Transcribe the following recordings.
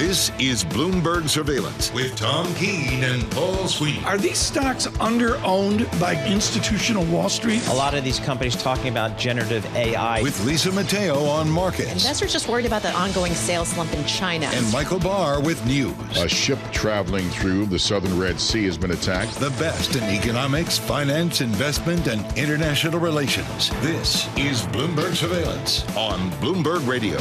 This is Bloomberg Surveillance with Tom Keene and Paul Sweeney. Are these stocks under-owned by institutional Wall Street? A lot of these companies talking about generative AI. With Lisa Mateo on markets. Investors just worried about the ongoing sales slump in China. And Michael Barr with news. A ship traveling through the southern Red Sea has been attacked. The best in economics, finance, investment, and international relations. This is Bloomberg Surveillance on Bloomberg Radio.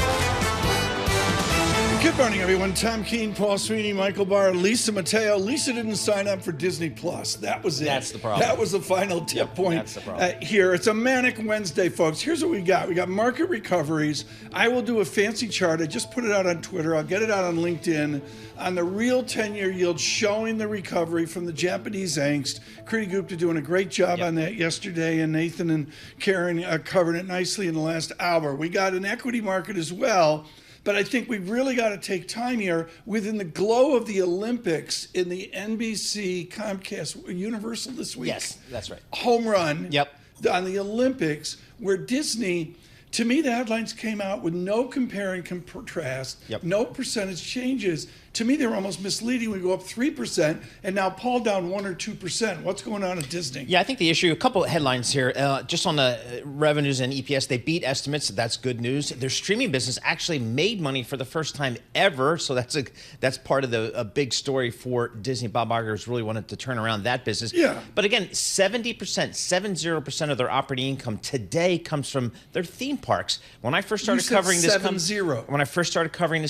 Good morning, everyone. Tom Keene, Paul Sweeney, Michael Barr, Lisa Mateo. Lisa didn't sign up for Disney Plus. That was it. That's the problem. That was the final tip point. That's the problem. Here. It's a manic Wednesday, folks. Here's what we got. We got market recoveries. I will do a fancy chart. I just put it out on Twitter. I'll get it out on LinkedIn on the real 10-year yield showing the recovery from the Japanese angst. Kriti Gupta doing a great job on that yesterday, and Nathan and Karen covered it nicely in the last hour. We got an equity market as well. But I think we've really got to take time here within the glow of the Olympics in the NBC Comcast Universal this week. Yes, that's right. Home run Yep. on the Olympics where Disney, to me, the headlines came out with no compare and contrast, no percentage changes. To me, they were almost misleading. We go up 3%, and now Paul down 1 or 2%. What's going on at Disney? Yeah, I think the issue, a couple of headlines here. Just on the revenues and EPS, they beat estimates. That's good news. Their streaming business actually made money for the first time ever. So that's part of a big story for Disney. Bob Iger's really wanted to turn around that business. Yeah. But again, 70% of their operating income today comes from their theme parks. When I first started covering this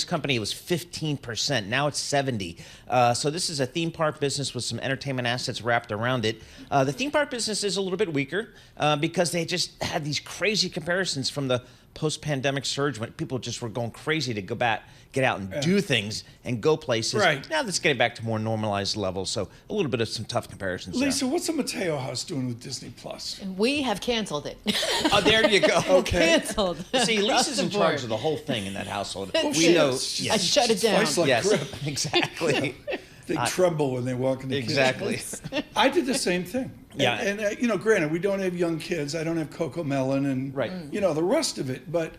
company, it was 15%. Now it's 70. So this is a theme park business with some entertainment assets wrapped around it. The theme park business is a little bit weaker because they just had these crazy comparisons from the post-pandemic surge when people just were going crazy to go back, get out and do things and go places. Right. Now that's getting back to more normalized levels. So a little bit of some tough comparisons. Lisa, what's the Mateo house doing with Disney Plus? We have canceled it. Oh, there you go. Okay. Canceled. See, Lisa's in charge of the whole thing in that household. We know. I shut it down. Twice like grip. Exactly. They tremble when they walk in the kitchen. Exactly. I did the same thing. Yeah. And granted, we don't have young kids. I don't have Coco Melon and, the rest of it. But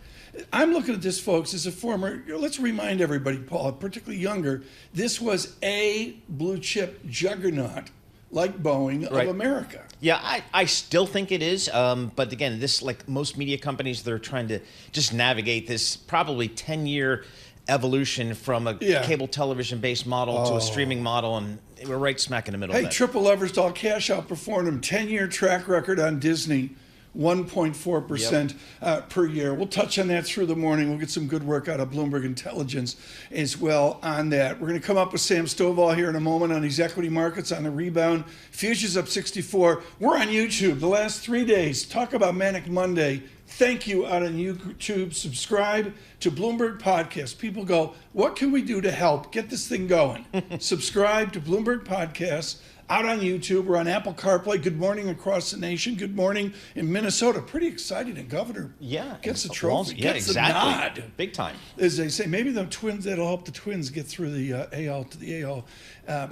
I'm looking at this, folks, as a former, let's remind everybody, Paul, particularly younger, this was a blue chip juggernaut like Boeing of America. Yeah, I still think it is. But again, this, like most media companies, they're trying to just navigate this probably 10-year evolution from a cable television-based model to a streaming model, and we're right smack in the middle of that. Triple leveraged all cash outperformed them. 10-year track record on Disney, 1.4% per year. We'll touch on that through the morning. We'll get some good work out of Bloomberg Intelligence as well on that. We're going to come up with Sam Stovall here in a moment on these equity markets on the rebound. Futures up 64. We're on YouTube the last 3 days. Talk about Manic Monday. Thank you out on YouTube. Subscribe to Bloomberg Podcast. People go, what can we do to help get this thing going? Subscribe to Bloomberg Podcasts out on YouTube. We're on Apple CarPlay. Good morning across the nation. Good morning in Minnesota. Pretty exciting. The governor gets the trophy. Gets the nod. Big time. As they say, maybe the Twins, that'll help the Twins get through the AL to the AL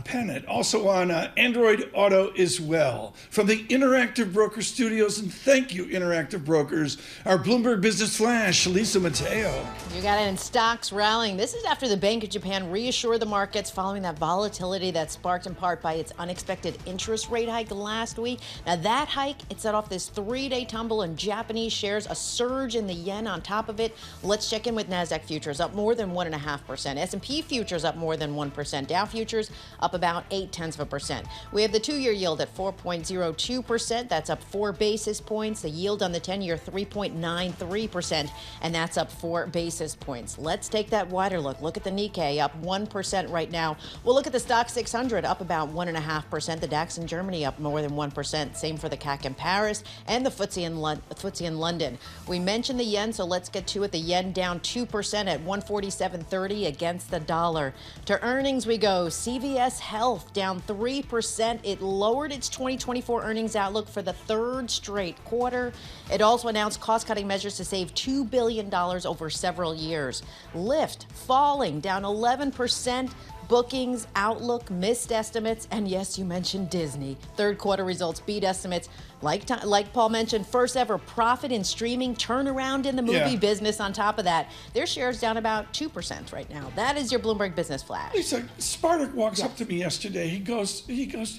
pennant. Also on Android Auto as well. From the Interactive Broker Studios, and thank you, Interactive Brokers, our Bloomberg Business Flash, Lisa Mateo. You got it in stocks rallying. This is after the Bank of Japan reassured the markets following that volatility that sparked in part by its unexpected interest rate hike last week. Now that hike, it set off this 3-day tumble in Japanese shares, a surge in the yen on top of it. Let's check in with NASDAQ futures up more than 1.5%. S&P futures up more than 1%. Dow futures up about 0.8%. We have the 2-year yield at 4.02%. That's up 4 basis points. The yield on the 10-year 3.93%, and that's up 4 basis points. Let's take that wider look. Look at the Nikkei up 1% right now. We'll look at the Stock 600 up about 1.5%. The DAX in Germany up more than 1%. Same for the CAC in Paris and the FTSE in London. We mentioned the yen, so let's get to it. The yen down 2% at 147.30 against the dollar. To earnings we go. CVS Health down 3%. It lowered its 2024 earnings outlook for the 3rd straight quarter. It also announced cost-cutting measures to save $2 billion over several years. Lyft falling down 11%. Bookings, outlook, missed estimates, and yes, you mentioned Disney. 3rd quarter results beat estimates. Like Paul mentioned, first ever profit in streaming, turnaround in the movie business on top of that. Their shares down about 2% right now. That is your Bloomberg Business Flash. Lisa, Spartak walks up to me yesterday. He goes,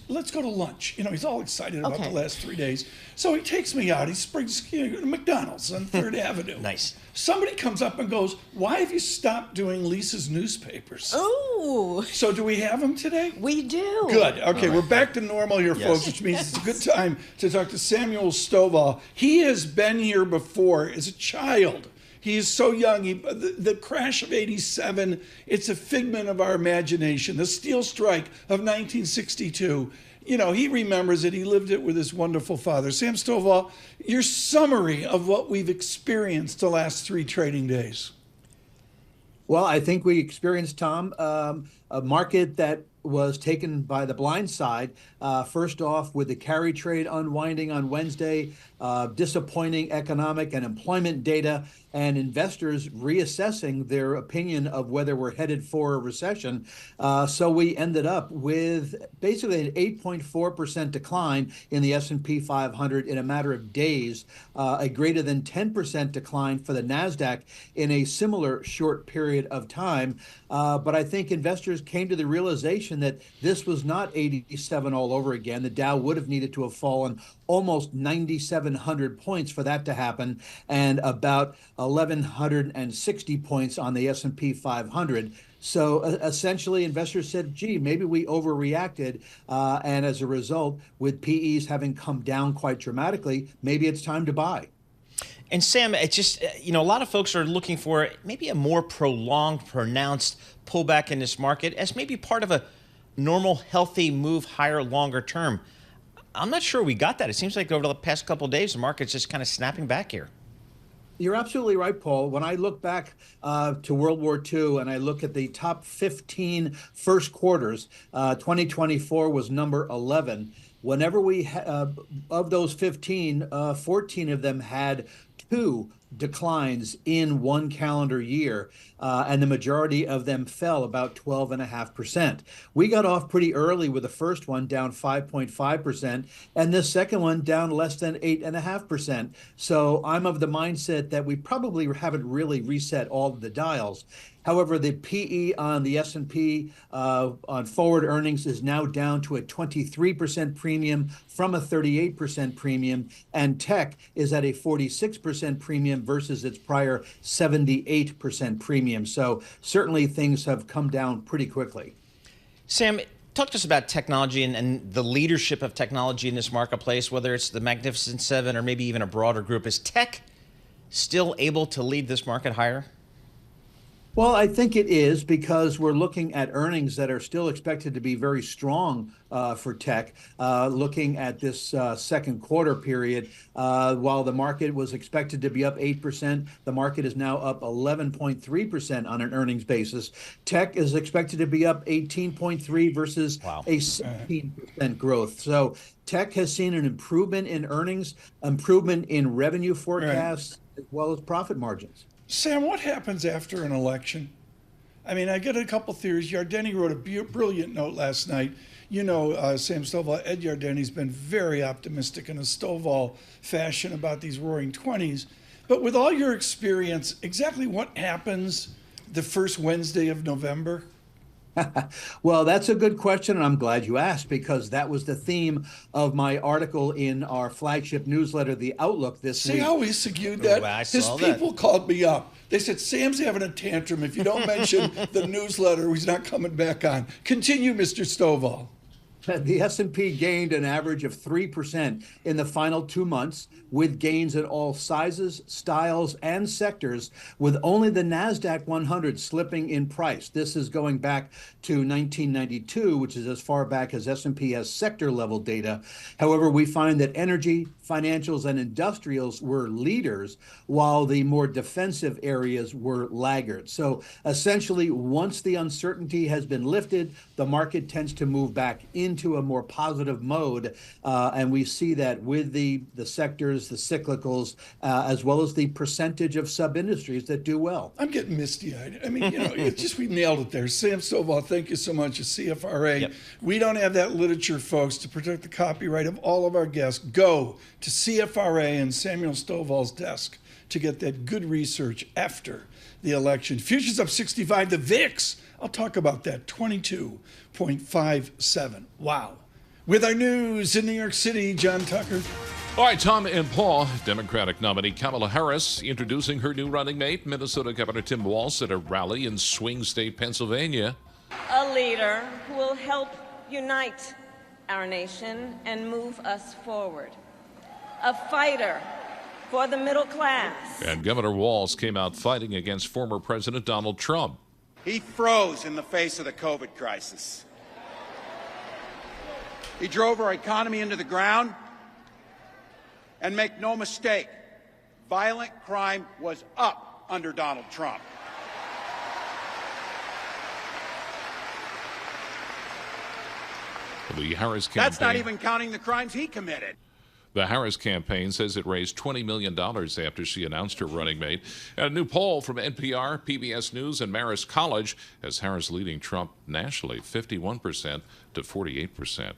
let's go to lunch. He's all excited about the last 3 days. So he takes me out. He brings to McDonald's on 3rd Avenue. Nice. Somebody comes up and goes, why have you stopped doing Lisa's newspapers? Ooh. So do we have them today? We do. Good. Okay, we're back to normal here, folks, which means it's a good time to talk to Samuel Stovall. He has been here before as a child. He is so young. The crash of '87, it's a figment of our imagination. The steel strike of 1962. He remembers it. He lived it with his wonderful father. Sam Stovall, your summary of what we've experienced the last 3 trading days. Well, I think we experienced, Tom, a market that was taken by the blind side. First off, with the carry trade unwinding on Wednesday, disappointing economic and employment data, and investors reassessing their opinion of whether we're headed for a recession. So we ended up with basically an 8.4% decline in the S&P 500 in a matter of days, a greater than 10% decline for the NASDAQ in a similar short period of time. But I think investors came to the realization that this was not 87 all over again. The Dow would have needed to have fallen almost 9,700 points for that to happen, and about 1,160 points on the S&P 500. So essentially, investors said, gee, maybe we overreacted. And as a result, with PEs having come down quite dramatically, maybe it's time to buy. And Sam, it's just, a lot of folks are looking for maybe a more prolonged, pronounced pullback in this market as maybe part of a normal, healthy move higher, longer term. I'm not sure we got that. It seems like over the past couple of days, the market's just kind of snapping back here. You're absolutely right, Paul. When I look back to World War II and I look at the top 15 first quarters, 2024 was number 11. Whenever we, of those 15, 14 of them had 2 declines in 1 calendar year, and the majority of them fell about 12.5%. We got off pretty early with the first one down 5.5%, and this second one down less than 8.5%. So I'm of the mindset that we probably haven't really reset all of the dials. However, the PE on the S&P on forward earnings is now down to a 23% premium from a 38% premium, and tech is at a 46% premium versus its prior 78% premium. So certainly things have come down pretty quickly. Sam, talk to us about technology and the leadership of technology in this marketplace, whether it's the Magnificent Seven or maybe even a broader group. Is tech still able to lead this market higher? Well, I think it is, because we're looking at earnings that are still expected to be very strong for tech. Looking at this second quarter period, while the market was expected to be up 8%, the market is now up 11.3% on an earnings basis. Tech is expected to be up 18.3 versus a 16% growth. So tech has seen an improvement in earnings, improvement in revenue forecasts, as well as profit margins. Sam, what happens after an election? I mean, I get a couple theories. Yardeni wrote a brilliant note last night. Sam Stovall, Ed Yardeni's been very optimistic in a Stovall fashion about these roaring 20s. But with all your experience, exactly what happens the first Wednesday of November? Well, that's a good question, and I'm glad you asked, because that was the theme of my article in our flagship newsletter, The Outlook, this week. See how he segued that? His people called me up. They said, Sam's having a tantrum. If you don't mention the newsletter, he's not coming back on. Continue, Mr. Stovall. The S&P gained an average of 3% in the final 2 months, with gains in all sizes, styles, and sectors, with only the NASDAQ 100 slipping in price. This is going back to 1992, which is as far back as S&P has sector-level data. However, we find that energy, financials and industrials were leaders, while the more defensive areas were laggards. So essentially, once the uncertainty has been lifted, the market tends to move back into a more positive mode. And we see that with the sectors, the cyclicals, as well as the percentage of sub-industries that do well. I'm getting misty-eyed. I mean, we nailed it there. Sam Stovall, thank you so much, a CFRA. Yep. We don't have that literature, folks, to protect the copyright of all of our guests. Go to CFRA and Samuel Stovall's desk to get that good research after the election. Futures up 65. The VIX, I'll talk about that, 22.57. Wow. With our news in New York City, John Tucker. All right, Tom and Paul. Democratic nominee Kamala Harris introducing her new running mate, Minnesota Governor Tim Walz, at a rally in Swing State, Pennsylvania. A leader who will help unite our nation and move us forward. A fighter for the middle class. And Governor Walz came out fighting against former President Donald Trump. He froze in the face of the COVID crisis. He drove our economy into the ground. And make no mistake, violent crime was up under Donald Trump. The Harris campaign. That's not even counting the crimes he committed. The Harris campaign says it raised $20 million after she announced her running mate. And a new poll from NPR, PBS News, and Marist College has Harris leading Trump nationally, 51% to 48%.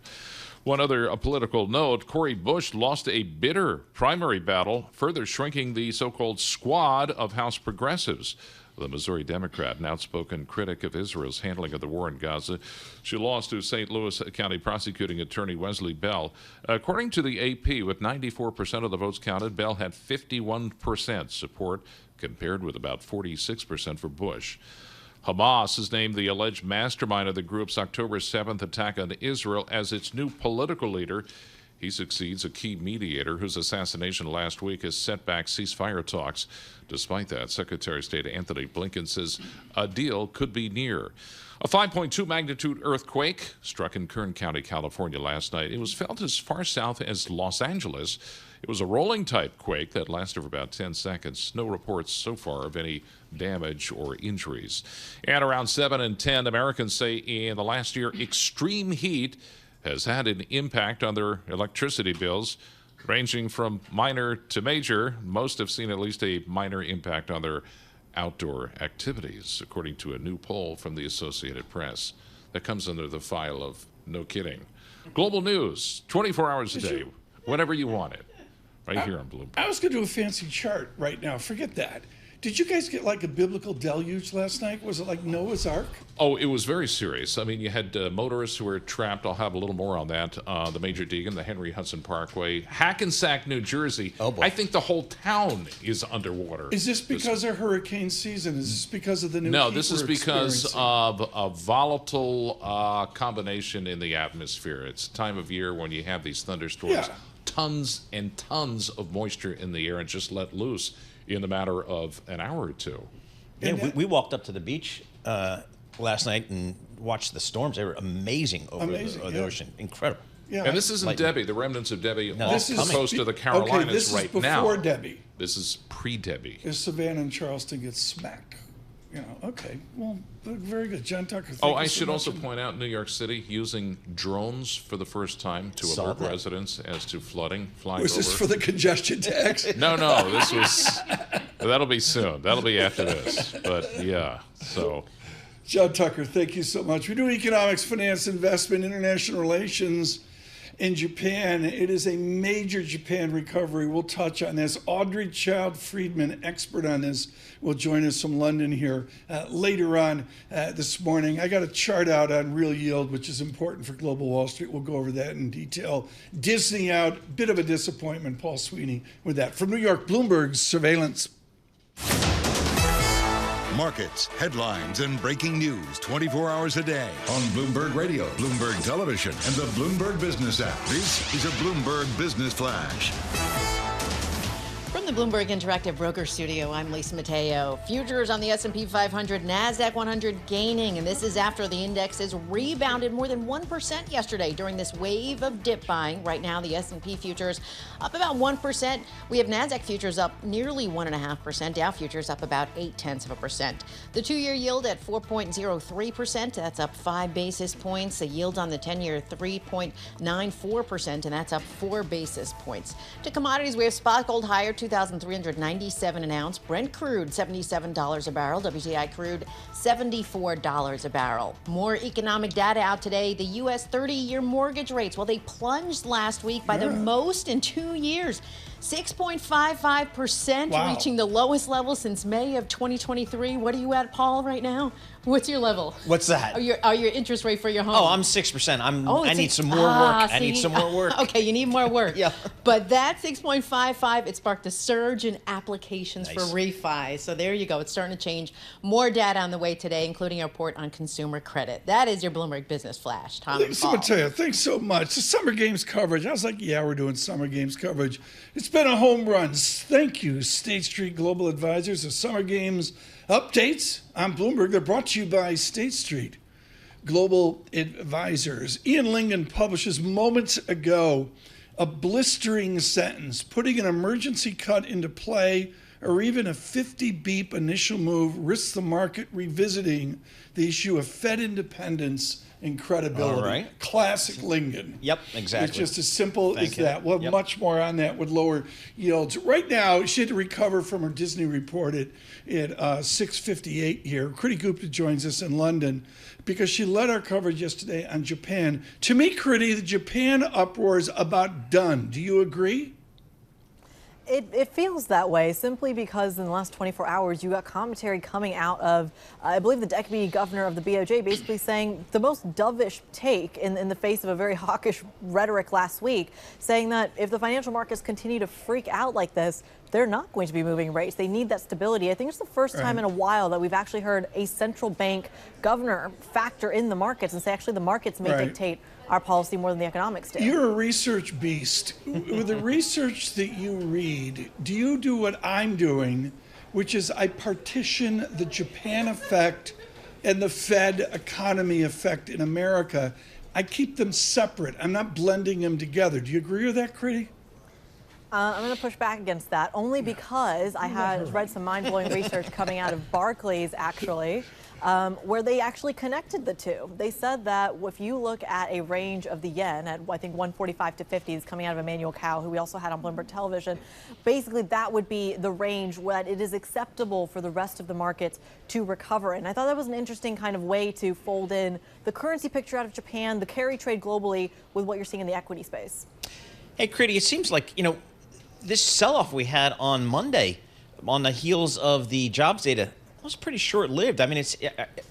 One other political note, Cori Bush lost a bitter primary battle, further shrinking the so-called squad of House progressives. The Missouri Democrat, an outspoken critic of Israel's handling of the war in Gaza. She lost to St. Louis County prosecuting attorney Wesley Bell. According to the AP, with 94% of the votes counted, Bell had 51% support, compared with about 46% for Bush. Hamas has named the alleged mastermind of the group's October 7th attack on Israel as its new political leader. He succeeds a key mediator whose assassination last week has set back ceasefire talks. Despite that, Secretary of State Anthony Blinken says a deal could be near. A 5.2 magnitude earthquake struck in Kern County, California last night. It was felt as far south as Los Angeles. It was a rolling type quake that lasted for about 10 seconds. No reports so far of any damage or injuries. And around 7 and 10, Americans say in the last year, extreme heat has had an impact on their electricity bills, ranging from minor to major. Most have seen at least a minor impact on their outdoor activities, according to a new poll from the Associated Press. That comes under the file of no kidding. Global news, 24 hours a day, whenever you want it, right here on Bloomberg. I was going to do a fancy chart right now. Forget that. Did you guys get like a biblical deluge last night? Was it like Noah's Ark? Oh, it was very serious. I mean, you had motorists who were trapped. I'll have a little more on that. The Major Deegan, the Henry Hudson Parkway, Hackensack, New Jersey. Oh, boy. I think the whole town is underwater. Is this because of hurricane season? Is this because of the new No, this is because of a volatile combination in the atmosphere. It's time of year when you have these thunderstorms. Yeah. Tons and tons of moisture in the air and just let loose in the matter of an hour or two. Yeah, we walked up to the beach last night and watched the storms. They were amazing over the ocean. Incredible. Yeah. And this isn't Debbie, the remnants of Debbie off the coast of the Carolinas right now. This is before Debbie. This is pre-Debbie. As Savannah and Charleston get smacked. You know, okay. Well, very good. John Tucker, I should also point out New York City using drones for the first time to alert residents as to flooding flying over. Was this for the congestion tax? No, this was, that'll be soon. That'll be after this. But yeah, so. John Tucker, thank you so much. We do economics, finance, investment, international relations in Japan. It is a major Japan recovery. We'll touch on this. Audrey Childe-Freeman, expert on this, will join us from London here later on this morning. I got a chart out on real yield, which is important for global Wall Street. We'll go over that in detail. Disney out, bit of a disappointment. Paul Sweeney with that. From New York, Bloomberg Surveillance. Markets, headlines, and breaking news 24 hours a day on Bloomberg Radio, Bloomberg Television, and the Bloomberg Business app. This is a Bloomberg Business Flash. From the Bloomberg Interactive Broker Studio, I'm Lisa Mateo. Futures on the S&P 500, NASDAQ 100 gaining, and this is after the indexes rebounded more than 1% yesterday during this wave of dip buying. Right now, the S&P futures up about 1%. We have NASDAQ futures up nearly 1.5%. Dow futures up about 0.8%. The 2-year yield at 4.03%. That's up 5 basis points. The yield on the 10-year 3.94%, and that's up 4 basis points. To commodities, we have spot gold higher, $2,397 an ounce. Brent crude, $77 a barrel. WTI crude, $74 a barrel. More economic data out today. The U.S. 30-year mortgage rates, well, they plunged last week by the most in 2 years. 6.55%, reaching the lowest level since May of 2023. What are you at, Paul, right now? What's your level? What's that? Your interest rate for your home? Oh, I'm 6%. I need some more work. I need some more work. Okay, you need more work. Yeah. But that 6.55, it sparked a surge in applications for refi. So there you go. It's starting to change. More data on the way today, including a report on consumer credit. That is your Bloomberg Business Flash. Tom and Paul. Mateo, thanks so much. The summer games coverage. I was like, yeah, we're doing summer games coverage. It's been a home run. Thank you, State Street Global Advisors. The summer games updates on Bloomberg. They're brought to you by State Street Global Advisors. Ian Lyngen publishes moments ago a blistering sentence, putting an emergency cut into play or even a 50 beep initial move risks the market revisiting the issue of Fed independence and credibility. All right. Classic Lyngen. Yep, exactly. It's just as simple as you. that. We'll have much more on that with lower yields. Right now, she had to recover from her Disney report at 6:58 here. Kriti Gupta joins us in London because she led our coverage yesterday on Japan. To me, Kriti, the Japan uproar is about done. Do you agree? It feels that way simply because in the last 24 hours, you got commentary coming out of, I believe, the deputy governor of the BOJ basically saying the most dovish take in the face of a very hawkish rhetoric last week, saying that if the financial markets continue to freak out like this, they're not going to be moving rates. They need that stability. I think it's the first time in a while that we've actually heard a central bank governor factor in the markets and say, actually, the markets may dictate our policy more than the economics do. You're a research beast. With the research that you read, do you do what I'm doing, which is I partition the Japan effect and the Fed economy effect in America? I keep them separate. I'm not blending them together. Do you agree with that, Kriti? I'm going to push back against that only because I had read some mind-blowing research coming out of Barclays, actually, where they actually connected the two. They said that if you look at a range of the yen at, I think, 145 to 50 is coming out of Emmanuel Cao, who we also had on Bloomberg Television, basically that would be the range where it is acceptable for the rest of the markets to recover. And I thought that was an interesting kind of way to fold in the currency picture out of Japan, the carry trade globally, with what you're seeing in the equity space. Hey, Kriti, it seems like, this sell-off we had on Monday on the heels of the jobs data was pretty short-lived. I mean,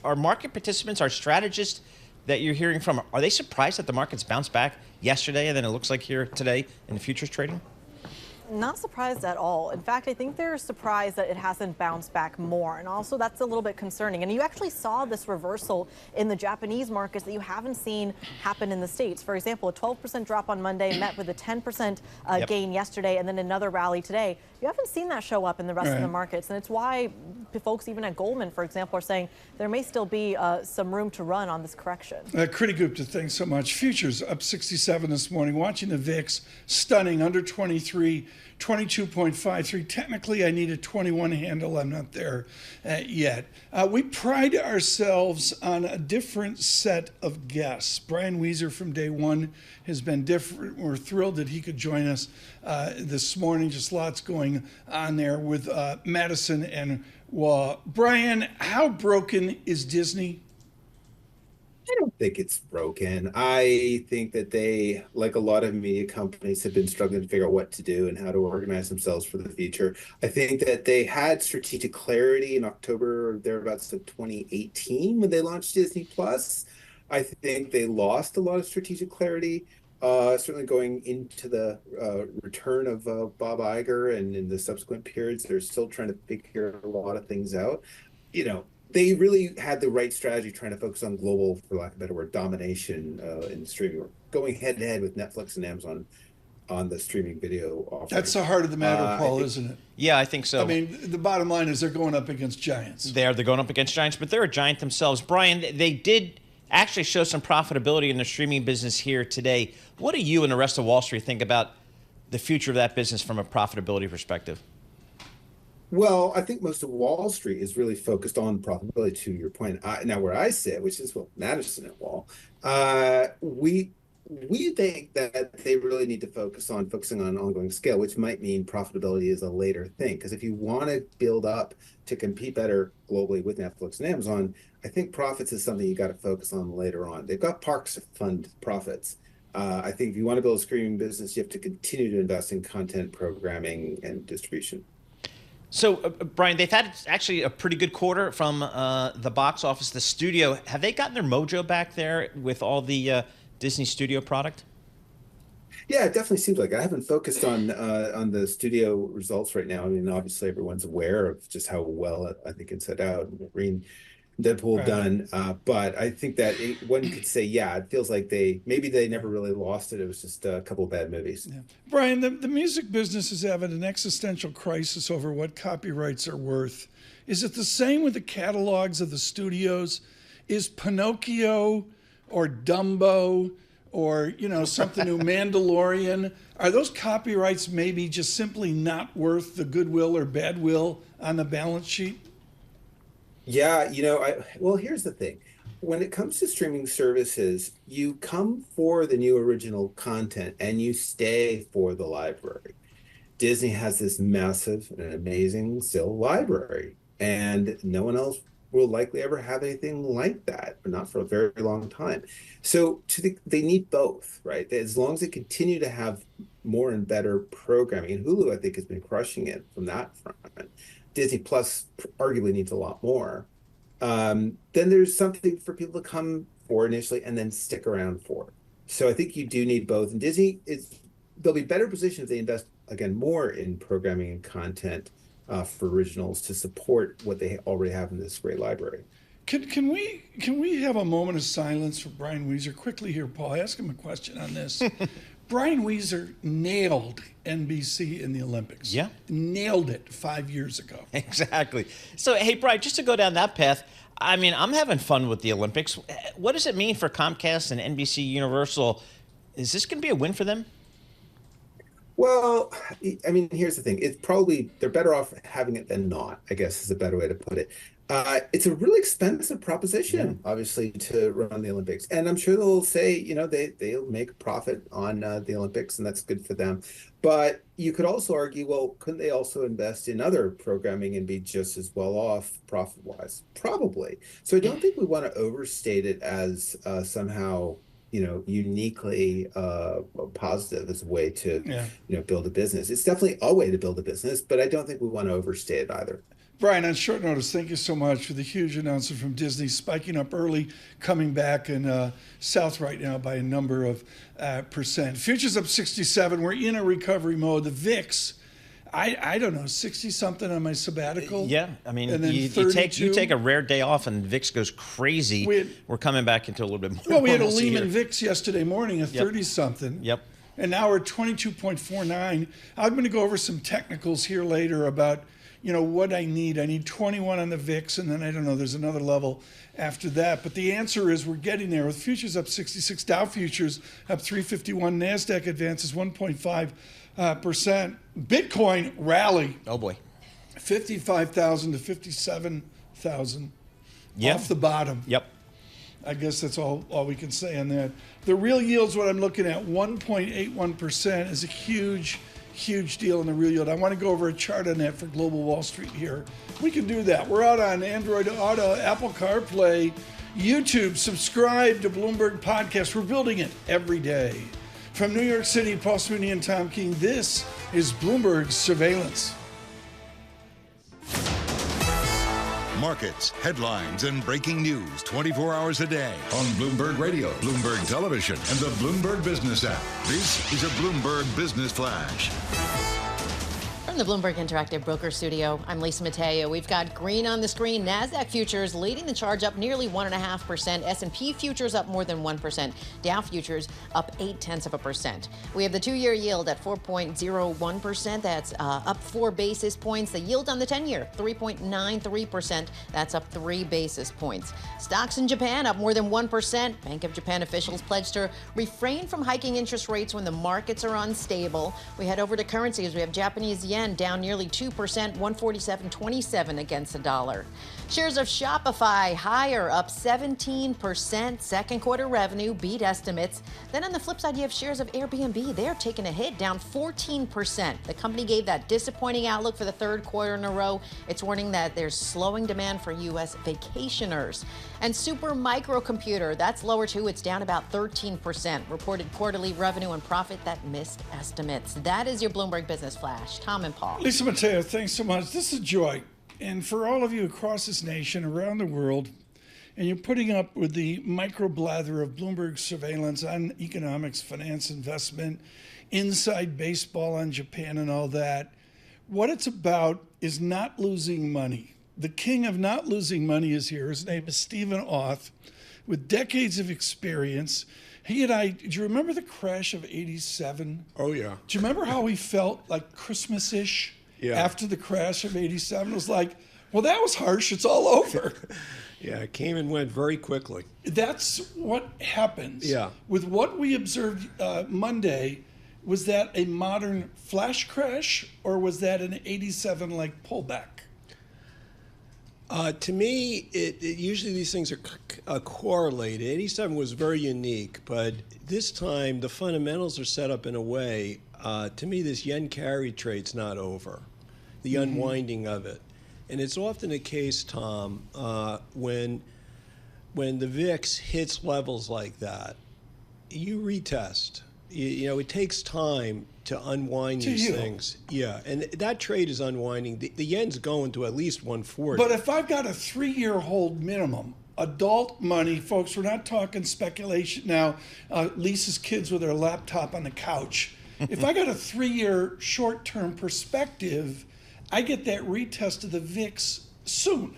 our market participants, our strategists that you're hearing from, are they surprised that the markets bounced back yesterday and then it looks like here today in the futures trading? Not surprised at all. In fact, I think they're surprised that it hasn't bounced back more. And also that's a little bit concerning. And you actually saw this reversal in the Japanese markets that you haven't seen happen in the States. For example, a 12% drop on Monday met with a 10% gain yesterday and then another rally today. You haven't seen that show up in the rest of the markets. And it's why folks even at Goldman, for example, are saying there may still be some room to run on this correction. Kriti Gupta, thanks so much. Futures up 67 this morning. Watching the VIX, stunning, under 23, 22.53. Technically, I need a 21 handle. I'm not there yet. We pride ourselves on a different set of guests. Brian Wieser from day one has been different. We're thrilled that he could join us this morning. Just lots going on there with Madison and Wall. Brian, how broken is Disney? I don't think it's broken. I think that they, like a lot of media companies, have been struggling to figure out what to do and how to organize themselves for the future. I think that they had strategic clarity in October or thereabouts of 2018 when they launched Disney Plus. I think they lost a lot of strategic clarity, certainly going into the return of Bob Iger, and in the subsequent periods, they're still trying to figure a lot of things out. They really had the right strategy, trying to focus on global, for lack of a better word, domination in streaming, going head-to-head with Netflix and Amazon on the streaming video offering. That's the heart of the matter, Paul, isn't it? Yeah, I think so. I mean, the bottom line is they're going up against giants. They're going up against giants, but they're a giant themselves. Brian, they did actually show some profitability in the streaming business here today. What do you and the rest of Wall Street think about the future of that business from a profitability perspective? Well, I think most of Wall Street is really focused on profitability, to your point. Now, where I sit, which is Madison and Wall, we think that they really need to focusing on ongoing scale, which might mean profitability is a later thing. Because if you want to build up to compete better globally with Netflix and Amazon, I think profits is something you got to focus on later on. They've got parks to fund profits. I think if you want to build a streaming business, you have to continue to invest in content programming and distribution. So, Brian, they've had actually a pretty good quarter from the box office, the studio. Have they gotten their mojo back there with all the Disney studio product? Yeah, it definitely seems like it. I haven't focused on the studio results right now. I mean, obviously everyone's aware of just how well I think Inside Out and Green Deadpool done. But I think that one could say, yeah, it feels like they never really lost it. It was just a couple of bad movies. Yeah. Brian, the music business is having an existential crisis over what copyrights are worth. Is it the same with the catalogs of the studios? Is Pinocchio or Dumbo or, something new, Mandalorian, are those copyrights maybe just simply not worth the goodwill or badwill on the balance sheet? Yeah, well, here's the thing. When it comes to streaming services, you come for the new original content and you stay for the library. Disney has this massive and amazing still library, and no one else will likely ever have anything like that, but not for a very long time. So they need both, right? As long as they continue to have more and better programming, and Hulu, I think, has been crushing it from that front. Disney Plus arguably needs a lot more. Then there's something for people to come for initially and then stick around for. So I think you do need both. And they'll be better positioned if they invest, again, more in programming and content for originals to support what they already have in this great library. Can we have a moment of silence for Brian Wieser quickly here, Paul? Ask him a question on this. Brian Wieser nailed NBC in the Olympics. Yeah. Nailed it 5 years ago. Exactly. So, hey, Brian, just to go down that path, I mean, I'm having fun with the Olympics. What does it mean for Comcast and NBC Universal? Is this going to be a win for them? Well, I mean, here's the thing. It's probably they're better off having it than not, I guess is a better way to put it. It's a really expensive proposition, obviously, to run the Olympics. And I'm sure they'll say, they'll make a profit on the Olympics, and that's good for them. But you could also argue, well, couldn't they also invest in other programming and be just as well off profit-wise? Probably. So I don't think we want to overstate it as somehow uniquely positive as a way to, build a business. It's definitely a way to build a business, but I don't think we want to overstate it either. Brian, on short notice, thank you so much for the huge announcement from Disney, spiking up early, coming back in south right now by a number of percent. Futures up 67. We're in a recovery mode. The VIX, I don't know, 60-something on my sabbatical. Yeah, I mean, and then you take a rare day off and VIX goes crazy. We're coming back into a little bit more. Well, we had a Lehman VIX yesterday morning, a 30-something. Yep. And now we're at 22.49. I'm going to go over some technicals here later about what I need. I need 21 on the VIX, and then I don't know, there's another level after that. But the answer is we're getting there with futures up 66, Dow futures up 351, NASDAQ advances 1.5%. Bitcoin rally. Oh, boy. 55,000 to 57,000 off the bottom. Yep. I guess that's all we can say on that. The real yield's what I'm looking at. 1.81% is a huge deal in the real yield. I want to go over a chart on that for Global Wall Street here. We can do that. We're out on Android Auto, Apple CarPlay, YouTube. Subscribe to Bloomberg Podcast. We're building it every day. From New York City, Paul Sweeney and Tom Keene, this is Bloomberg Surveillance. Markets, headlines, and breaking news 24 hours a day on Bloomberg Radio, Bloomberg Television, and the Bloomberg Business app. This is a Bloomberg Business Flash. From the Bloomberg Interactive Broker Studio, I'm Lisa Mateo. We've got green on the screen. NASDAQ futures leading the charge up nearly 1.5%. S&P futures up more than 1%. Dow futures up 0.8%. We have the 2-year yield at 4.01%. That's up 4 basis points. The yield on the 10-year, 3.93%. That's up 3 basis points. Stocks in Japan up more than 1%. Bank of Japan officials pledged to refrain from hiking interest rates when the markets are unstable. We head over to currencies. We have Japanese yen down nearly 2%, 147.27 against the dollar. Shares of Shopify higher, up 17%. Second quarter revenue beat estimates. Then on the flip side, you have shares of Airbnb. They're taking a hit, down 14%. The company gave that disappointing outlook for the third quarter in a row. It's warning that there's slowing demand for U.S. vacationers. And Super Microcomputer, that's lower too. It's down about 13%. Reported quarterly revenue and profit that missed estimates. That is your Bloomberg Business Flash. Tom and Paul. Lisa Mateo, thanks so much. This is joy. And for all of you across this nation, around the world, and you're putting up with the micro blather of Bloomberg Surveillance on economics, finance, investment, inside baseball on Japan and all that, what it's about is not losing money. The king of not losing money is here. His name is Stephen Auth, with decades of experience. He and I, do you remember the crash of 87? Oh, yeah. Do you remember how we felt like Christmas-ish after the crash of 87? It was like, well, that was harsh. It's all over. Yeah, it came and went very quickly. That's what happens. Yeah. With what we observed Monday, was that a modern flash crash, or was that an 87-like pullback? To me, usually these things are correlated. 87 was very unique, but this time the fundamentals are set up in a way. To me, this yen carry trade's not over, the unwinding of it. And it's often the case, Tom, when the VIX hits levels like that, you retest. You know, it takes time to unwind these things. Yeah, and that trade is unwinding. The yen's going to at least 140. But if I've got a 3-year hold minimum, adult money, folks, we're not talking speculation now, Lisa's kids with their laptop on the couch. If I got a 3-year short-term perspective, I get that retest of the VIX soon.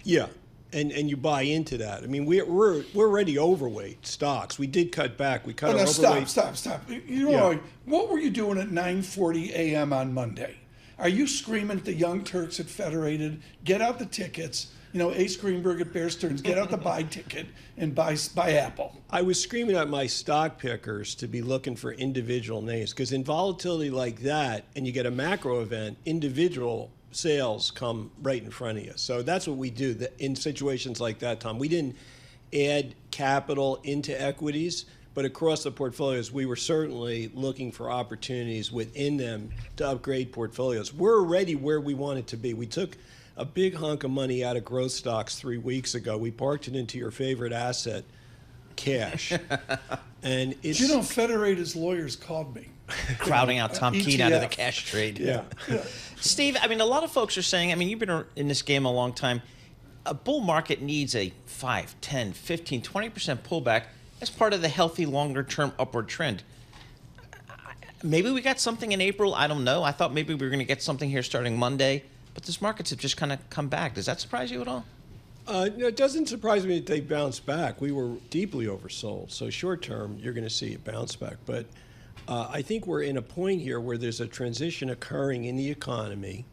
Yeah. And you buy into that. I mean, we're already overweight stocks. We did cut back. We cut our overweight. Stop. You know, what were you doing at 9:40 a.m. on Monday? Are you screaming at the Young Turks at Federated, get out the tickets? You know, Ace Greenberg at Bear Stearns, get out the buy ticket and buy Apple. I was screaming at my stock pickers to be looking for individual names, because in volatility like that, and you get a macro event, individual sales come right in front of you. So that's what we do in situations like that, Tom. We didn't add capital into equities, but across the portfolios, we were certainly looking for opportunities within them to upgrade portfolios. We're already where we wanted to be. We took a big hunk of money out of growth stocks 3 weeks ago. We parked it into your favorite asset, cash. And it's... Do you know, Federated's lawyers called me. Crowding out Tom Keene out of the cash trade. Yeah. Steve, I mean, a lot of folks are saying, I mean, you've been in this game a long time. A bull market needs a 5, 10, 15, 20% pullback as part of the healthy longer-term upward trend. Maybe we got something in April. I don't know. I thought maybe we were going to get something here starting Monday. But these markets have just kind of come back. Does that surprise you at all? No, it doesn't surprise me that they bounce back. We were deeply oversold. So short term, you're going to see it bounce back. But I think we're in a point here where there's a transition occurring in the economy.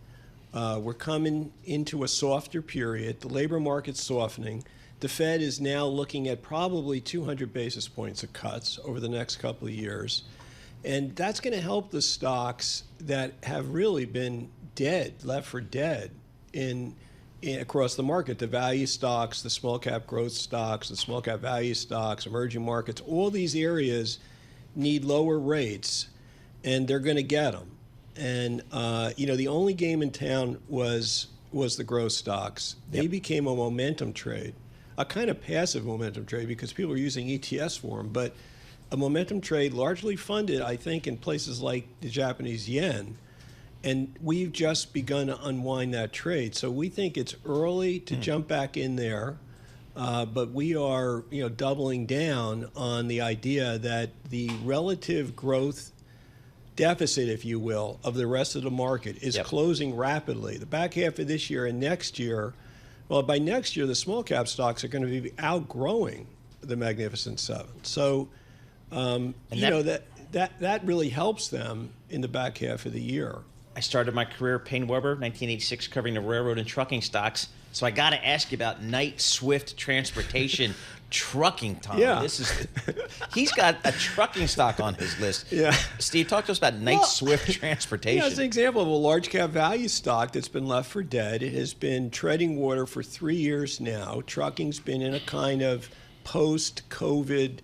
We're coming into a softer period. The labor market's softening. The Fed is now looking at probably 200 basis points of cuts over the next couple of years. And that's going to help the stocks that have really been left for dead across the market. The value stocks, the small cap growth stocks, the small cap value stocks, emerging markets, all these areas need lower rates, and they're going to get them. And the only game in town was the growth stocks. They became a momentum trade, a kind of passive momentum trade, because people are using ETFs for them, but a momentum trade largely funded, I think, in places like the Japanese yen. And we've just begun to unwind that trade. So we think it's early to jump back in there, but we are, doubling down on the idea that the relative growth deficit, if you will, of the rest of the market is closing rapidly. The back half of this year and next year, well, by next year, the small cap stocks are going to be outgrowing the Magnificent Seven. So, that really helps them in the back half of the year. I started my career at Payne Weber, 1986, covering the railroad and trucking stocks. So I got to ask you about Knight Swift Transportation Trucking, Tom. Yeah. He's got a trucking stock on his list. Yeah. Steve, talk to us about Knight Swift Transportation. Yeah, it's an example of a large cap value stock that's been left for dead. It has been treading water for 3 years now. Trucking's been in a kind of post-COVID,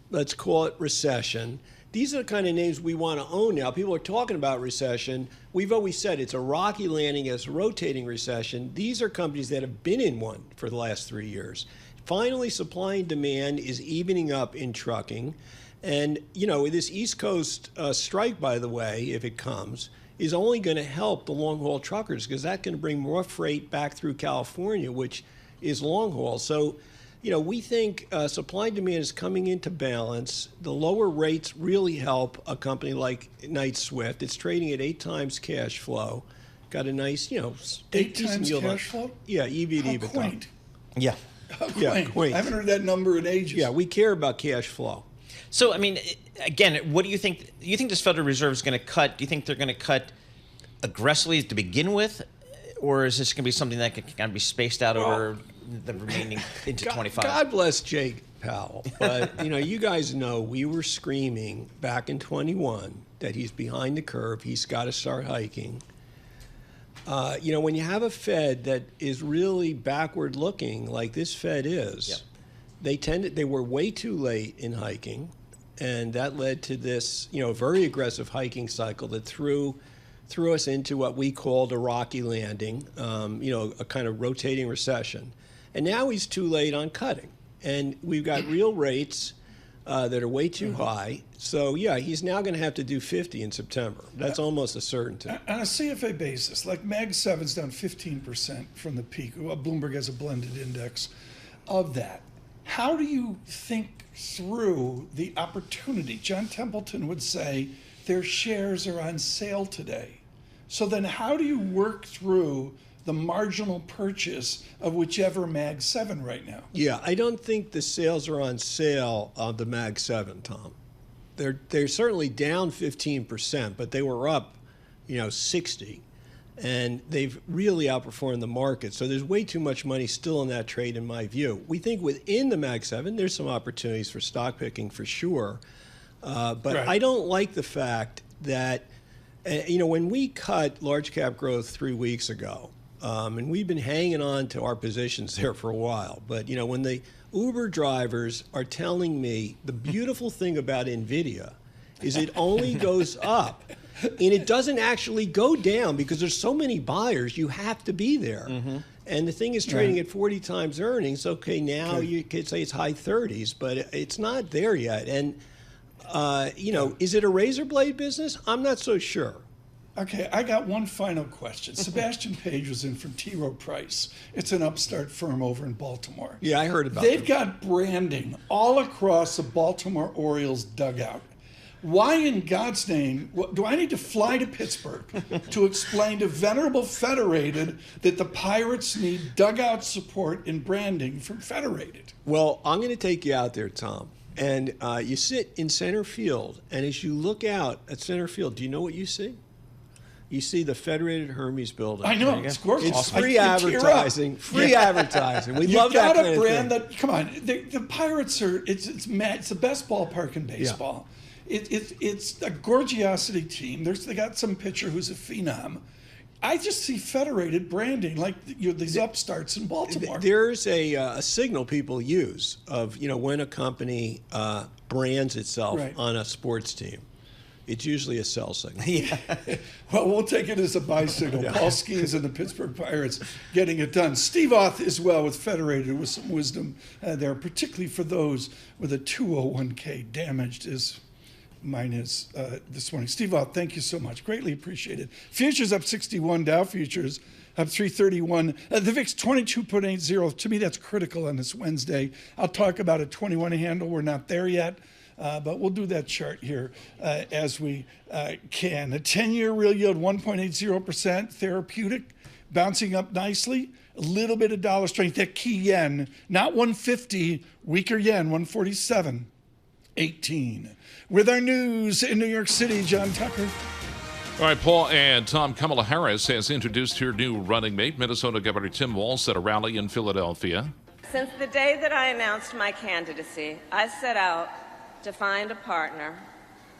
let's call it recession. These are the kind of names we want to own now. People are talking about recession. We've always said it's a rocky landing, it's a rotating recession. These are companies that have been in one for the last 3 years. Finally, supply and demand is evening up in trucking. And, this East Coast strike, by the way, if it comes, is only going to help the long-haul truckers because that's going to bring more freight back through California, which is long-haul. So, we think supply and demand is coming into balance. The lower rates really help a company like Knight Swift. It's trading at 8 times cash flow. Got a nice, 8 times cash flow? Yeah, EV to EBITDA. Quaint. Yeah. How quaint. Yeah, quaint. I haven't heard that number in ages. Yeah, we care about cash flow. So, again, what do you think? Do you think this Federal Reserve is going to cut? Do you think they're going to cut aggressively to begin with? Or is this going to be something that can be spaced out over the remaining into 25? God bless Jake Powell. But, you guys know we were screaming back in 21 that he's behind the curve. He's got to start hiking. When you have a Fed that is really backward looking like this Fed is, they were way too late in hiking. And that led to this, very aggressive hiking cycle that threw us into what we called a rocky landing, a kind of rotating recession. And now he's too late on cutting. And we've got real rates that are way too high. So, he's now going to have to do 50 in September. That's almost a certainty. On a CFA basis, like Mag 7's down 15% from the peak. Well, Bloomberg has a blended index of that. How do you think through the opportunity? John Templeton would say their shares are on sale today. So then how do you work through the marginal purchase of whichever Mag 7 right now? Yeah, I don't think the sales are on sale of the Mag 7, Tom. They're certainly down 15%, but they were up, 60. And they've really outperformed the market. So there's way too much money still in that trade, in my view. We think within the Mag 7, there's some opportunities for stock picking for sure. But right. I don't like the fact that, when we cut large cap growth 3 weeks ago, and we've been hanging on to our positions there for a while, but when the Uber drivers are telling me the beautiful thing about NVIDIA is it only goes up and it doesn't actually go down because there's so many buyers, you have to be there. Mm-hmm. And the thing is trading at 40 times earnings. Okay, now you could say it's high 30s, but it's not there yet. And is it a razor blade business? I'm not so sure. Okay, I got one final question. Sebastian Page was in from T. Rowe Price. It's an upstart firm over in Baltimore. Yeah, I heard about it. They've got branding all across the Baltimore Orioles dugout. Why in God's name do I need to fly to Pittsburgh to explain to Venerable Federated that the Pirates need dugout support and branding from Federated? Well, I'm going to take you out there, Tom. And you sit in center field, and as you look out at center field, do you know what you see? You see the Federated Hermes building. I know, it's gorgeous. It's free advertising. Free advertising. We love that kind of thing. You got a brand that, come on, the Pirates are, it's mad. It's the best ballpark in baseball. Yeah. It's a gorgeosity team. They got some pitcher who's a phenom. I just see Federated branding like these upstarts in Baltimore. There's a signal people use of when a company brands itself on a sports team. It's usually a sell signal. Yeah. Well, we'll take it as a buy signal. Paul Skeens and the Pittsburgh Pirates getting it done. Steve Auth as well with Federated with some wisdom there, particularly for those with a 201k damaged as mine is this morning. Steve Auth, thank you so much. Greatly appreciated. Futures up 61, Dow futures up 331. The VIX 22.80. To me, that's critical on this Wednesday. I'll talk about a 21 handle. We're not there yet. but we'll do that chart here as we can. The 10-year real yield, 1.80%. Therapeutic, bouncing up nicely. A little bit of dollar strength. That key yen, not 150, weaker yen, 147.18. With our news in New York City, John Tucker. All right, Paul and Tom, Kamala Harris has introduced her new running mate. Minnesota Governor Tim Walz at a rally in Philadelphia. Since the day that I announced my candidacy, I set out to find a partner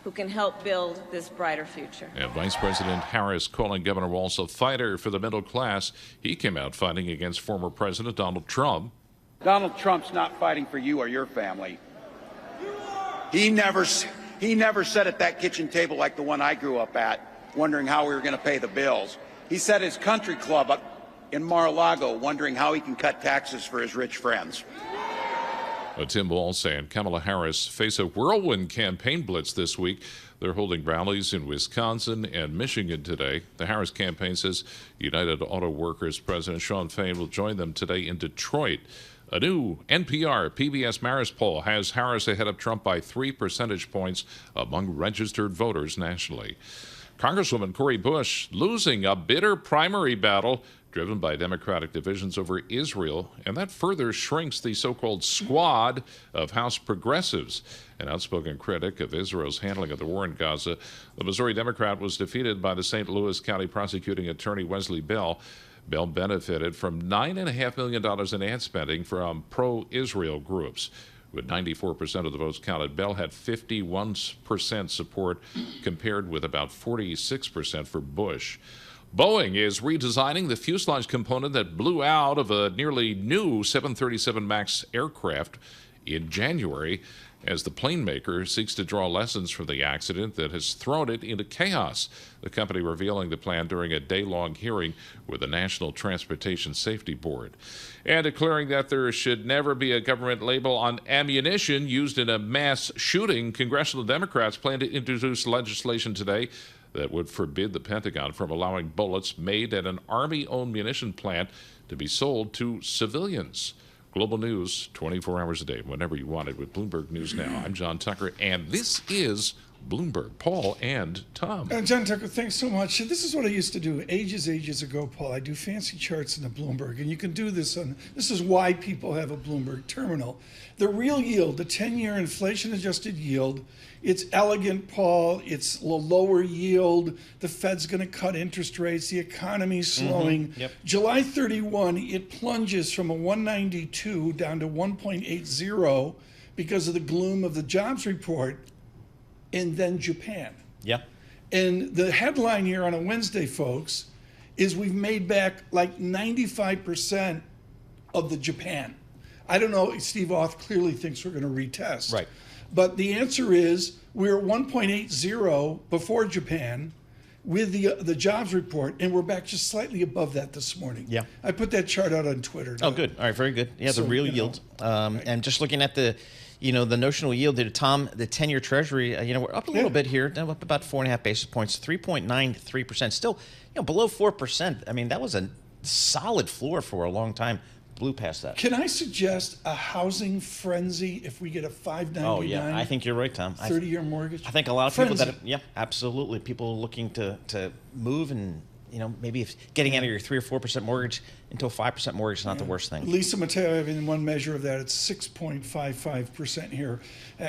who can help build this brighter future. And Vice President Harris calling Governor Walz a fighter for the middle class. He came out fighting against former President Donald Trump. Donald Trump's not fighting for you or your family. He never sat at that kitchen table like the one I grew up at, wondering how we were going to pay the bills. He sat at his country club up in Mar-a-Lago, wondering how he can cut taxes for his rich friends. Tim Walz and Kamala Harris face a whirlwind campaign blitz this week. They're holding rallies in Wisconsin and Michigan today. The Harris campaign says United Auto Workers President Shawn Fain will join them today in Detroit. A new NPR PBS Marist poll has Harris ahead of Trump by 3 percentage points among registered voters nationally. Congresswoman Cori Bush losing a bitter primary battle driven by Democratic divisions over Israel, and that further shrinks the so-called squad of House progressives. An outspoken critic of Israel's handling of the war in Gaza, the Missouri Democrat was defeated by the St. Louis County prosecuting attorney Wesley Bell. Bell benefited from $9.5 million in ad spending from pro-Israel groups. With 94% of the votes counted, Bell had 51% support compared with about 46% for Bush. Boeing is redesigning the fuselage component that blew out of a nearly new 737 MAX aircraft in January as the plane maker seeks to draw lessons from the accident that has thrown it into chaos. The company revealing the plan during a day-long hearing with the National Transportation Safety Board, and declaring that there should never be a government label on ammunition used in a mass shooting. Congressional Democrats plan to introduce legislation today that would forbid the Pentagon from allowing bullets made at an Army-owned munition plant to be sold to civilians. Global news 24 hours a day, whenever you want it, with Bloomberg News Now. I'm John Tucker, and this is Bloomberg. Paul and Tom. John Tucker, thanks so much. This is what I used to do ages ago, Paul. I do fancy charts in the Bloomberg, and you can do this on, this is why people have a Bloomberg terminal. The real yield, the 10-year inflation-adjusted yield, it's elegant, Paul. It's a lower yield. The Fed's going to cut interest rates. The economy's slowing. Mm-hmm. Yep. July 31, it plunges from a 192 down to 1.80 because of the gloom of the jobs report, and then Japan. Yeah. And the headline here on a Wednesday, folks, is we've made back like 95% of the Japan. I don't know, Steve Auth clearly thinks we're going to retest. Right. But the answer is we're at 1.80 before Japan with the jobs report, and we're back just slightly above that this morning. Yeah. I put that chart out on Twitter. Oh, good. All right, very good. Yeah, So, the real you know, yield. right. And just looking at the notional yield there, Tom, the 10-year Treasury, we're up a little bit here, up about 4.5 basis points, 3.93%. Still, below 4%. I mean, that was a solid floor for a long time. Blew past that. Can I suggest a housing frenzy if we get a 5.99? Oh, yeah. I think you're right, Tom. 30-year mortgage? I think a lot of people Frenzy. absolutely. People looking to move and, maybe if getting out of your 3 or 4% mortgage into a 5% mortgage is not the worst thing. Lisa Mateo having one measure of that. It's 6.55% here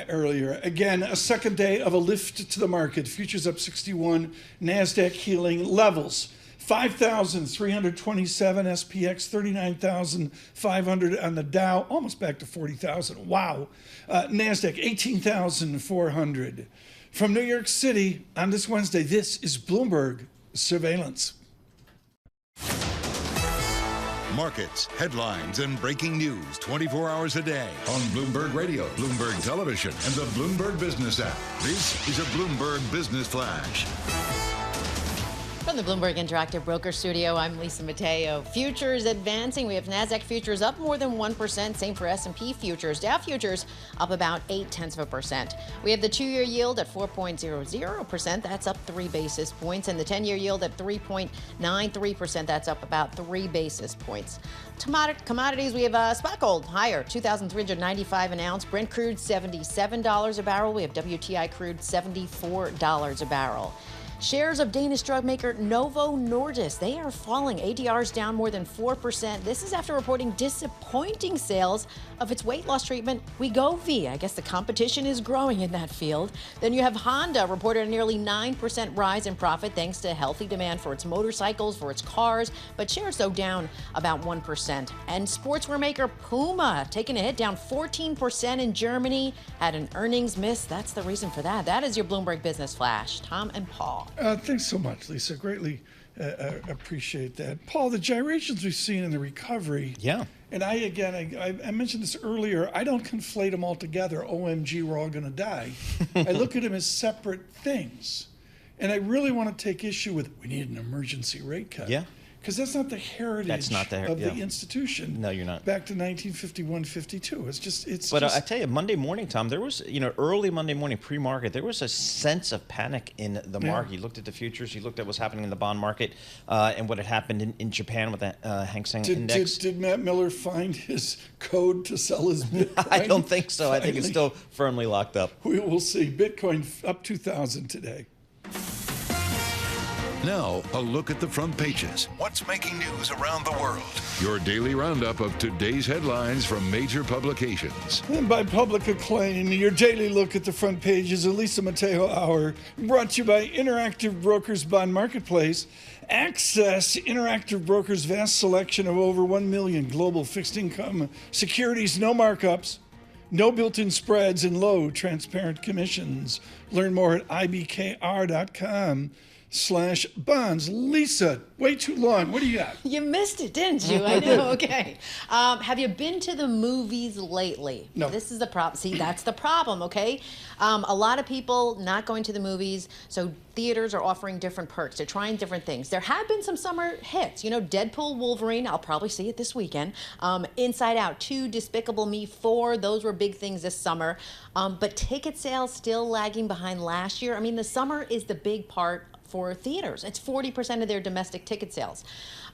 earlier. Again, a second day of a lift to the market. Futures up 61. NASDAQ healing levels. 5,327 SPX, 39,500 on the Dow, almost back to 40,000. Wow. NASDAQ, 18,400. From New York City on this Wednesday, this is Bloomberg Surveillance. Markets, headlines, and breaking news 24 hours a day on Bloomberg Radio, Bloomberg Television, and the Bloomberg Business app. This is a Bloomberg Business Flash. From the Bloomberg Interactive Broker Studio, I'm Lisa Mateo. Futures advancing. We have NASDAQ futures up more than 1%. Same for S&P futures. Dow futures up about 0.8%. We have the 2-year yield at 4.00%. That's up 3 basis points. And the 10-year yield at 3.93%. That's up about 3 basis points. Commodities, we have spot gold higher, $2,395 an ounce. Brent crude, $77 a barrel. We have WTI crude, $74 a barrel. Shares of Danish drug maker Novo Nordisk, they are falling. ADR's down more than 4%. This is after reporting disappointing sales of its weight loss treatment, Wegovy. I guess the competition is growing in that field. Then you have Honda reported a nearly 9% rise in profit thanks to healthy demand for its motorcycles, for its cars, but shares though down about 1%. And sportswear maker Puma taking a hit, down 14% in Germany, had an earnings miss. That's the reason for that. That is your Bloomberg Business Flash. Tom and Paul. Thanks so much, Lisa. Greatly appreciate that. Paul, the gyrations we've seen in the recovery. Yeah. And I mentioned this earlier. I don't conflate them all together. OMG, we're all going to die. I look at them as separate things. And I really want to take issue with, we need an emergency rate cut. Yeah. Because that's not the heritage of the institution. No, you're not. Back to 1951-52. But I tell you, Monday morning, Tom, there was, early Monday morning pre-market, there was a sense of panic in the market. You looked at the futures, you looked at what's happening in the bond market, and what had happened in Japan with the Hang Seng Index. Did Matt Miller find his code to sell his Bitcoin? I don't think so. I think it's still firmly locked up. We will see. Bitcoin up 2,000 today. Now, a look at the front pages. What's making news around the world? Your daily roundup of today's headlines from major publications. And by public acclaim, your daily look at the front pages of Lisa Mateo Hour, brought to you by Interactive Brokers Bond Marketplace. Access Interactive Brokers' vast selection of over 1 million global fixed income securities, no markups, no built-in spreads, and low transparent commissions. Learn more at ibkr.com/bonds. Lisa, way too long. What do you got? You missed it, didn't you? I know. Okay. Have you been to the movies lately? No. This is the problem. See, that's the problem, okay? A lot of people not going to the movies, so theaters are offering different perks. They're trying different things. There have been some summer hits. Deadpool, Wolverine, I'll probably see it this weekend. Inside Out 2, Despicable Me 4, those were big things this summer. But ticket sales still lagging behind last year. I mean, the summer is the big part for theaters. It's 40% of their domestic ticket sales.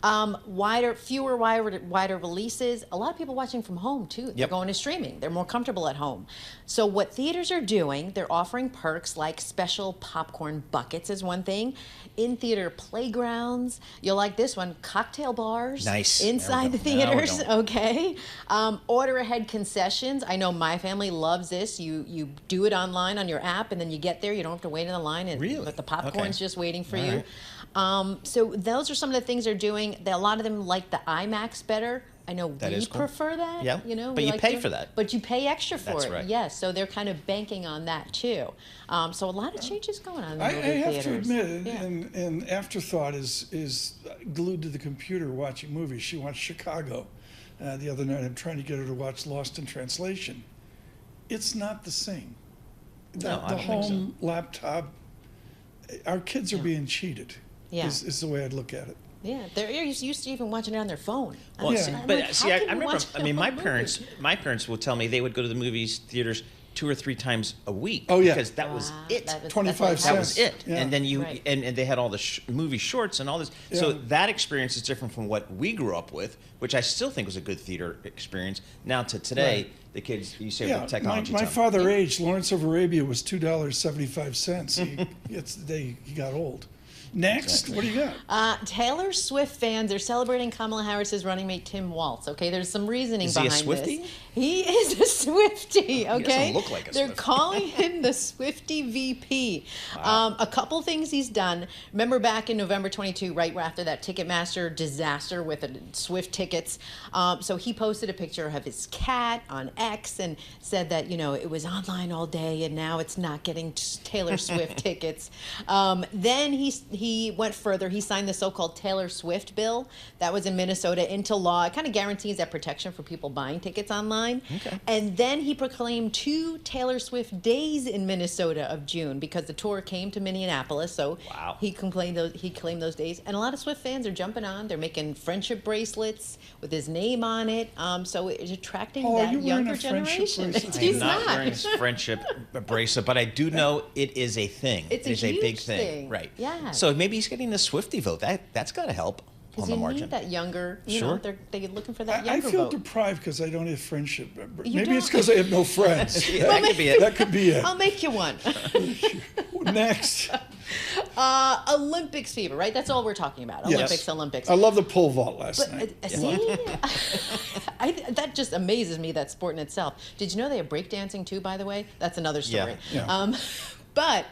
Fewer wider releases. A lot of people watching from home too. They're going to streaming. They're more comfortable at home. So what theaters are doing, they're offering perks like special popcorn buckets is one thing. In-theater playgrounds. You'll like this one. Cocktail bars. Nice. Inside the theaters. Okay. Order ahead concessions. I know my family loves this. You do it online on your app, and then you get there. You don't have to wait in the line. Really? But the popcorn's just waiting for All you. right. So those are some of the things they're doing. A lot of them like the IMAX better. I know That we is cool. prefer that. Yeah. we But you like pay to- for that. But you pay extra for That's it. right. Yes. So they're kind of banking on that too. So a lot of changes going on in the I movie have theaters. to admit, and Afterthought is glued to the computer watching movies. She watched Chicago the other night. I'm trying to get her to watch Lost in Translation. It's not the same. No, I The don't think home laptop, our kids are being cheated. Yeah. Is the way I'd look at it. Yeah, they're used to even watching it on their phone. Well, Yeah. see, I'm but like, see, how I can you remember. watch I mean, my a movie? parents will tell me they would go to the movies theaters 2 or 3 times a week. Oh, yeah. Because that was it. That was 25 That was cents. it. Yeah. And then Right. and they had all the movie shorts and all this. So Yeah. that experience is different from what we grew up with, which I still think was a good theater experience. Now to today, the kids, you say with technology. my Tom. father aged. Lawrence of Arabia was $2.75. He got old. Next, what do you got? Taylor Swift fans are celebrating Kamala Harris's running mate Tim Walz. Okay, there's some reasoning Is he a behind Swiftie? this. He is a Swiftie. Okay, doesn't look like a They're Swiftie. calling him the Swiftie VP. A couple things he's done. Remember back in November 22, right after that Ticketmaster disaster with the Swift tickets. So he posted a picture of his cat on X and said that it was online all day and now it's not getting Taylor Swift tickets. Then he he went further. He signed the so-called Taylor Swift bill that was in Minnesota into law. It kind of guarantees that protection for people buying tickets online. Okay. And then he proclaimed 2 Taylor Swift days in Minnesota of June because the tour came to Minneapolis. So wow. he claimed those days. And a lot of Swift fans are jumping on. They're making friendship bracelets with his name on it. So it's attracting that younger generation. I'm not wearing his friendship bracelet, but I do know it is a thing. It's a big huge thing. Right. Yeah. So maybe he's getting the Swiftie vote. That's got to help on the margin. Because you need that younger, you know, they're looking for that I younger feel vote. deprived because I don't have friendship. Maybe don't? it's because I have no friends. Yeah, that could be it. That could be it. I'll make you one. Next. Olympics fever, right? That's all we're talking about. Yes. Olympics. I love the pole vault last night. See? That just amazes me, that sport in itself. Did you know they have breakdancing too, by the way? That's another story. Yeah. But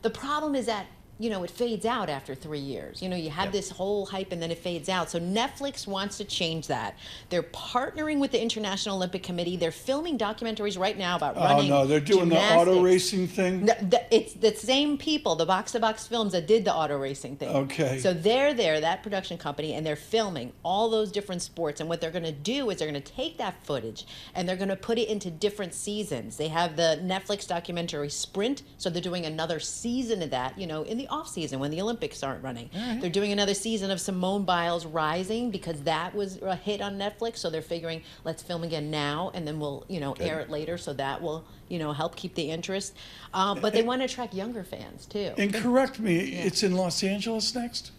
the problem is that, you know, it fades out after 3 years. You know, you have this whole hype and then it fades out. So Netflix wants to change that. They're partnering with the International Olympic Committee. They're filming documentaries right now about running. Oh, no, they're doing gymnastics. the auto racing thing? No, it's the same people, the Box to Box Films, that did the auto racing thing. Okay. So they're there, that production company, and they're filming all those different sports. And what they're going to do is they're going to take that footage and they're going to put it into different seasons. They have the Netflix documentary Sprint, so they're doing another season of that, you know, in the off season when the Olympics aren't running. Right. They're doing another season of Simone Biles Rising because that was a hit on Netflix. So they're figuring, let's film again now and then we'll, you know, air it later. So that will, you know, help keep the interest. But they want to attract younger fans too. And correct me, it's in Los Angeles next?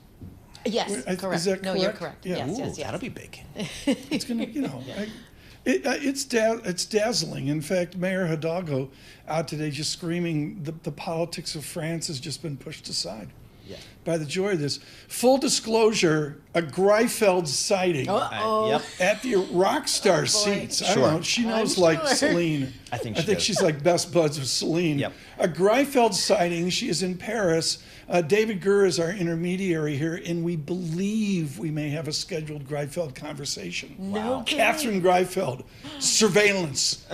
Yes, correct. Is that correct? No, you're correct. Yeah. Yes. That'll be big. It's going to, you know, it's dazzling. In fact, Mayor Hidalgo out today just screaming the politics of France has just been pushed aside by the joy of this. Full disclosure, a Greifeld sighting at the Rockstar seats. I don't know. She knows Celine. I think she's like best buds with Celine. Yep. A Greifeld sighting. She is in Paris. David Gurr is our intermediary here, and we believe we may have a scheduled Greifeld conversation. No kidding. Catherine Greifeld, surveillance,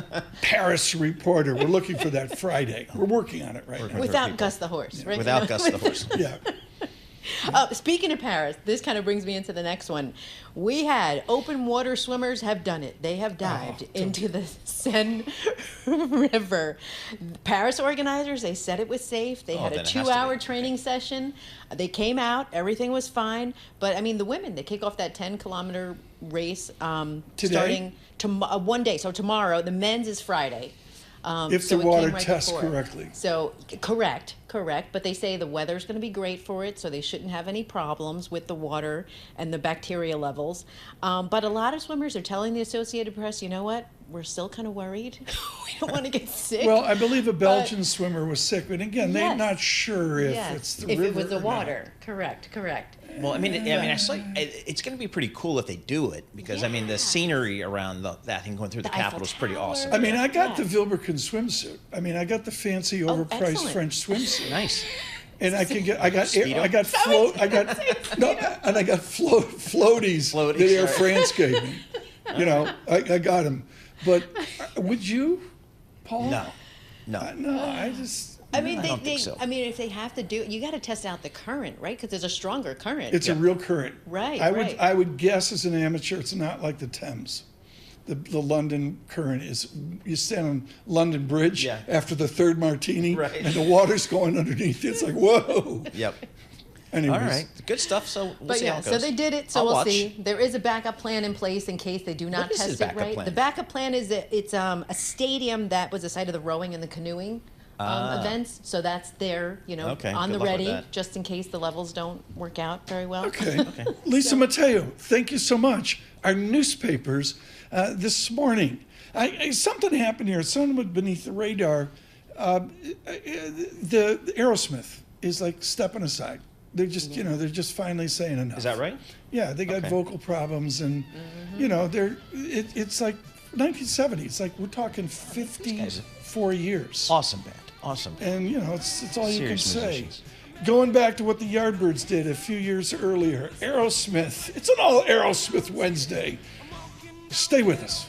Paris reporter. We're looking for that Friday. We're working on it right now. Without Gus the horse, right? Without Gus the horse. Yeah. Speaking of Paris, this kind of brings me into the next one. We had open water swimmers have done it. They have dived into the Seine River. Paris organizers, they said it was safe. They had a 2-hour training session. They came out. Everything was fine. But, I mean, the women, they kick off that 10-kilometer race starting one day. So tomorrow, the men's is Friday. If the water tests correctly. So, correct. But they say the weather's going to be great for it, so they shouldn't have any problems with the water and the bacteria levels. But a lot of swimmers are telling the Associated Press, you know what? We're still kind of worried. We don't want to get sick. Well, I believe a Belgian swimmer was sick, but again, they're not sure if it's the river. If it was the or water. Correct. Well, I mean, it's going to be pretty cool if they do it because I mean, the scenery around that thing going through the Capitol is pretty awesome. I mean, I got the Vilebrequin swimsuit. I mean, I got the fancy, overpriced excellent. French swimsuit. Nice. And I got floaties that Air France gave me. You know, I got them. But would you, Paul? No. I mean, I don't think so. I mean, if they have to do it, you got to test out the current, right? Because there's a stronger current. It's a real current. Right. I would guess as an amateur, it's not like the Thames. The London current is, you stand on London Bridge after the third martini, and the water's going underneath you. It's like, whoa. Yep. Anyways. All right, good stuff. So we'll see how it goes. So they did it. So I'll we'll watch. see. There is a backup plan in place in case they do not test it right. Plan? The backup plan is that it's a stadium that was the site of the rowing and the canoeing events. So that's there, you know, on the ready, just in case the levels don't work out very well. Okay. Lisa Mateo, thank you so much. Our newspapers this morning. Something happened here. Something went beneath the radar. The Aerosmith is like stepping aside. They're just, you know, they're just finally saying enough. Is that right? Yeah, they got vocal problems, and you know, it's like 1970. It's like we're talking 54 years. Awesome band. And you know, it's all you can say. Musicians. Going back to what the Yardbirds did a few years earlier, Aerosmith. It's an all Aerosmith Wednesday. Stay with us.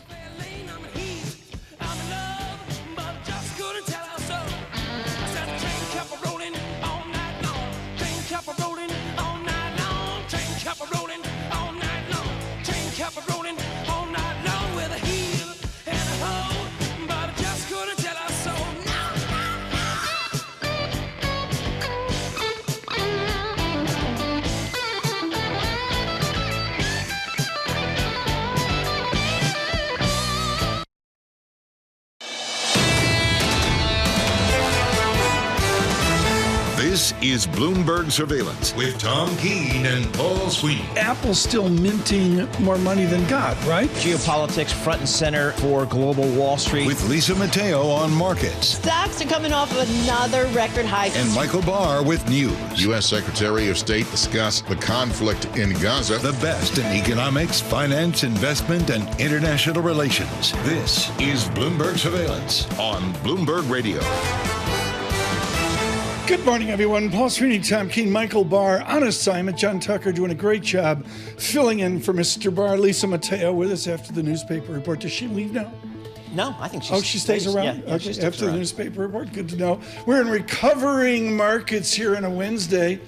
Kept rolling all night long. Train kept rolling. This is Bloomberg Surveillance with Tom Keene and Paul Sweeney. Apple's still minting more money than God, right? Geopolitics front and center for global Wall Street. With Lisa Mateo on markets. Stocks are coming off of another record high. And Michael Barr with news. U.S. Secretary of State discussed the conflict in Gaza. The best in economics, finance, investment, and international relations. This is Bloomberg Surveillance on Bloomberg Radio. Good morning, everyone. Paul Sweeney, Tom Keene, Michael Barr on assignment. John Tucker doing a great job filling in for Mr. Barr. Lisa Mateo with us after the newspaper report. Does she leave now? No, I think she stays around? Yeah, okay, after the newspaper report. Good to know. We're in recovering markets here on a Wednesday.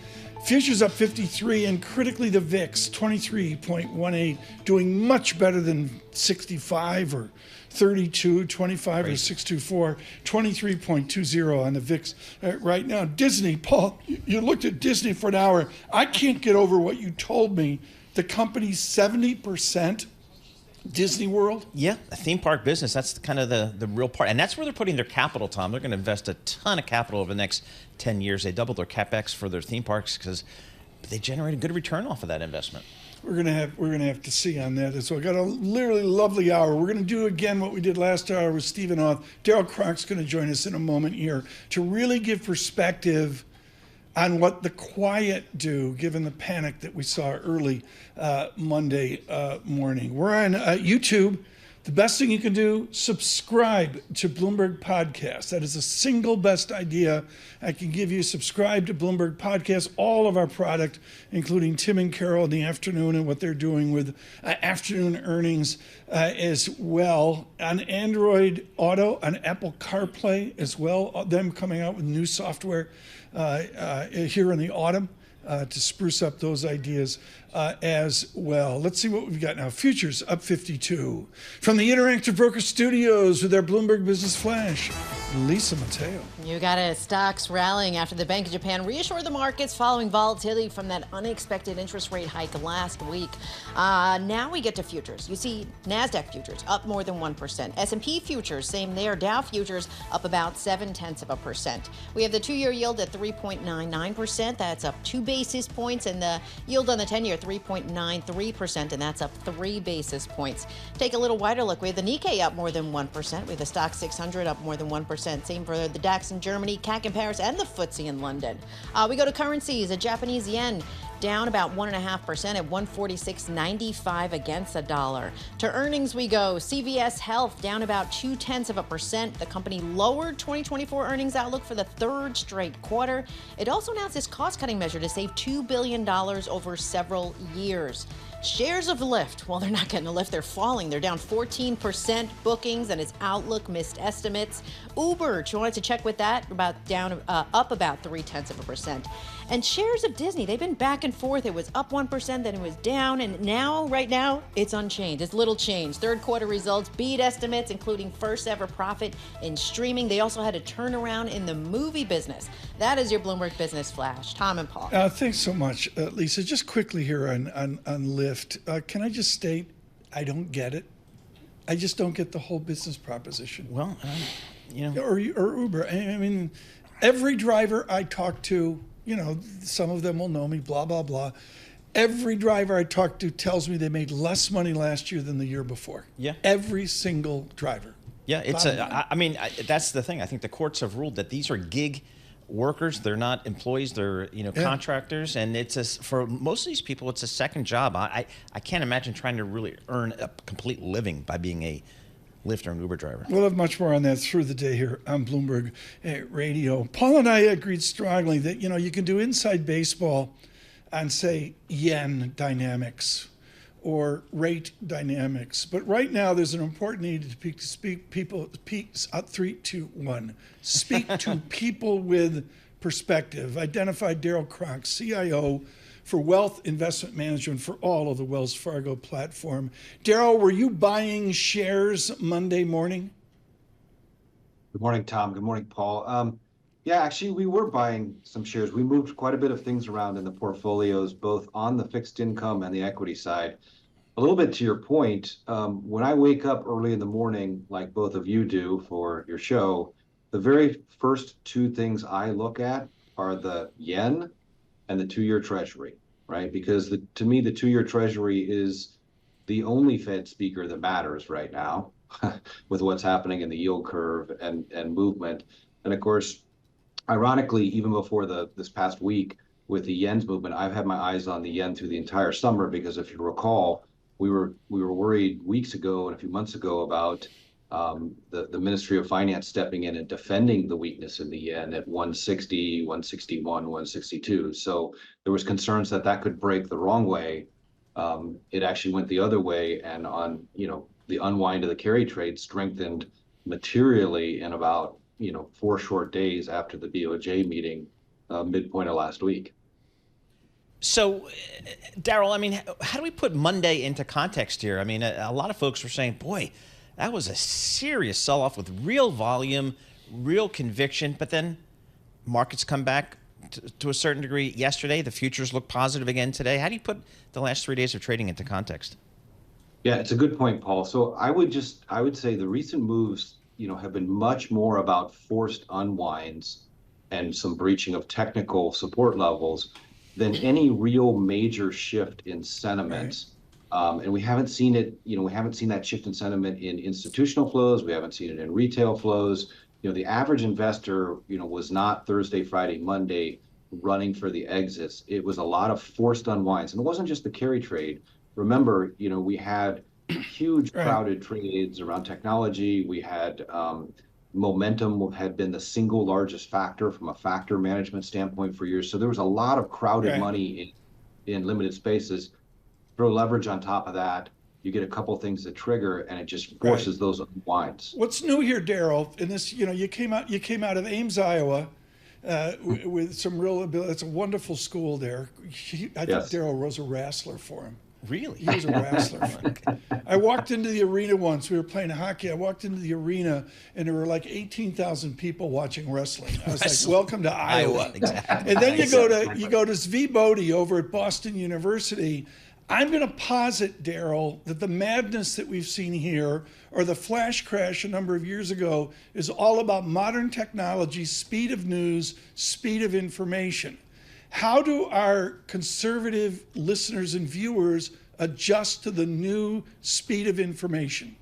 Futures up 53, and critically the VIX 23.18, doing much better than 65 or 32, 25 or 624, 23.20 on the VIX right now. Disney, Paul, you looked at Disney for an hour. I can't get over what you told me. The company's 70% Disney World? Yeah, a theme park business. That's kind of the real part. And that's where they're putting their capital, Tom. They're going to invest a ton of capital over the next 10 years. They doubled their CapEx for their theme parks because they generate a good return off of that investment. We're gonna have to see on that as well. Got a literally lovely hour. We're gonna do again what we did last hour with Stephen Auth. Daryl Crock's gonna join us in a moment here to really give perspective on what the quiet do, given the panic that we saw early Monday morning. We're on YouTube. The best thing you can do, subscribe to Bloomberg Podcast. That is the single best idea I can give you. Subscribe to Bloomberg Podcast. All of our product, including Tim and Carol in the afternoon and what they're doing with afternoon earnings as well. On Android Auto, on Apple CarPlay as well. Them coming out with new software here in the autumn to spruce up those ideas as well. Let's see what we've got now. Futures up 52. From the Interactive Broker Studios with their Bloomberg Business Flash, Lisa Mateo. You got it. Stocks rallying after the Bank of Japan reassured the markets following volatility from that unexpected interest rate hike last week. Now we get to futures. You see NASDAQ futures up more than 1%. S&P futures, same there. Dow futures up about 0.7%. We have the 2-year yield at 3.99%. That's up 2 basis points. And the yield on the 10-year, 3.93%, and that's up 3 basis points. Take a little wider look. We have the Nikkei up more than 1%. We have the Stock 600 up more than 1%. Same for the DAX in Germany, CAC in Paris, and the FTSE in London. We go to currencies. A Japanese yen down about 1.5% at 146.95 against the dollar. To earnings we go. CVS Health down about 0.2%. The company lowered 2024 earnings outlook for the 3rd straight quarter. It also announced its cost-cutting measure to save $2 billion over several years. Shares of Lyft, well, they're not getting a lift. They're falling. They're down 14% bookings, and its outlook missed estimates. Uber, you wanted to check with that, up about 0.3%. And shares of Disney, they've been back and forth. It was up 1%, then it was down, and right now, it's unchanged. It's little change. 3rd quarter results beat estimates, including first ever profit in streaming. They also had a turnaround in the movie business. That is your Bloomberg Business Flash. Tom and Paul. Thanks so much, Lisa. Just quickly here on Lyft. Can I just state, I don't get it. I just don't get the whole business proposition. Well, or Uber. I mean, every driver I talk to, some of them will know me, blah, blah, blah. Every driver I talk to tells me they made less money last year than the year before. Yeah. Every single driver. Yeah, that's the thing. I think the courts have ruled that these are gig workers. They're not employees. They're contractors, and for most of these people, it's a second job. I can't imagine trying to really earn a complete living by being a Lyft or an Uber driver. We'll have much more on that through the day here on Bloomberg Radio. Paul and I agreed strongly that you can do inside baseball on, say, yen dynamics or rate dynamics. But right now, there's an important need to speak people. 3, 2, 1. Speak to people with perspective. Identified Daryl Crock, CIO for Wealth Investment Management for all of the Wells Fargo platform. Daryl, were you buying shares Monday morning? Good morning, Tom. Good morning, Paul. Yeah, actually, we were buying some shares. We moved quite a bit of things around in the portfolios, both on the fixed income and the equity side. A little bit to your point, when I wake up early in the morning, like both of you do for your show, the very first 2 things I look at are the yen and the 2-year Treasury, right? Because to me, the 2-year Treasury is the only Fed speaker that matters right now with what's happening in the yield curve and movement. And of course, ironically, even before this past week with the yen's movement, I've had my eyes on the yen through the entire summer because if you recall, we were worried weeks ago and a few months ago about the Ministry of Finance stepping in and defending the weakness in the yen at 160, 161, 162. So there was concerns that could break the wrong way. It actually went the other way, and on the unwind of the carry trade strengthened materially in about 4 short days after the BOJ meeting, midpoint of last week. So, Daryl, I mean, how do we put Monday into context here? I mean, a lot of folks were saying, boy, that was a serious sell-off with real volume, real conviction, but then markets come back to a certain degree yesterday. The futures look positive again today. How do you put the last 3 days of trading into context? Yeah, it's a good point, Paul. So I would say the recent moves, have been much more about forced unwinds and some breaching of technical support levels than any real major shift in sentiment. Right. And we haven't seen it, we haven't seen that shift in sentiment in institutional flows. We haven't seen it in retail flows. The average investor, was not Thursday, Friday, Monday running for the exits. It was a lot of forced unwinds. And it wasn't just the carry trade. Remember, we had huge crowded trades around technology. We had momentum had been the single largest factor from a factor management standpoint for years. So there was a lot of crowded money in limited spaces. Throw leverage on top of that, you get a couple things that trigger, and it just forces those unwinds. What's new here, Daryl? In this, you came out of Ames, Iowa, with some real ability. It's a wonderful school there. I think Daryl was a wrestler for him. Really? He was a wrestler. I walked into the arena once. We were playing hockey. I walked into the arena, and there were like 18,000 people watching wrestling. I was like, "Welcome to Iowa." Exactly. And then you go to Zvi Bodie over at Boston University. I'm going to posit, Daryl, that the madness that we've seen here, or the flash crash a number of years ago, is all about modern technology, speed of news, speed of information. How do our conservative listeners and viewers adjust to the new speed of information?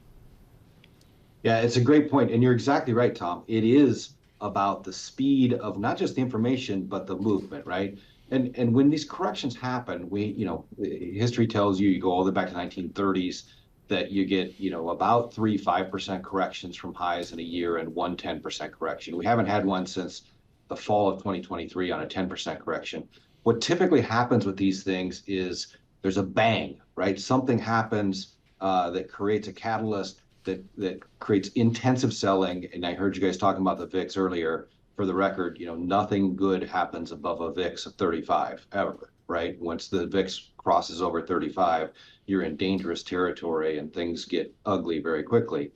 Yeah, it's a great point. And you're exactly right, Tom. It is about the speed of not just the information, but the movement, right? And when these corrections happen, history tells you go all the way back to the 1930s that you get, about 5% corrections from highs in a year and 10% correction. We haven't had one since the fall of 2023 on a 10% correction. What typically happens with these things is there's a bang, right? Something happens that creates a catalyst that creates intensive selling. And I heard you guys talking about the VIX earlier. For the record, nothing good happens above a VIX of 35 ever, right? Once the VIX crosses over 35, you're in dangerous territory and things get ugly very quickly.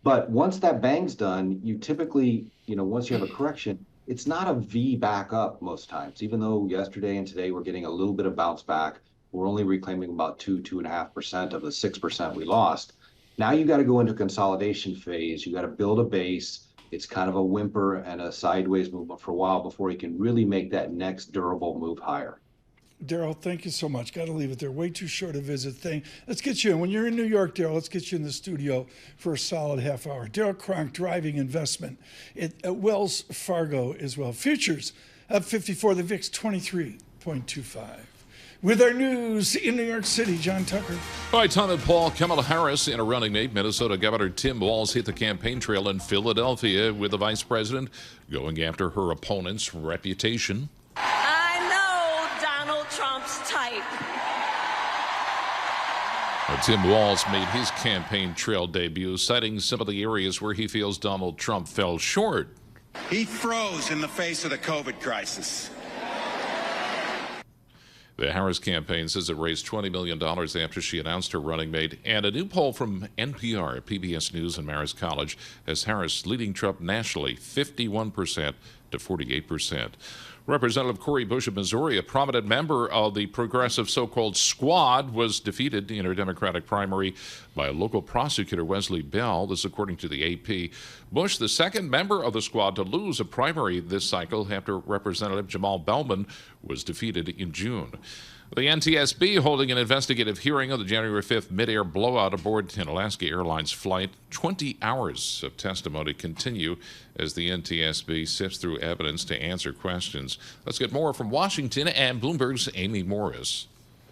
But once that bang's done, you typically, once you have a correction, it's not a V back up most times. Even though yesterday and today we're getting a little bit of bounce back, we're only reclaiming about 2.5% of the 6% we lost. Now you got to go into consolidation phase. You got to build a base. It's kind of a whimper and a sideways movement for a while before you can really make that next durable move higher. Daryl, thank you so much. Got to leave it there. Way too short a visit thing. Let's get you in. When you're in New York, Daryl, let's get you in the studio for a solid half hour. Daryl Cronk, driving investment at Wells Fargo as well. Futures up 54, the VIX 23.25. With our news in New York City, John Tucker. All right, Tom and Paul. Kamala Harris in a running mate. Minnesota Governor Tim Walz hit the campaign trail in Philadelphia with the vice president going after her opponent's reputation. I know Donald Trump's type. Tim Walz made his campaign trail debut, citing some of the areas where he feels Donald Trump fell short. He froze in the face of the COVID crisis. The Harris campaign says it raised $20 million after she announced her running mate. And a new poll from NPR, PBS News, and Marist College has Harris leading Trump nationally 51% to to 48%. Representative Cori Bush of Missouri, a prominent member of the progressive so-called squad, was defeated in her Democratic primary by local prosecutor Wesley Bell. This according to the AP. Bush, the second member of the squad to lose a primary this cycle after Representative Jamal Bellman was defeated in June. The NTSB holding an investigative hearing on the January 5th mid-air blowout aboard an Alaska Airlines flight. 20 hours of testimony continue as the NTSB sifts through evidence to answer questions. Let's get more from Washington and Bloomberg's Amy Morris.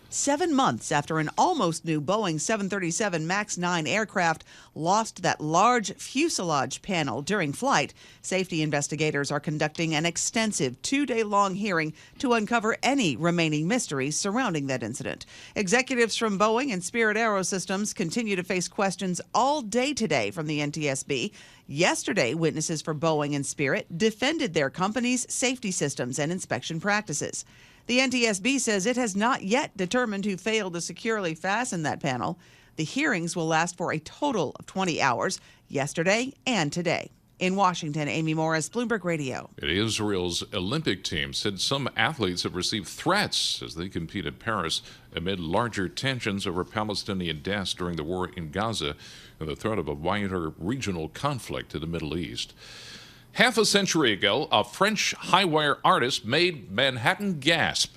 7 months after an almost new Boeing 737 MAX 9 aircraft lost that large fuselage panel during flight, safety investigators are conducting an extensive 2-day-long hearing to uncover any remaining mysteries surrounding that incident. Executives from Boeing and Spirit Aerosystems continue to face questions all day today from the NTSB. Yesterday, witnesses for Boeing and Spirit defended their company's safety systems and inspection practices. The NTSB says it has not yet determined who failed to securely fasten that panel. The hearings will last for a total of 20 hours, yesterday and today. In Washington, Amy Morris, Bloomberg Radio. Israel's Olympic team said some athletes have received threats as they compete in Paris amid larger tensions over Palestinian deaths during the war in Gaza and the threat of a wider regional conflict in the Middle East. Half a century ago, a French high-wire artist made Manhattan gasp.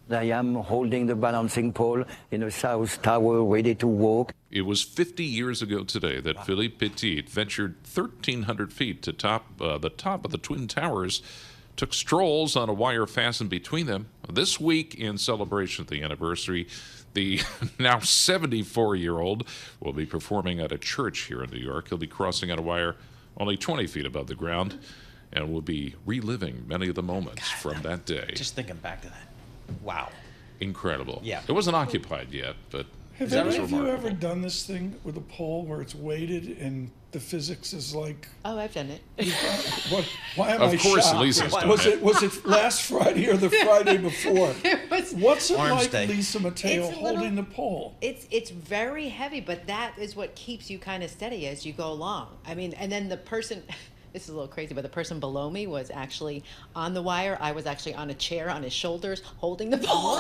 I am holding the balancing pole in a South Tower ready to walk. It was 50 years ago today that Philippe Petit ventured 1,300 feet to the top of the Twin Towers, took strolls on a wire fastened between them. This week, in celebration of the anniversary, the now 74-year-old will be performing at a church here in New York. He'll be crossing on a wire only 20 feet above the ground, and we'll be reliving many of the moments from that day. Just thinking back to that. Wow. Incredible. Yeah. It wasn't occupied yet, but have any of you ever done this thing with a pole where it's weighted and the physics is like... Oh, I've done it. Why am I shocked? Of course, Lisa's done it. Was it last Friday or the Friday before? What's it like, Day. Lisa Mateo, holding the pole? It's very heavy, but that is what keeps you kind of steady as you go along. I mean, and then the person... This is a little crazy, but the person below me was actually on the wire. I was actually on a chair on his shoulders holding the pole.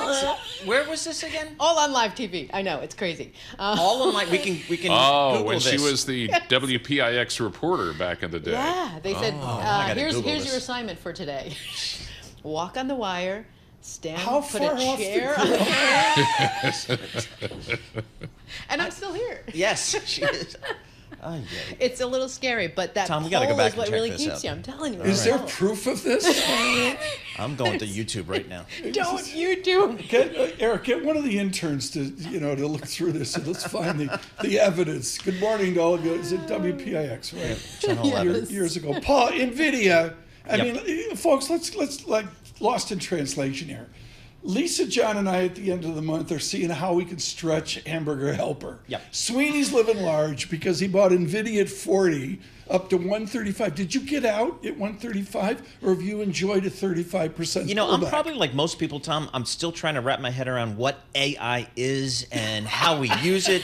Where was this again? All on live TV. I know, it's crazy. All on live. We can Oh, Google when this. she was the WPIX reporter back in the day. Yeah, they said, here's this. your assignment for today. Walk on the wire, stand, How put far a off chair the on and I'm still here. Yes, she is. Oh, yeah. It's a little scary, but that Tom, we pole gotta go back is and what check really this keeps out. you. I'm telling you. Is there proof of this? I'm going to YouTube right now. Don't you do? Eric, get one of the interns to to look through this and let's find the evidence. Good morning to all of you. Is it WPIX, right? Channel 11. Years ago. Paul, NVIDIA. I Yep. mean, folks, let's like lost in translation here. Lisa, John, and I at the end of the month are seeing how we can stretch Hamburger Helper. Yep. Sweeney's living large because he bought NVIDIA at 40 up to 135. Did you get out at 135 or have you enjoyed a 35% You know, I'm pullback? probably like most people, Tom. I'm still trying to wrap my head around what AI is and how we use it.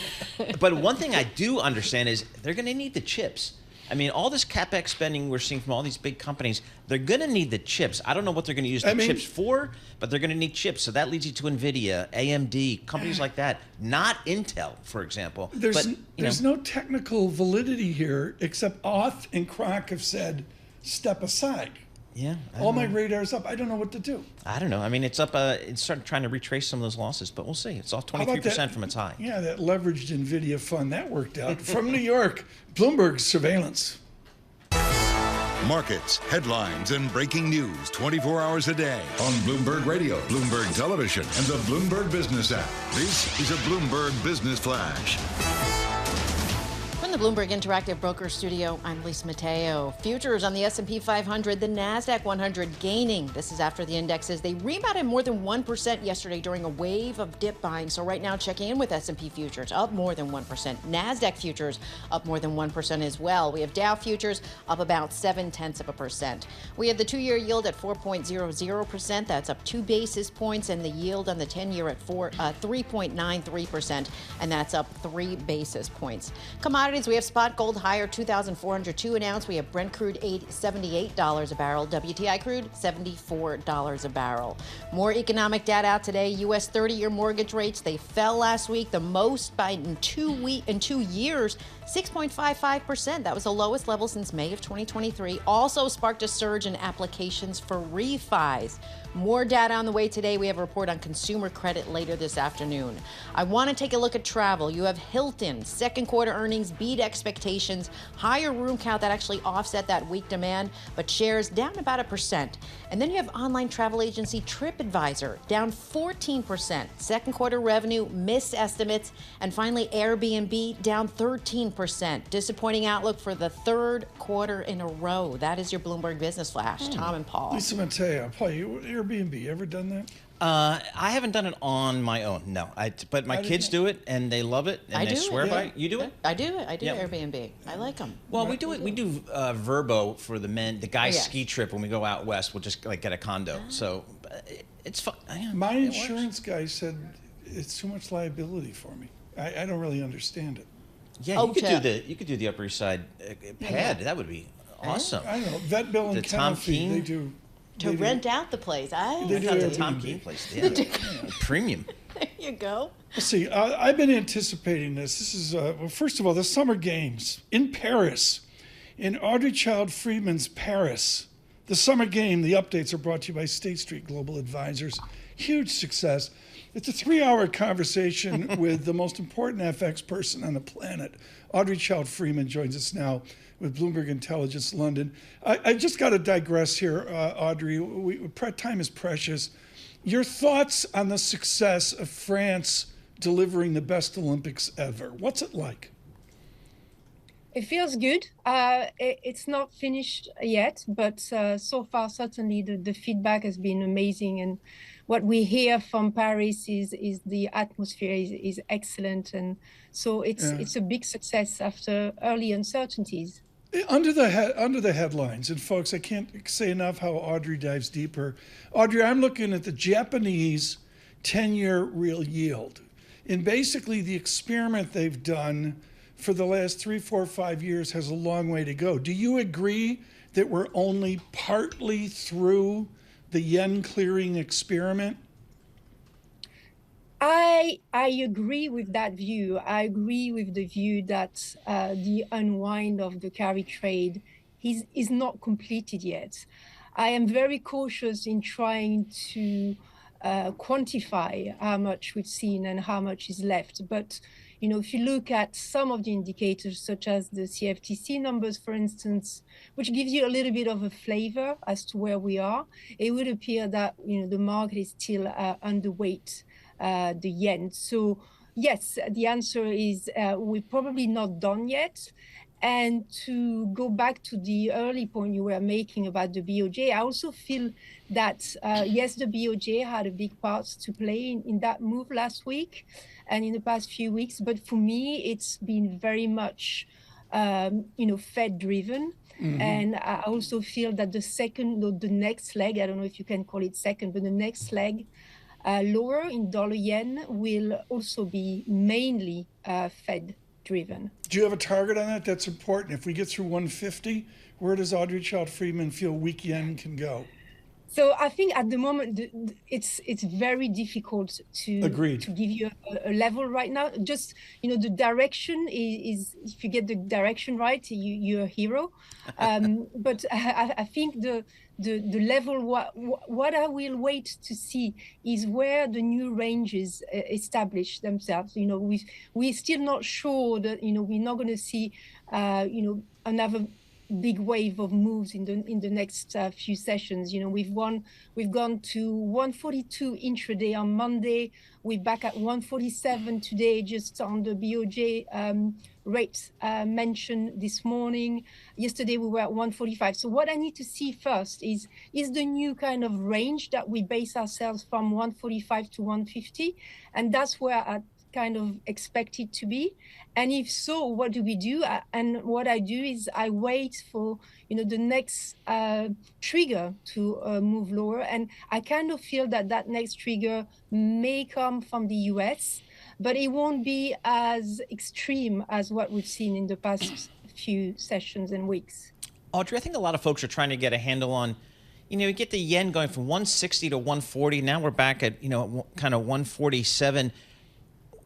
But one thing I do understand is they're going to need the chips. I mean, all this CapEx spending we're seeing from all these big companies, they're going to need the chips. I don't know what they're going to use the chips for, but they're going to need chips. So that leads you to NVIDIA, AMD, companies like that, not Intel, for example. There's no technical validity here except Auth and Kroc have said, step aside. Yeah. All my radar's up. I don't know what to do. I don't know. I mean, it's up. It's starting trying to retrace some of those losses, but we'll see. It's off 23% from its high. Yeah, that leveraged NVIDIA fund, that worked out. From New York, Bloomberg Surveillance. Markets, headlines, and breaking news 24 hours a day on Bloomberg Radio, Bloomberg Television, and the Bloomberg Business app. This is a Bloomberg Business Flash. From the Bloomberg Interactive Broker Studio, I'm Lisa Mateo. Futures on the S&P 500, the NASDAQ 100 gaining. This is after the indexes. They rebounded more than 1% yesterday during a wave of dip buying. So right now, checking in with S&P futures, up more than 1%. NASDAQ futures up more than 1% as well. We have Dow futures up about 0.7%. We have the 2-year yield at 4.00%. That's up 2 basis points. And the yield on the 10-year at 3.93%. And that's up 3 basis points. Commodities markets, we have spot gold higher, 2,402 an ounce. We have Brent crude $78 a barrel. WTI crude $74 a barrel. More economic data out today. U.S. 30-year mortgage rates, they fell last week, the most in 2 years, 6.55%. That was the lowest level since May of 2023. Also sparked a surge in applications for refis. More data on the way today. We have a report on consumer credit later this afternoon. I want to take a look at travel. You have Hilton. Second quarter earnings beat expectations. Higher room count that actually offset that weak demand, but shares down about 1%. And then you have online travel agency TripAdvisor down 14%. Second quarter revenue missed estimates. And finally, Airbnb down 13%. Disappointing outlook for the third quarter in a row. That is your Bloomberg Business Flash. Tom and Paul. Lisa Mateo, Paul, Airbnb, you ever done that? I haven't done it on my own, no. But my kids do it, and they love it, and they swear by it. You do it? I do it. I do Airbnb. I like them. Well, we do it. We do Verbo for the men. The guys' ski trip when we go out west. We'll just like get a condo. So it's fun. My insurance guy said it's too much liability for me. I don't really understand it. Yeah, you could do the Upper East Side pad. That would be awesome. I know. Vet Bill and Tom Keene, Keene. they do. To rent out the place. They do the Tom Keene place. Yeah. Premium. There you go. Let's see. I've been anticipating this. This is, well, first of all, the Summer Games in Paris, in Audrey Childe-Freeman's Paris. The Summer Game, the updates are brought to you by State Street Global Advisors. Huge success. It's a 3-hour conversation with the most important FX person on the planet. Audrey Childe-Freeman joins us now with Bloomberg Intelligence London. I just got to digress here, Audrey. Time is precious. Your thoughts on the success of France delivering the best Olympics ever. What's it like? It feels good. It's not finished yet, but so far, certainly the feedback has been amazing. And what we hear from Paris is the atmosphere is excellent. And so it's a big success after early uncertainties. Under the headlines, and folks, I can't say enough how Audrey dives deeper. Audrey, I'm looking at the Japanese 10-year real yield. And basically the experiment they've done for the last 3, 4, 5 years has a long way to go. Do you agree that we're only partly through the yen clearing experiment? I agree with that view. I agree with the view that the unwind of the carry trade is not completed yet. I am very cautious in trying to quantify how much we've seen and how much is left. But if you look at some of the indicators, such as the CFTC numbers, for instance, which gives you a little bit of a flavor as to where we are, it would appear that the market is still underweight the yen. So yes, the answer is we're probably not done yet. And to go back to the early point you were making about the BOJ, I also feel that, yes, the BOJ had a big part to play in that move last week and in the past few weeks. But for me, it's been very much, Fed driven. Mm-hmm. And I also feel that the next leg, I don't know if you can call it second, but the next leg, lower in dollar yen will also be mainly Fed driven. Do you have a target on that? That's important. If we get through 150, where does Audrey Childe-Freeman feel weak yen can go? So I think at the moment it's very difficult to give you a level right now. Just the direction is if you get the direction right, you're a hero. But I think the level what I will wait to see is where the new ranges establish themselves. We're still not sure that we're not going to see another big wave of moves in the next few sessions. We've gone to 142 intraday on Monday. We're back at 147 today, just on the BOJ rate mentioned this morning. Yesterday we were at 145. So what I need to see first is the new kind of range that we base ourselves from 145 to 150, and that's where I kind of expect it to be. And if so, what do we do? And what I do is I wait for the next trigger to move lower. And I kind of feel that next trigger may come from the US. but it won't be as extreme as what we've seen in the past few sessions and weeks. Audrey, I think a lot of folks are trying to get a handle on, you get the yen going from 160 to 140. Now we're back at, kind of 147.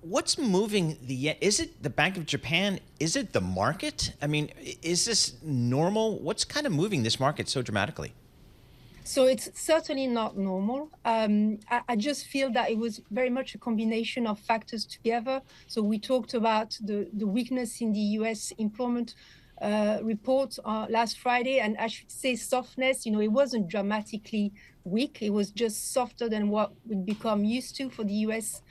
What's moving the yen? Is it the Bank of Japan? Is it the market? I mean, is this normal? What's kind of moving this market so dramatically? So it's certainly not normal. I just feel that it was very much a combination of factors together. So we talked about the weakness in the U.S. employment report last Friday, and I should say softness. It wasn't dramatically weak. It was just softer than what we'd become used to for the U.S.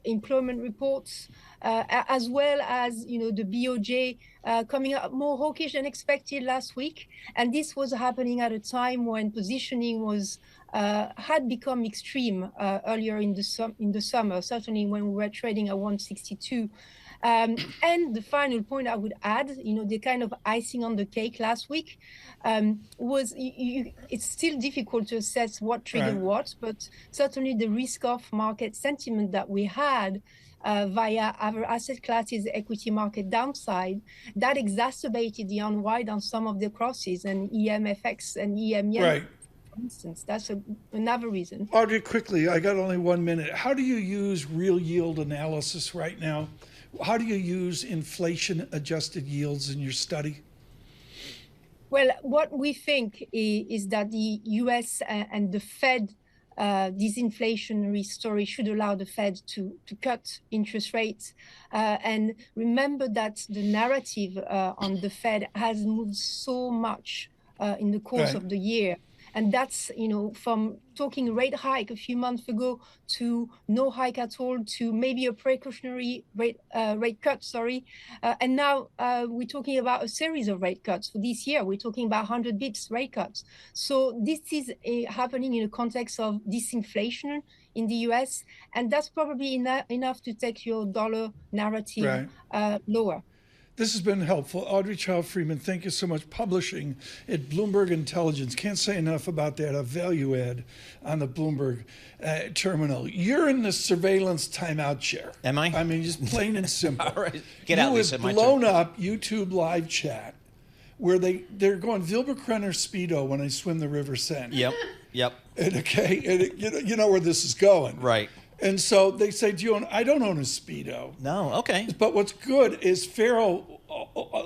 Employment reports, as well as the BOJ coming up more hawkish than expected last week, and this was happening at a time when positioning was had become extreme earlier in the summer. Certainly when we were trading at 162. And the final point I would add, the kind of icing on the cake last week was it's still difficult to assess what triggered what, but certainly the risk-off market sentiment that we had via our asset classes equity market downside, that exacerbated the unwind on some of the crosses and EMFX and EM yen. Right. For instance, that's another reason. Audrey, quickly, I got only 1 minute. How do you use real yield analysis right now? How do you use inflation-adjusted yields in your study? Well, what we think is that the U.S. and the Fed disinflationary story should allow the Fed to cut interest rates. And remember that the narrative on the Fed has moved so much in the course of the year. And that's, from talking rate hike a few months ago to no hike at all to maybe a precautionary rate cut, and now we're talking about a series of rate cuts for this year. We're talking about 100 bips rate cuts. So this is happening in the context of disinflation in the US, and that's probably enough to take your dollar narrative lower. This has been helpful. Audrey Childe-Freeman, thank you so much. Publishing at Bloomberg Intelligence. Can't say enough about that. A value add on the Bloomberg terminal. You're in the surveillance timeout chair. Am I? I mean, just plain and simple. All right. Get out, Lisa. You have blown up YouTube live chat where they're going Wilbur-Krenner Speedo when I swim the River Seine. Yep. And you know where this is going. Right. And so they say, do you own? I don't own a Speedo. No, okay. But what's good is Farrell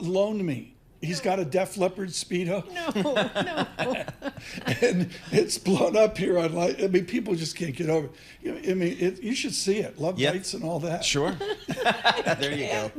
loaned me. He's got a Def Leppard Speedo. No. And it's blown up here online. I mean, people just can't get over it. I mean, you should see it. Love bites and all that. Sure. There you go.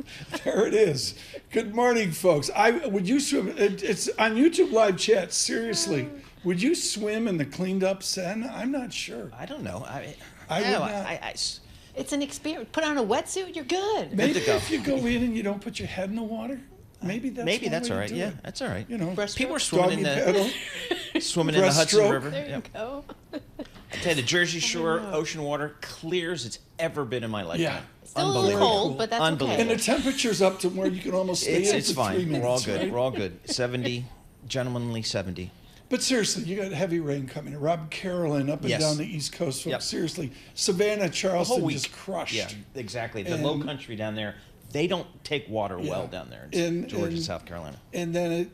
There it is. Good morning, folks. Would you swim? It's on YouTube live chat. Seriously, would you swim in the cleaned up Seine? I'm not sure. I don't know. I would not. It's an experience. Put on a wetsuit, you're good. Maybe if you go in and you don't put your head in the water, maybe that's all right. Yeah, that's all right. People are swimming in the Hudson River. There you go. I tell you, the Jersey Shore ocean water clear as it's ever been in my lifetime. Yeah. Still a little cold, but that's okay. And the temperature's up to where you can almost stay in it's for fine. 3 minutes. We're all good. Right? We're all good. 70, gentlemanly 70. But seriously, you got heavy rain coming. Rob Carolyn up and down the East Coast, folks. Seriously, Savannah, Charleston just crushed. Yeah, exactly. The low country down there, they don't take water well down there in Georgia, South Carolina. And then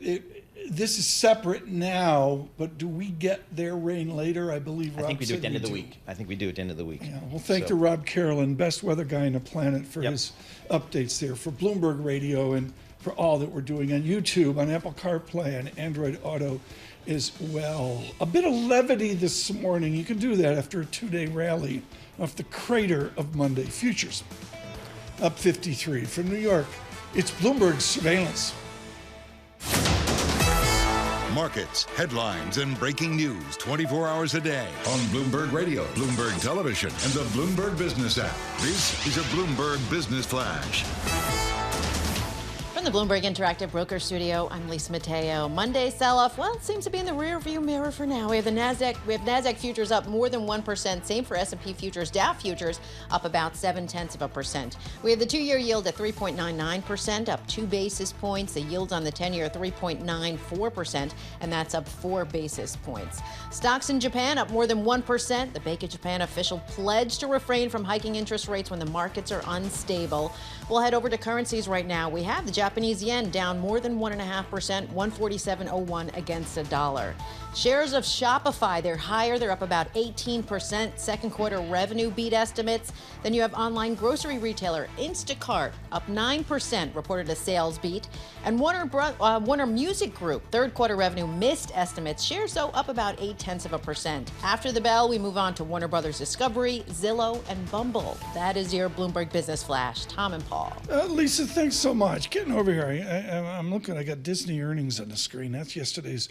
this is separate now, but do we get their rain later? I believe Rob I think we do at the end of the do. week. I think we do at the end of the week. Yeah, well, thank to Rob Carolyn, best weather guy on the planet, for his updates there for Bloomberg Radio and for all that we're doing on YouTube, on Apple CarPlay, and Android Auto as well. A bit of levity this morning. You can do that after a 2-day rally off the crater of Monday. Futures up 53. From New York, it's Bloomberg Surveillance. Markets, headlines, and breaking news 24 hours a day on Bloomberg Radio, Bloomberg Television, and the Bloomberg Business app. This is a Bloomberg Business Flash. From the Bloomberg Interactive Broker Studio, I'm Lisa Mateo. Monday sell-off, well, it seems to be in the rearview mirror for now. We have NASDAQ futures up more than 1%. Same for S&P futures. Dow futures up about 0.7%. We have the 2-year yield at 3.99%, up 2 basis points. The yield on the 10-year at 3.94%, and that's up 4 basis points. Stocks in Japan up more than 1%. The Bank of Japan official pledged to refrain from hiking interest rates when the markets are unstable. We'll head over to currencies right now. We have the Japanese yen down more than 1.5%, 147.01 against a dollar. Shares of Shopify, they're higher. They're up about 18%. Second quarter revenue beat estimates. Then you have online grocery retailer Instacart up 9%, reported a sales beat. And Warner Music Group, third quarter revenue missed estimates. Shares, though, up about 0.8%. After the bell, we move on to Warner Brothers Discovery, Zillow, and Bumble. That is your Bloomberg Business Flash. Tom and Paul. Lisa, thanks so much. Getting over here, I'm looking. I got Disney earnings on the screen. That's yesterday's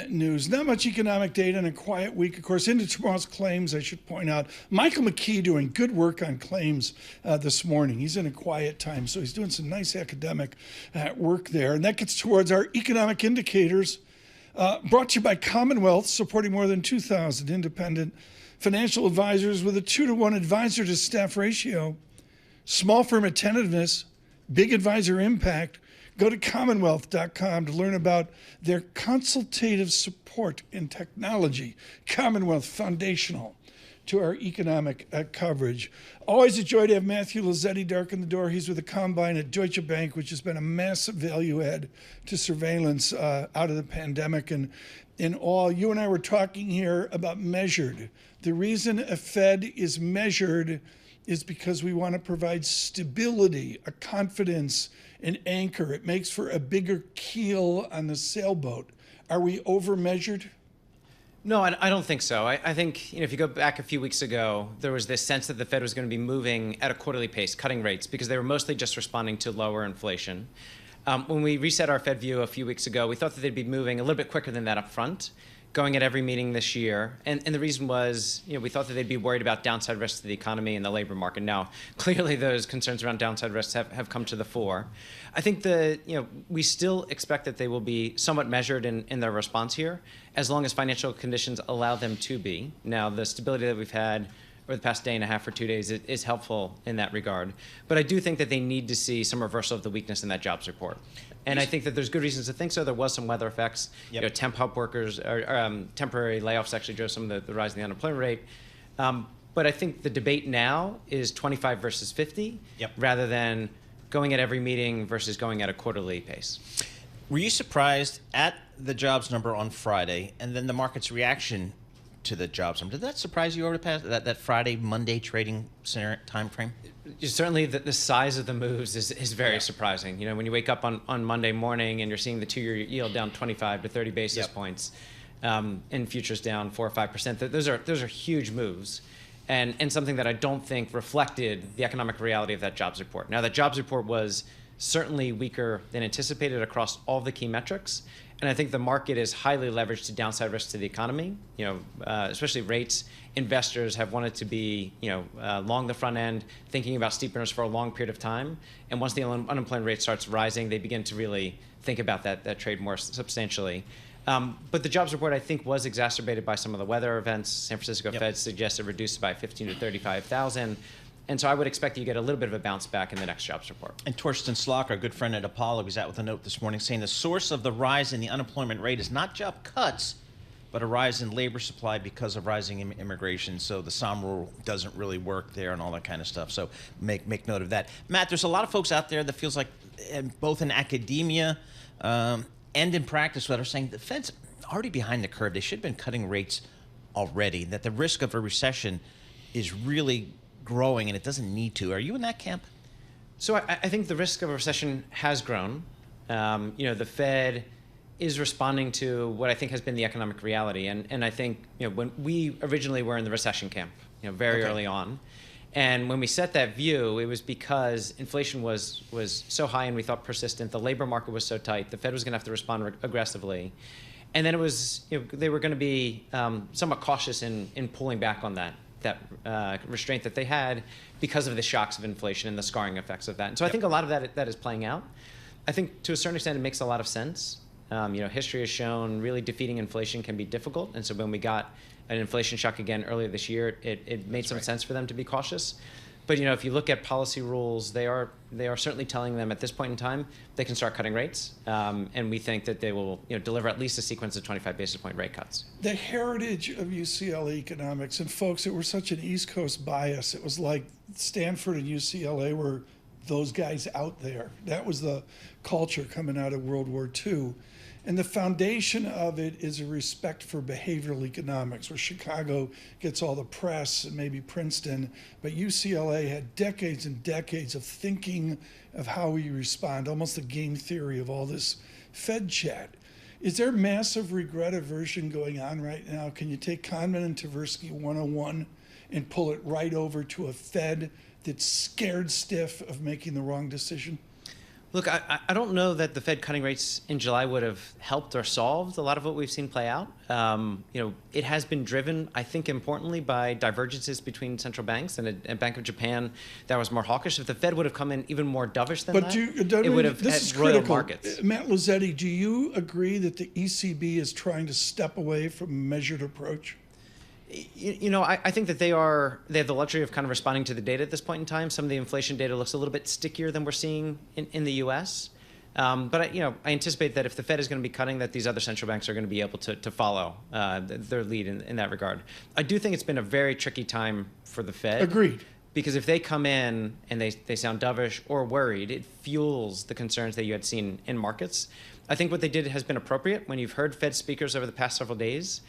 news. Not much economic data and a quiet week. Of course, into tomorrow's claims, I should point out, Michael McKee doing good work on claims this morning. He's in a quiet time, so he's doing some nice academic work there. And that gets towards our economic indicators, brought to you by Commonwealth, supporting more than 2,000 independent financial advisors with a 2-to-1 advisor to staff ratio. Small firm attentiveness, big advisor impact. Go to commonwealth.com to learn about their consultative support in technology. Commonwealth, foundational to our economic coverage. Always a joy to have Matthew Lazzetti darken the door. He's with the Combine at Deutsche Bank, which has been a massive value add to surveillance out of the pandemic. And in all, you and I were talking here about measured. The reason a Fed is measured is because we want to provide stability, a confidence, an anchor. It makes for a bigger keel on the sailboat. Are we over-measured? No, I don't think so. I think, if you go back a few weeks ago, there was this sense that the Fed was going to be moving at a quarterly pace, cutting rates, because they were mostly just responding to lower inflation. When we reset our Fed view a few weeks ago, we thought that they'd be moving a little bit quicker than that up front, going at every meeting this year. And the reason was, we thought that they'd be worried about downside risks to the economy and the labor market. Now, clearly those concerns around downside risks have come to the fore. I think we still expect that they will be somewhat measured in their response here, as long as financial conditions allow them to be. Now, the stability that we've had over the past day and a half or 2 days is helpful in that regard. But I do think that they need to see some reversal of the weakness in that jobs report. And I think that there's good reasons to think so. There was some weather effects. Yep. Temp help workers, or temporary layoffs actually drove some of the rise in the unemployment rate. But I think the debate now is 25 versus 50, rather than going at every meeting versus going at a quarterly pace. Were you surprised at the jobs number on Friday and then the market's reaction to the jobs number? Did that surprise you over the past, that Friday, Monday trading time frame? Certainly the size of the moves is very surprising. When you wake up on Monday morning and you're seeing the 2-year yield down 25 to 30 basis points, and futures down 4 or 5%, those are huge moves. And something that I don't think reflected the economic reality of that jobs report. Now, that jobs report was certainly weaker than anticipated across all the key metrics. And I think the market is highly leveraged to downside risks to the economy, especially rates. Investors have wanted to be, long the front end, thinking about steepeners for a long period of time. And once the unemployment rate starts rising, they begin to really think about that trade more substantially. But the jobs report, I think, was exacerbated by some of the weather events. San Francisco Fed suggested reduced by 15 to 35,000. And so I would expect you get a little bit of a bounce back in the next jobs report. And Torsten Slok, our good friend at Apollo, was out with a note this morning saying the source of the rise in the unemployment rate is not job cuts, but a rise in labor supply because of rising immigration. So the Somm rule doesn't really work there and all that kind of stuff. So make note of that. Matt, there's a lot of folks out there that feels like both in academia and in practice that are saying the Fed's already behind the curve. They should have been cutting rates already, that the risk of a recession is really growing and it doesn't need to. Are you in that camp? So I think the risk of a recession has grown. The Fed is responding to what I think has been the economic reality. And I think when we originally were in the recession camp, very early on, and when we set that view, it was because inflation was so high and we thought persistent. The labor market was so tight. The Fed was going to have to respond aggressively. And then it was, they were going to be somewhat cautious in pulling back on that restraint that they had because of the shocks of inflation and the scarring effects of that. And so I think a lot of that is playing out. I think to a certain extent it makes a lot of sense. History has shown really defeating inflation can be difficult, and so when we got an inflation shock again earlier this year, it made some sense for them to be cautious. But if you look at policy rules, they are certainly telling them at this point in time they can start cutting rates, and we think that they will deliver at least a sequence of 25 basis point rate cuts. The heritage of UCLA economics, and folks, it was such an East Coast bias. It was like Stanford and UCLA were those guys out there. That was the culture coming out of World War II. And the foundation of it is a respect for behavioral economics, where Chicago gets all the press and maybe Princeton, but UCLA had decades and decades of thinking of how we respond, almost the game theory of all this Fed chat. Is there massive regret aversion going on right now? Can you take Kahneman and Tversky 101 and pull it right over to a Fed that's scared stiff of making the wrong decision? Look, I don't know that the Fed cutting rates in July would have helped or solved a lot of what we've seen play out. It has been driven, I think, importantly by divergences between central banks and a Bank of Japan that was more hawkish. If the Fed would have come in even more dovish than it would have had roiled markets. Matt Lozzetti, do you agree that the ECB is trying to step away from a measured approach? I think that they have the luxury of kind of responding to the data at this point in time. Some of the inflation data looks a little bit stickier than we're seeing in the U.S. But I anticipate that if the Fed is going to be cutting, that these other central banks are going to be able to follow their lead in that regard. I do think it's been a very tricky time for the Fed. Agreed. Because if they come in and they sound dovish or worried, it fuels the concerns that you had seen in markets. I think what they did has been appropriate. When you've heard Fed speakers over the past several days,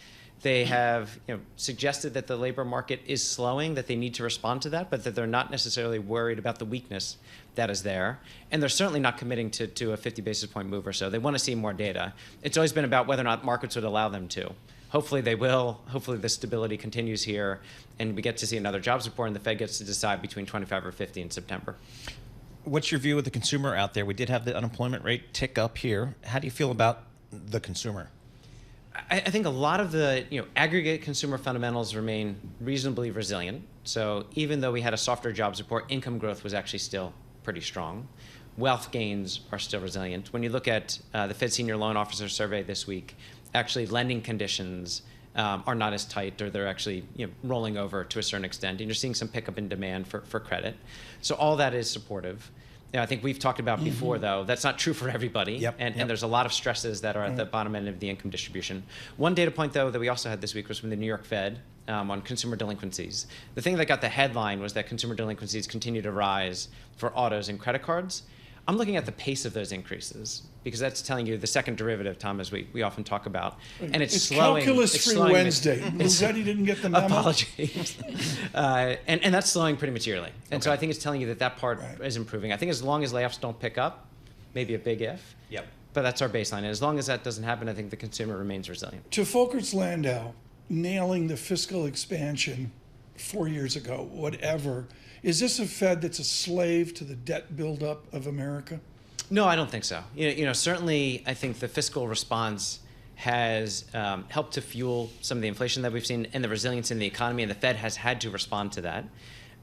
they have suggested that the labor market is slowing, that they need to respond to that, but that they're not necessarily worried about the weakness that is there. And they're certainly not committing to a 50 basis point move or so. They want to see more data. It's always been about whether or not markets would allow them to. Hopefully they will. Hopefully the stability continues here, and we get to see another jobs report, and the Fed gets to decide between 25 or 50 in September. What's your view of the consumer out there? We did have the unemployment rate tick up here. How do you feel about the consumer? I think a lot of the aggregate consumer fundamentals remain reasonably resilient. So even though we had a softer jobs report, income growth was actually still pretty strong. Wealth gains are still resilient. When you look at the Fed Senior Loan Officer Survey this week, actually lending conditions are not as tight, or they're actually rolling over to a certain extent. And you're seeing some pickup in demand for credit. So all that is supportive. I think we've talked about before, though, that's not true for everybody. And there's a lot of stresses that are at the bottom end of the income distribution. One data point, though, that we also had this week was from the New York Fed on consumer delinquencies. The thing that got the headline was that consumer delinquencies continue to rise for autos and credit cards. I'm looking at the pace of those increases, because that's telling you the second derivative, Tom, as we often talk about. And it's slowing. Calculus-free Wednesday. Lozzetti didn't get the memo. Apologies. and that's slowing pretty materially. And so I think it's telling you that part is improving. I think as long as layoffs don't pick up, maybe a big if. But that's our baseline. And as long as that doesn't happen, I think the consumer remains resilient. To Folkers Landau, nailing the fiscal expansion 4 years ago, whatever, is this a Fed that's a slave to the debt buildup of America? No, I don't think so. Certainly, I think the fiscal response has helped to fuel some of the inflation that we've seen and the resilience in the economy, and the Fed has had to respond to that.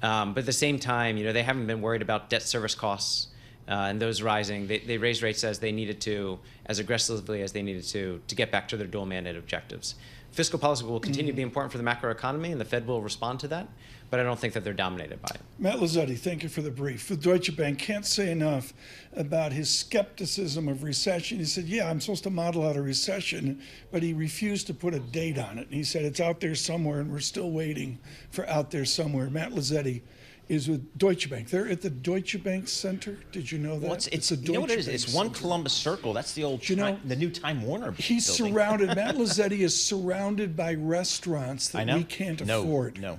But at the same time, they haven't been worried about debt service costs and those rising. They raised rates as they needed to, as aggressively as they needed to get back to their dual mandate objectives. Fiscal policy will continue to be important for the macroeconomy, and the Fed will respond to that, but I don't think that they're dominated by it. Matt Lozzetti, thank you for the brief. The Deutsche Bank can't say enough about his skepticism of recession. He said, I'm supposed to model out a recession, but he refused to put a date on it. And he said, it's out there somewhere, and we're still waiting for out there somewhere. Matt Lozzetti is with Deutsche Bank. They're at the Deutsche Bank Center. Did you know that? Well, it's a Deutsche you know what it is? Bank it's one Columbus Circle. That's the old, the new Time Warner He's building. surrounded, Matt Lozzetti is surrounded by restaurants that we can't afford. No.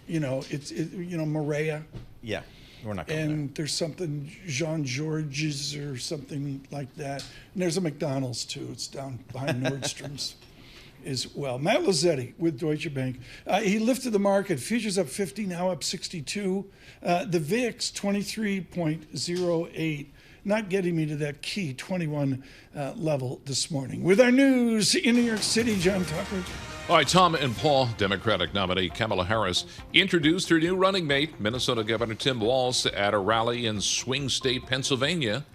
It's Maria. Yeah, we're not going And there's something, Jean Georges or something like that. And there's a McDonald's, too. It's down behind Nordstrom's as well. Matt Lozzetti with Deutsche Bank. He lifted the market. Futures up 50, now up 62. The VIX, 23.08. Not getting me to that key 21 level this morning. With our news in New York City, John Tucker. All right, Tom and Paul, Democratic nominee Kamala Harris introduced her new running mate, Minnesota Governor Tim Walz, at a rally in swing state Pennsylvania.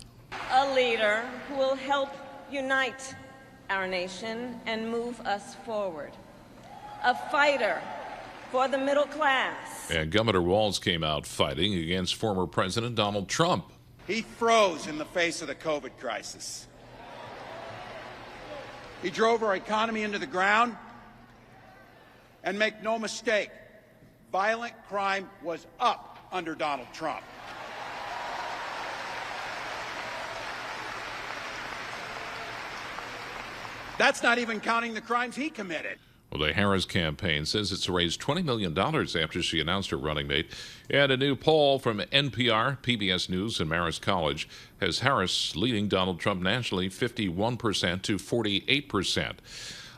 a leader who will help unite our nation and move us forward. A fighter for the middle class. And Governor Walz came out fighting against former President Donald Trump. He froze in the face of the COVID crisis. He drove our economy into the ground. And make no mistake, violent crime was up under Donald Trump. That's not even counting the crimes he committed. Well, the Harris campaign says it's raised $20 million after she announced her running mate. And a new poll from NPR, PBS News, and Marist College has Harris leading Donald Trump nationally 51% to 48%.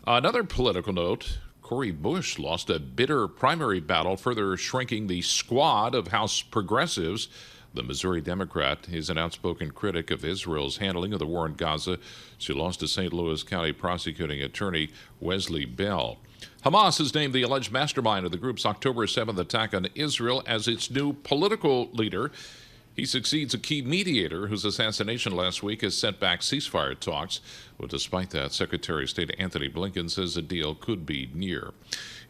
Another political note, Cori Bush lost a bitter primary battle, further shrinking the squad of House progressives. The Missouri Democrat is an outspoken critic of Israel's handling of the war in Gaza. She lost to St. Louis County prosecuting attorney Wesley Bell. Hamas has named the alleged mastermind of the group's October 7th attack on Israel as its new political leader. He succeeds a key mediator whose assassination last week has set back ceasefire talks. But despite that, Secretary of State Anthony Blinken says a deal could be near.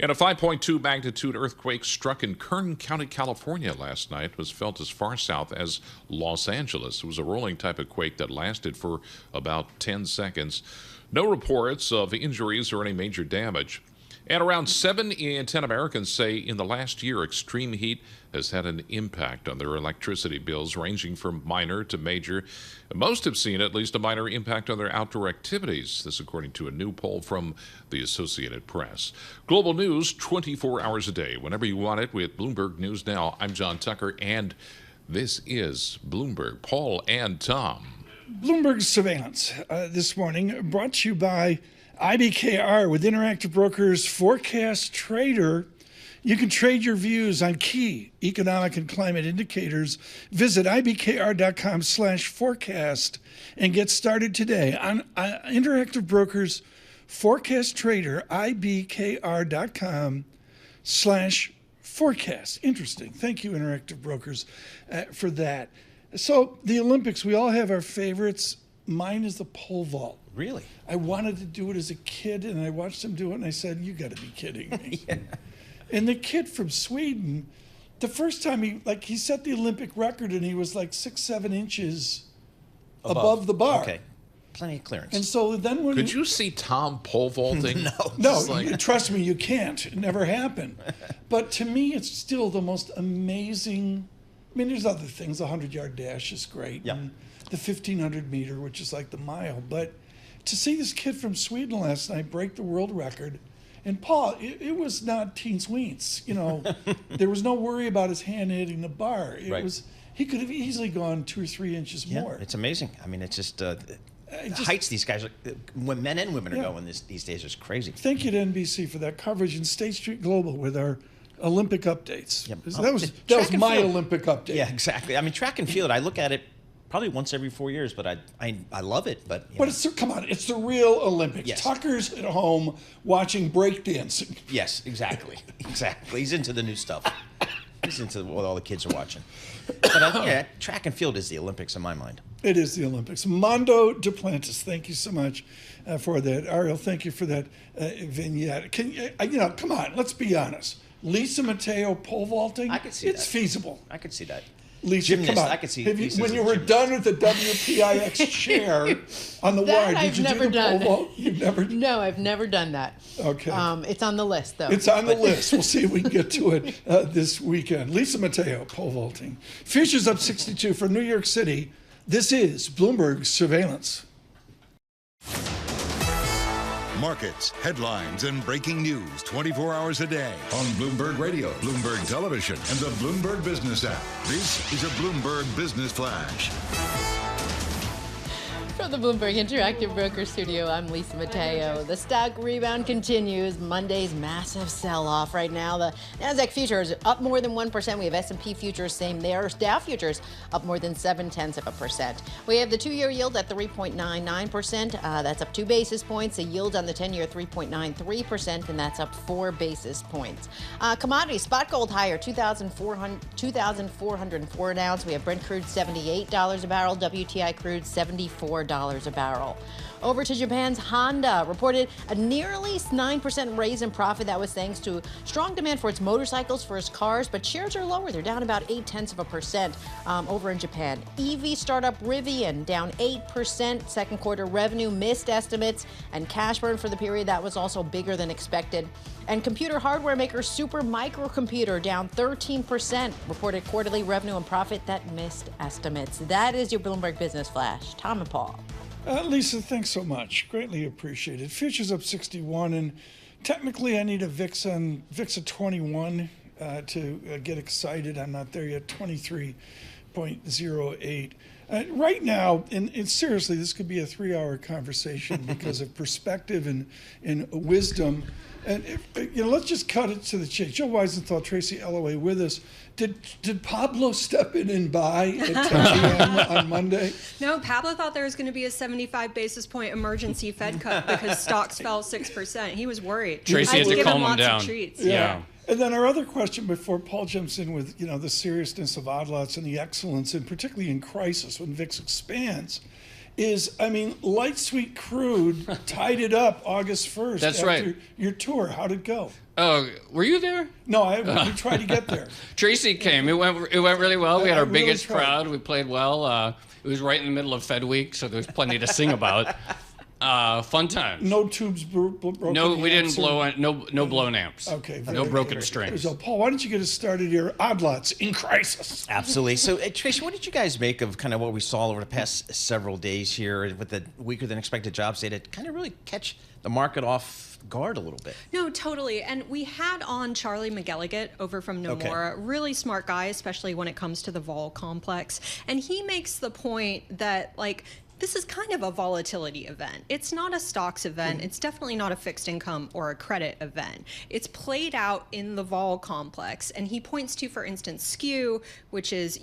And a 5.2 magnitude earthquake struck in Kern County, California last night. It was felt as far south as Los Angeles. It was a rolling type of quake that lasted for about 10 seconds. No reports of injuries or any major damage. And around 7 in 10 Americans say in the last year, extreme heat has had an impact on their electricity bills, ranging from minor to major. Most have seen at least a minor impact on their outdoor activities. This according to a new poll from the Associated Press. Global news 24 hours a day, whenever you want it, with Bloomberg News Now. I'm John Tucker, and this is Bloomberg. Paul and Tom. Bloomberg Surveillance this morning brought to you by IBKR with Interactive Brokers Forecast Trader. You can trade your views on key economic and climate indicators. Visit ibkr.com/forecast and get started today on Interactive Brokers Forecast Trader, ibkr.com/forecast. Interesting. Thank you, Interactive Brokers, for that. So the Olympics, we all have our favorites. Mine is the pole vault. Really? I wanted to do it as a kid, and I watched them do it, and I said, you got to be kidding me. Yeah. And the kid from Sweden, the first time he set the Olympic record, and he was like 6-7 inches above the bar. Okay. Plenty of clearance. And so then when Could you see Tom pole vaulting? No, trust me, you can't. It never happened. But to me, it's still the most amazing. I mean, there's other things. The 100-yard dash is great. Yeah. And the 1,500 meter, which is like the mile. But to see this kid from Sweden last night break the world record, and Paul, it was not teens weens. You know, there was no worry about his hand hitting the bar. It was he could have easily gone 2 or 3 inches more. It's amazing. I mean, it's just the heights these guys, when men and women are going these days, is crazy. Thank you to NBC for that coverage and State Street Global with our Olympic updates. Yep. That was my Olympic update. Yeah, exactly. I mean, track and field, I look at it probably once every 4 years, but I love it. But come on, it's the real Olympics. Yes. Tucker's at home watching breakdancing. Yes, exactly. Exactly. He's into the new stuff. He's into what all the kids are watching. But track and field is the Olympics in my mind. It is the Olympics. Mondo Duplantis, thank you so much for that. Ariel, thank you for that vignette. Can come on, let's be honest. Lisa Mateo pole vaulting, I could see it's feasible. I could see that. Lisa, Gymnast, come on. I could see. When you were done with the WPIX chair on the wire, did you do the pole vault? You've never? No, I've never done that. Okay. It's on the list, though. It's on the list. We'll see if we can get to it this weekend. Lisa Mateo, pole vaulting. Futures up 62 for New York City. This is Bloomberg Surveillance. Markets, headlines, and breaking news 24 hours a day on Bloomberg Radio, Bloomberg Television, and the Bloomberg Business app. This is a Bloomberg Business Flash. From the Bloomberg Interactive Broker Studio, I'm Lisa Mateo. The stock rebound continues. Monday's massive sell-off right now. The Nasdaq futures up more than 1%. We have S&P futures same there. Dow futures up more than 0.7%. We have the 2-year yield at 3.99%. That's up 2 basis points. The yield on the 10-year 3.93%, and that's up 4 basis points. Commodities, spot gold higher, $2,404 an ounce. We have Brent crude $78 a barrel. WTI crude $74 a barrel. Over to Japan's Honda reported a nearly 9% raise in profit. That was thanks to strong demand for its motorcycles, for its cars, but shares are lower. They're down about 0.8% over in Japan. EV startup Rivian down 8%. Second quarter revenue missed estimates, and cash burn for the period that was also bigger than expected. And computer hardware maker Super Microcomputer down 13%, reported quarterly revenue and profit that missed estimates. That is your Bloomberg Business Flash. Tom and Paul. Lisa, thanks so much. Greatly appreciated. Futures up 61, and technically I need a VIX of 21 to get excited. I'm not there yet. 23.08. Right now, and seriously, this could be a 3-hour conversation because of perspective and wisdom. And let's just cut it to the chase. Joe Weisenthal, Tracy Ellaway with us. Did Pablo step in and buy at 10 p.m. on Monday? No, Pablo thought there was going to be a 75 basis point emergency Fed cut because stocks fell 6%. He was worried. Tracy had to calm him down. Yeah. And then our other question before Paul jumps in with the seriousness of odd lots and the excellence, and particularly in crisis when VIX expands, is, light sweet crude tied it up August 1st. That's after right. Your tour. How'd it go? Oh, were you there? No, we tried to get there. Tracy came. It went really well. We had our biggest crowd. We played well. It was right in the middle of Fed week, so there was plenty to sing about. Fun times. No tubes broken. No, we didn't blow. No blown amps. Okay. No broken strings. So, Paul, why don't you get us started here? Odd lots in crisis. Absolutely. So, Tracy, what did you guys make of kind of what we saw over the past several days here with the weaker than expected jobs data? Kind of really catch the market off guard a little bit. No, totally. And we had on Charlie McGilligan over from Nomura, really smart guy, especially when it comes to the vol complex. And he makes the point that, this is kind of a volatility event. It's not a stocks event. It's definitely not a fixed income or a credit event. It's played out in the vol complex. And he points to, for instance, skew, which is,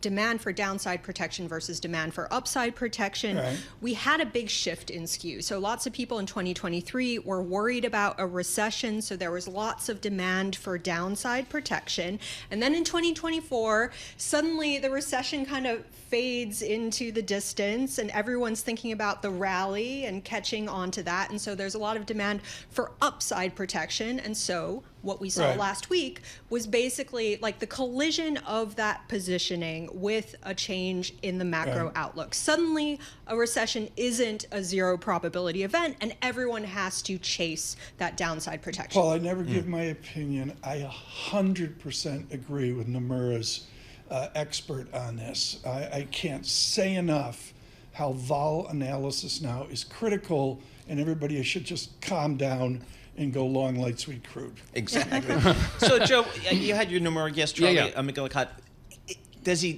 demand for downside protection versus demand for upside protection. Right. We had a big shift in skew. So lots of people in 2023 were worried about a recession. So there was lots of demand for downside protection. And then in 2024, suddenly the recession kind of fades into the distance and everyone's thinking about the rally and catching on to that. And so there's a lot of demand for upside protection. And so what we saw last week was basically the collision of that positioning with a change in the macro outlook. Suddenly, a recession isn't a zero probability event, and everyone has to chase that downside protection. Paul, I never give my opinion. I 100% agree with Nomura's expert on this. I can't say enough how vol analysis now is critical, and everybody should just calm down and go long light sweet crude. Exactly. So, Joe, you had your Nomura guest, Charlie McGilligan.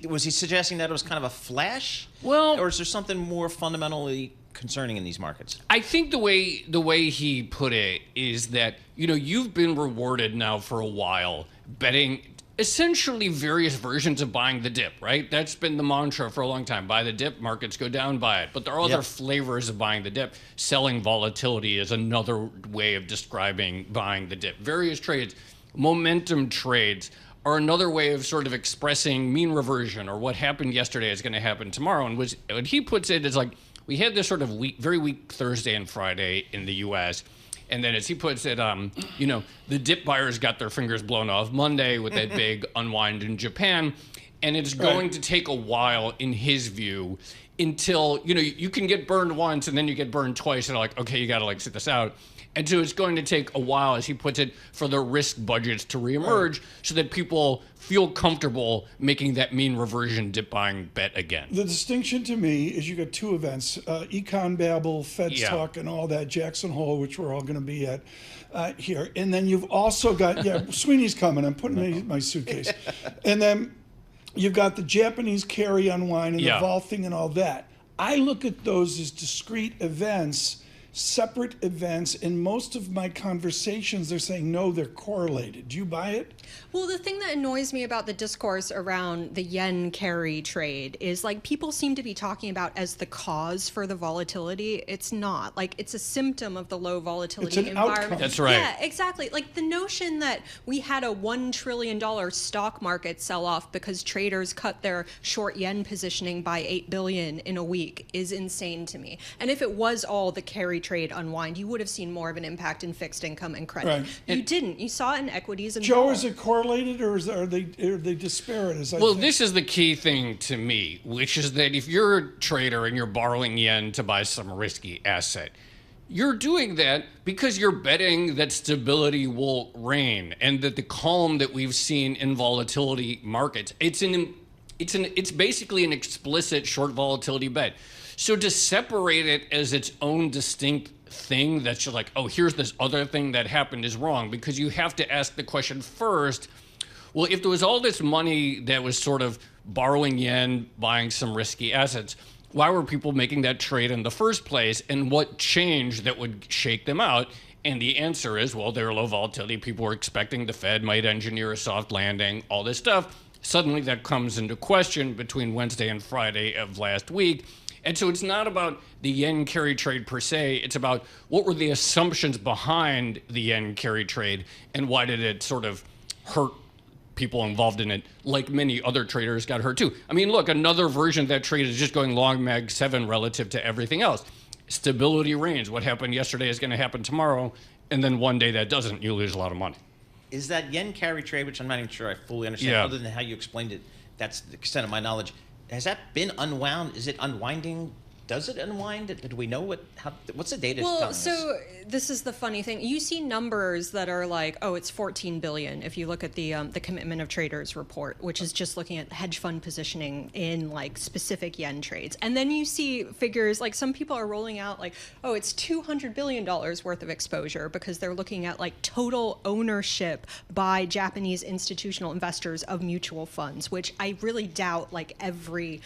Was he suggesting that it was kind of a flash? Well, or is there something more fundamentally concerning in these markets? I think the way he put it is that you've been rewarded now for a while betting essentially various versions of buying the dip, right? That's been the mantra for a long time. Buy the dip, markets go down, buy it. But there are other flavors of buying the dip. Selling volatility is another way of describing buying the dip. Various trades, momentum trades are another way of sort of expressing mean reversion, or what happened yesterday is going to happen tomorrow. And what he puts it is we had this sort of very weak Thursday and Friday in the U.S., and then, as he puts it, the dip buyers got their fingers blown off Monday with that big unwind in Japan. And it's going to take a while, in his view, until, you can get burned once and then you get burned twice. And okay, you got to sit this out. And so it's going to take a while, as he puts it, for the risk budgets to reemerge so that people feel comfortable making that mean reversion dip buying bet again. The distinction to me is you got two events, Econ Babel, Fed's Talk, and all that, Jackson Hole, which we're all going to be at here. And then you've also got, Sweeney's coming. I'm putting in my suitcase. And then you've got the Japanese carry unwind and the vol thing and all that. I look at those as discrete events, separate events. In most of my conversations, they're saying, no, they're correlated. Do you buy it? Well, the thing that annoys me about the discourse around the yen carry trade is like people seem to be talking about as the cause for the volatility. It's not. Like it's a symptom of the low volatility environment. Outcome. That's right. Yeah, exactly. Like the notion that we had a $1 trillion stock market sell off because traders cut their short yen positioning by $8 billion in a week is insane to me. And if it was all the carry trade unwind, you would have seen more of an impact in fixed income and credit. Right. You didn't. You saw it in equities and Joe, vol. is it correlated or are they disparate? This is the key thing to me, which is that if you're a trader and you're borrowing yen to buy some risky asset, you're doing that because you're betting that stability will reign and that the calm that we've seen in volatility markets, it's basically an explicit short volatility bet. So to separate it as its own distinct thing that's just like, oh, here's this other thing that happened is wrong, because you have to ask the question first, well, if there was all this money that was sort of borrowing yen, buying some risky assets, why were people making that trade in the first place, and what changed that would shake them out? And the answer is, well, they were low volatility. People were expecting the Fed might engineer a soft landing, all this stuff. Suddenly that comes into question between Wednesday and Friday of last week. And so it's not about the yen carry trade per se. It's about what were the assumptions behind the yen carry trade and why did it sort of hurt people involved in it, like many other traders got hurt too. I mean, look, another version of that trade is just going long Mag 7 relative to everything else. Stability reigns. What happened yesterday is going to happen tomorrow, and then one day that doesn't, you lose a lot of money. Is that yen carry trade, which I'm not even sure I fully understand, other than how you explained it, that's the extent of my knowledge. Has that been unwound? Is it unwinding? Does it unwind? Do we know what's the data telling us? So this is the funny thing. You see numbers that are like, oh, it's 14 billion. If you look at the Commitment of Traders report, which is just looking at hedge fund positioning in like specific yen trades. And then you see figures like some people are rolling out like, oh, it's $200 billion worth of exposure because they're looking at like total ownership by Japanese institutional investors of mutual funds, which I really doubt like every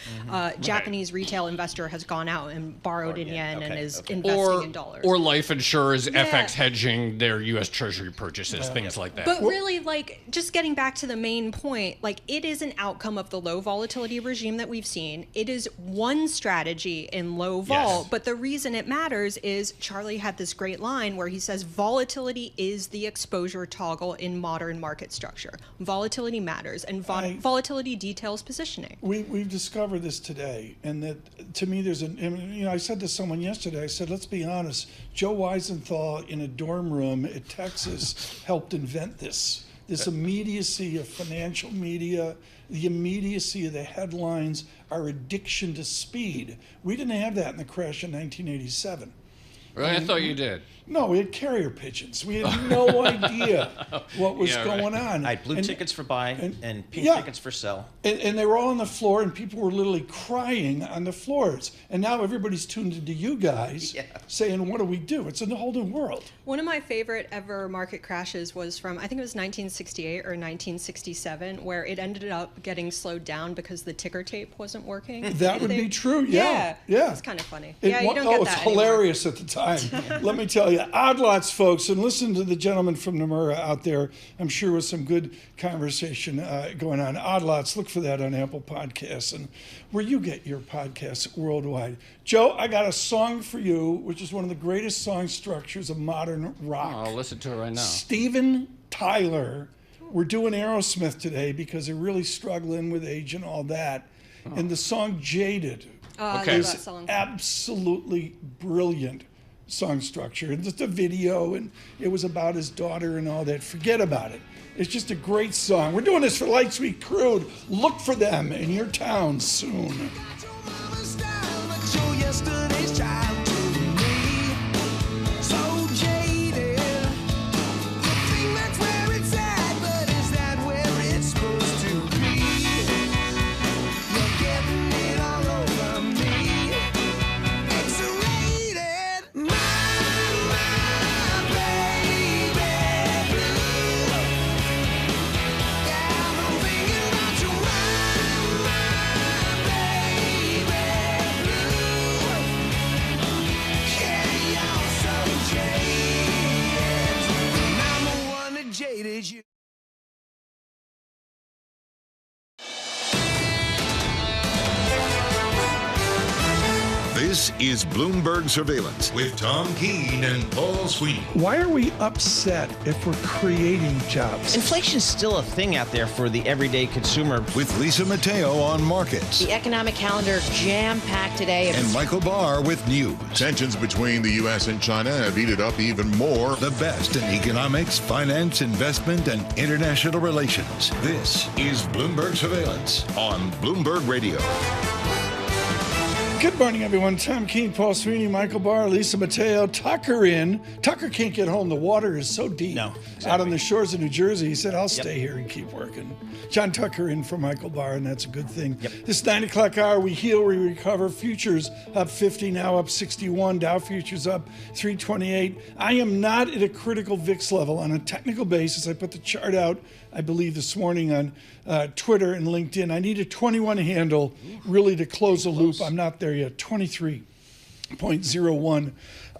Japanese retail investor has gone out and borrowed in yen and is investing in dollars. Or life insurers, FX hedging their U.S. Treasury purchases, things like that. But really, like, just getting back to the main point, like, it is an outcome of the low volatility regime that we've seen. It is one strategy in low vol, but the reason it matters is Charlie had this great line where he says volatility is the exposure toggle in modern market structure. Volatility matters, and volatility details positioning. We've discovered this today, and that to me there's I said to someone yesterday, I said, let's be honest, Joe Weisenthal in a dorm room at Texas helped invent this immediacy of financial media, the immediacy of the headlines, our addiction to speed. We didn't have that in the crash in 1987. Right, I thought you did. No, we had carrier pigeons. We had no idea what was going on. I had blue tickets for buy and pink tickets for sell. And they were all on the floor, and people were literally crying on the floors. And now everybody's tuned into you guys saying, what do we do? It's a whole new world. One of my favorite ever market crashes was from, I think it was 1968 or 1967, where it ended up getting slowed down because the ticker tape wasn't working. That would be true, yeah. It's kind of funny. You don't get that it's hilarious at the time. Let me tell you. Odd lots, folks, and listen to the gentleman from Nomura out there. I'm sure with some good conversation going on. Odd lots, look for that on Apple Podcasts and where you get your podcasts worldwide. Joe, I got a song for you, which is one of the greatest song structures of modern rock. I'll listen to it right now. Steven Tyler. We're doing Aerosmith today because they're really struggling with age and all that. And the song Jaded is absolutely brilliant song structure, and just a video, and it was about his daughter and all that. Forget about it. It's just a great song. We're doing this for Light Sweet Crude. Look for them in your town soon. This is Bloomberg Surveillance with Tom Keene and Paul Sweeney. Why are we upset if we're creating jobs? Inflation's still a thing out there for the everyday consumer. With Lisa Mateo on markets. The economic calendar jam-packed today. And Michael Barr with news. Tensions between the U.S. and China have heated up even more. The best in economics, finance, investment, and international relations. This is Bloomberg Surveillance on Bloomberg Radio. Good morning, everyone. Tom Keene, Paul Sweeney, Michael Barr, Lisa Mateo, Tucker in. Tucker can't get home. The water is so deep. No, exactly. Out on the shores of New Jersey. He said, I'll stay here and keep working. John Tucker in for Michael Barr, and that's a good thing. This 9 o'clock hour, we heal, we recover. Futures up 50, now up 61. Dow futures up 328. I am not at a critical VIX level. On a technical basis, I put the chart out, I believe, this morning on Twitter and LinkedIn. I need a 21 handle really to close the loop. I'm not there yet. 23.01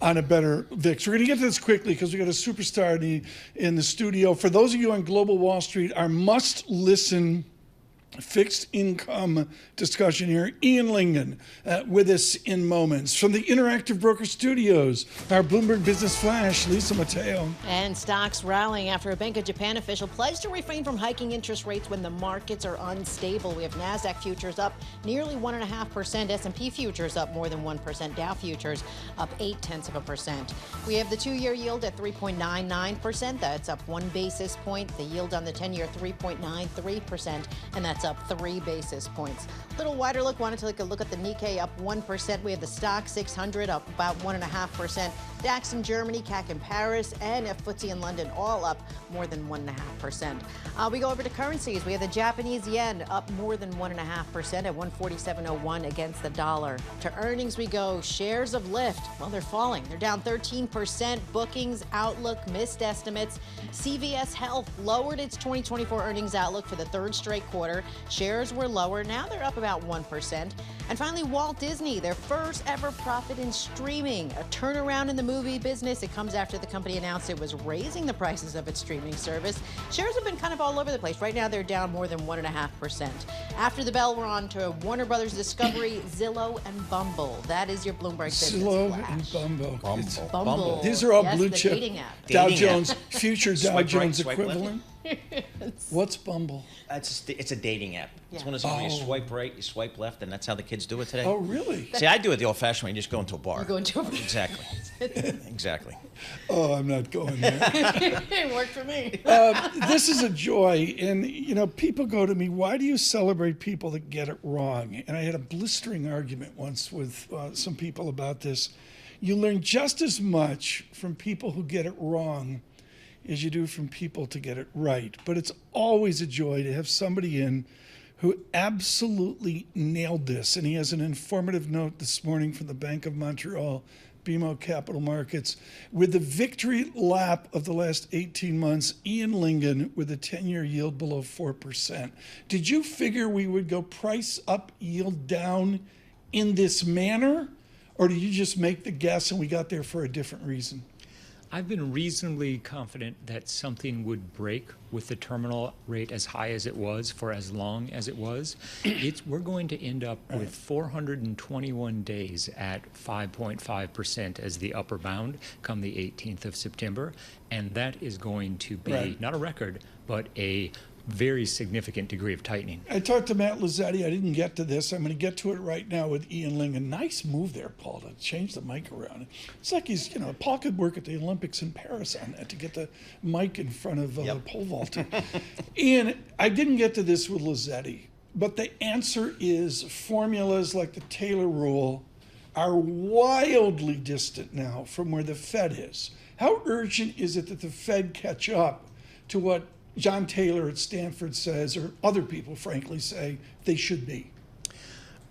on a better VIX. We're going to get to this quickly because we got a superstar in the studio. For those of you on Global Wall Street, our must-listen fixed income discussion here. Ian Lyngen with us in moments. From the Interactive Broker Studios, our Bloomberg Business Flash, Lisa Mateo. And stocks rallying after a Bank of Japan official pledged to refrain from hiking interest rates when the markets are unstable. We have NASDAQ futures up nearly 1.5%, S&P futures up more than 1%, Dow futures up 0.8%. We have the 2-year yield at 3.99%. That's up 1 basis point. The yield on the 10-year 3.93%, and that's up 3 basis points. Little wider look, wanted to take a look at the Nikkei up 1%. We have the stock 600 up about 1.5%. DAX in Germany, CAC in Paris, and FTSE in London all up more than 1.5%. We go over to currencies. We have the Japanese yen up more than 1.5% at 147.01 against the dollar. To earnings we go. Shares of Lyft, well, they're falling. They're down 13%. Bookings, outlook, missed estimates. CVS Health lowered its 2024 earnings outlook for the 3rd straight quarter. Shares were lower. Now they're up about 1%. And finally, Walt Disney, their first ever profit in streaming. A turnaround in the movie business. It comes after the company announced it was raising the prices of its streaming service. Shares have been kind of all over the place. Right now, they're down more than 1.5%. After the bell, we're on to Warner Brothers Discovery, Zillow, and Bumble. That is your Bloomberg Business Zillow Flash. and Bumble. Bumble. These are all Yes, blue the chip. dating app. Dow Dating Jones, app. future Dow Swipe right, Jones swipe left. equivalent. What's Bumble? It's a dating app. It's Yeah. one of those where you swipe right, you swipe left, and that's how the kids do it today. Oh, really? See, I do it the old-fashioned way. You just go into a bar. You go into a bar. Exactly. Exactly. Oh, I'm not going there. It worked for me. This is a joy. And, people go to me, why do you celebrate people that get it wrong? And I had a blistering argument once with some people about this. You learn just as much from people who get it wrong as you do from people to get it right. But it's always a joy to have somebody in who absolutely nailed this. And he has an informative note this morning from the Bank of Montreal, BMO Capital Markets. With the victory lap of the last 18 months, Ian Lyngen with a 10-year yield below 4%. Did you figure we would go price up, yield down in this manner? Or did you just make the guess and we got there for a different reason? I've been reasonably confident that something would break with the terminal rate as high as it was for as long as it was. We're going to end up with 421 days at 5.5% as the upper bound come the 18th of September. And that is going to be not a record, but a very significant degree of tightening. I talked to Matt Lozzetti. I didn't get to this. I'm going to get to it right now with Ian Lyngen. Nice move there, Paul, to change the mic around. It's like he's, Paul could work at the Olympics in Paris on that to get the mic in front of pole vaulting. Ian, I didn't get to this with Lozzetti, but the answer is formulas like the Taylor rule are wildly distant now from where the Fed is. How urgent is it that the Fed catch up to what John Taylor at Stanford says, or other people, frankly, say they should be?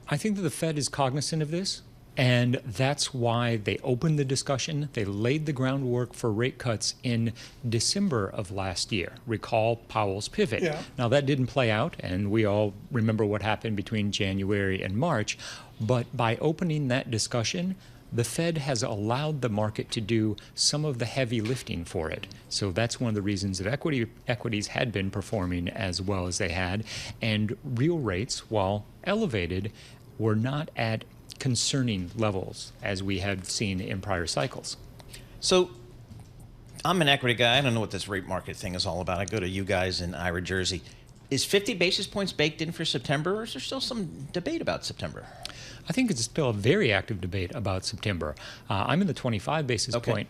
I think that the Fed is cognizant of this, and that's why they opened the discussion. They laid the groundwork for rate cuts in December of last year. Recall Powell's pivot. Yeah. Now, that didn't play out, and we all remember what happened between January and March. But by opening that discussion, the Fed has allowed the market to do some of the heavy lifting for it. So that's one of the reasons that equities had been performing as well as they had. And real rates, while elevated, were not at concerning levels as we have seen in prior cycles. So I'm an equity guy. I don't know what this rate market thing is all about. I go to you guys in Ira, Jersey. Is 50 basis points baked in for September, or is there still some debate about September? I think it's still a very active debate about September. I'm in the 25 basis point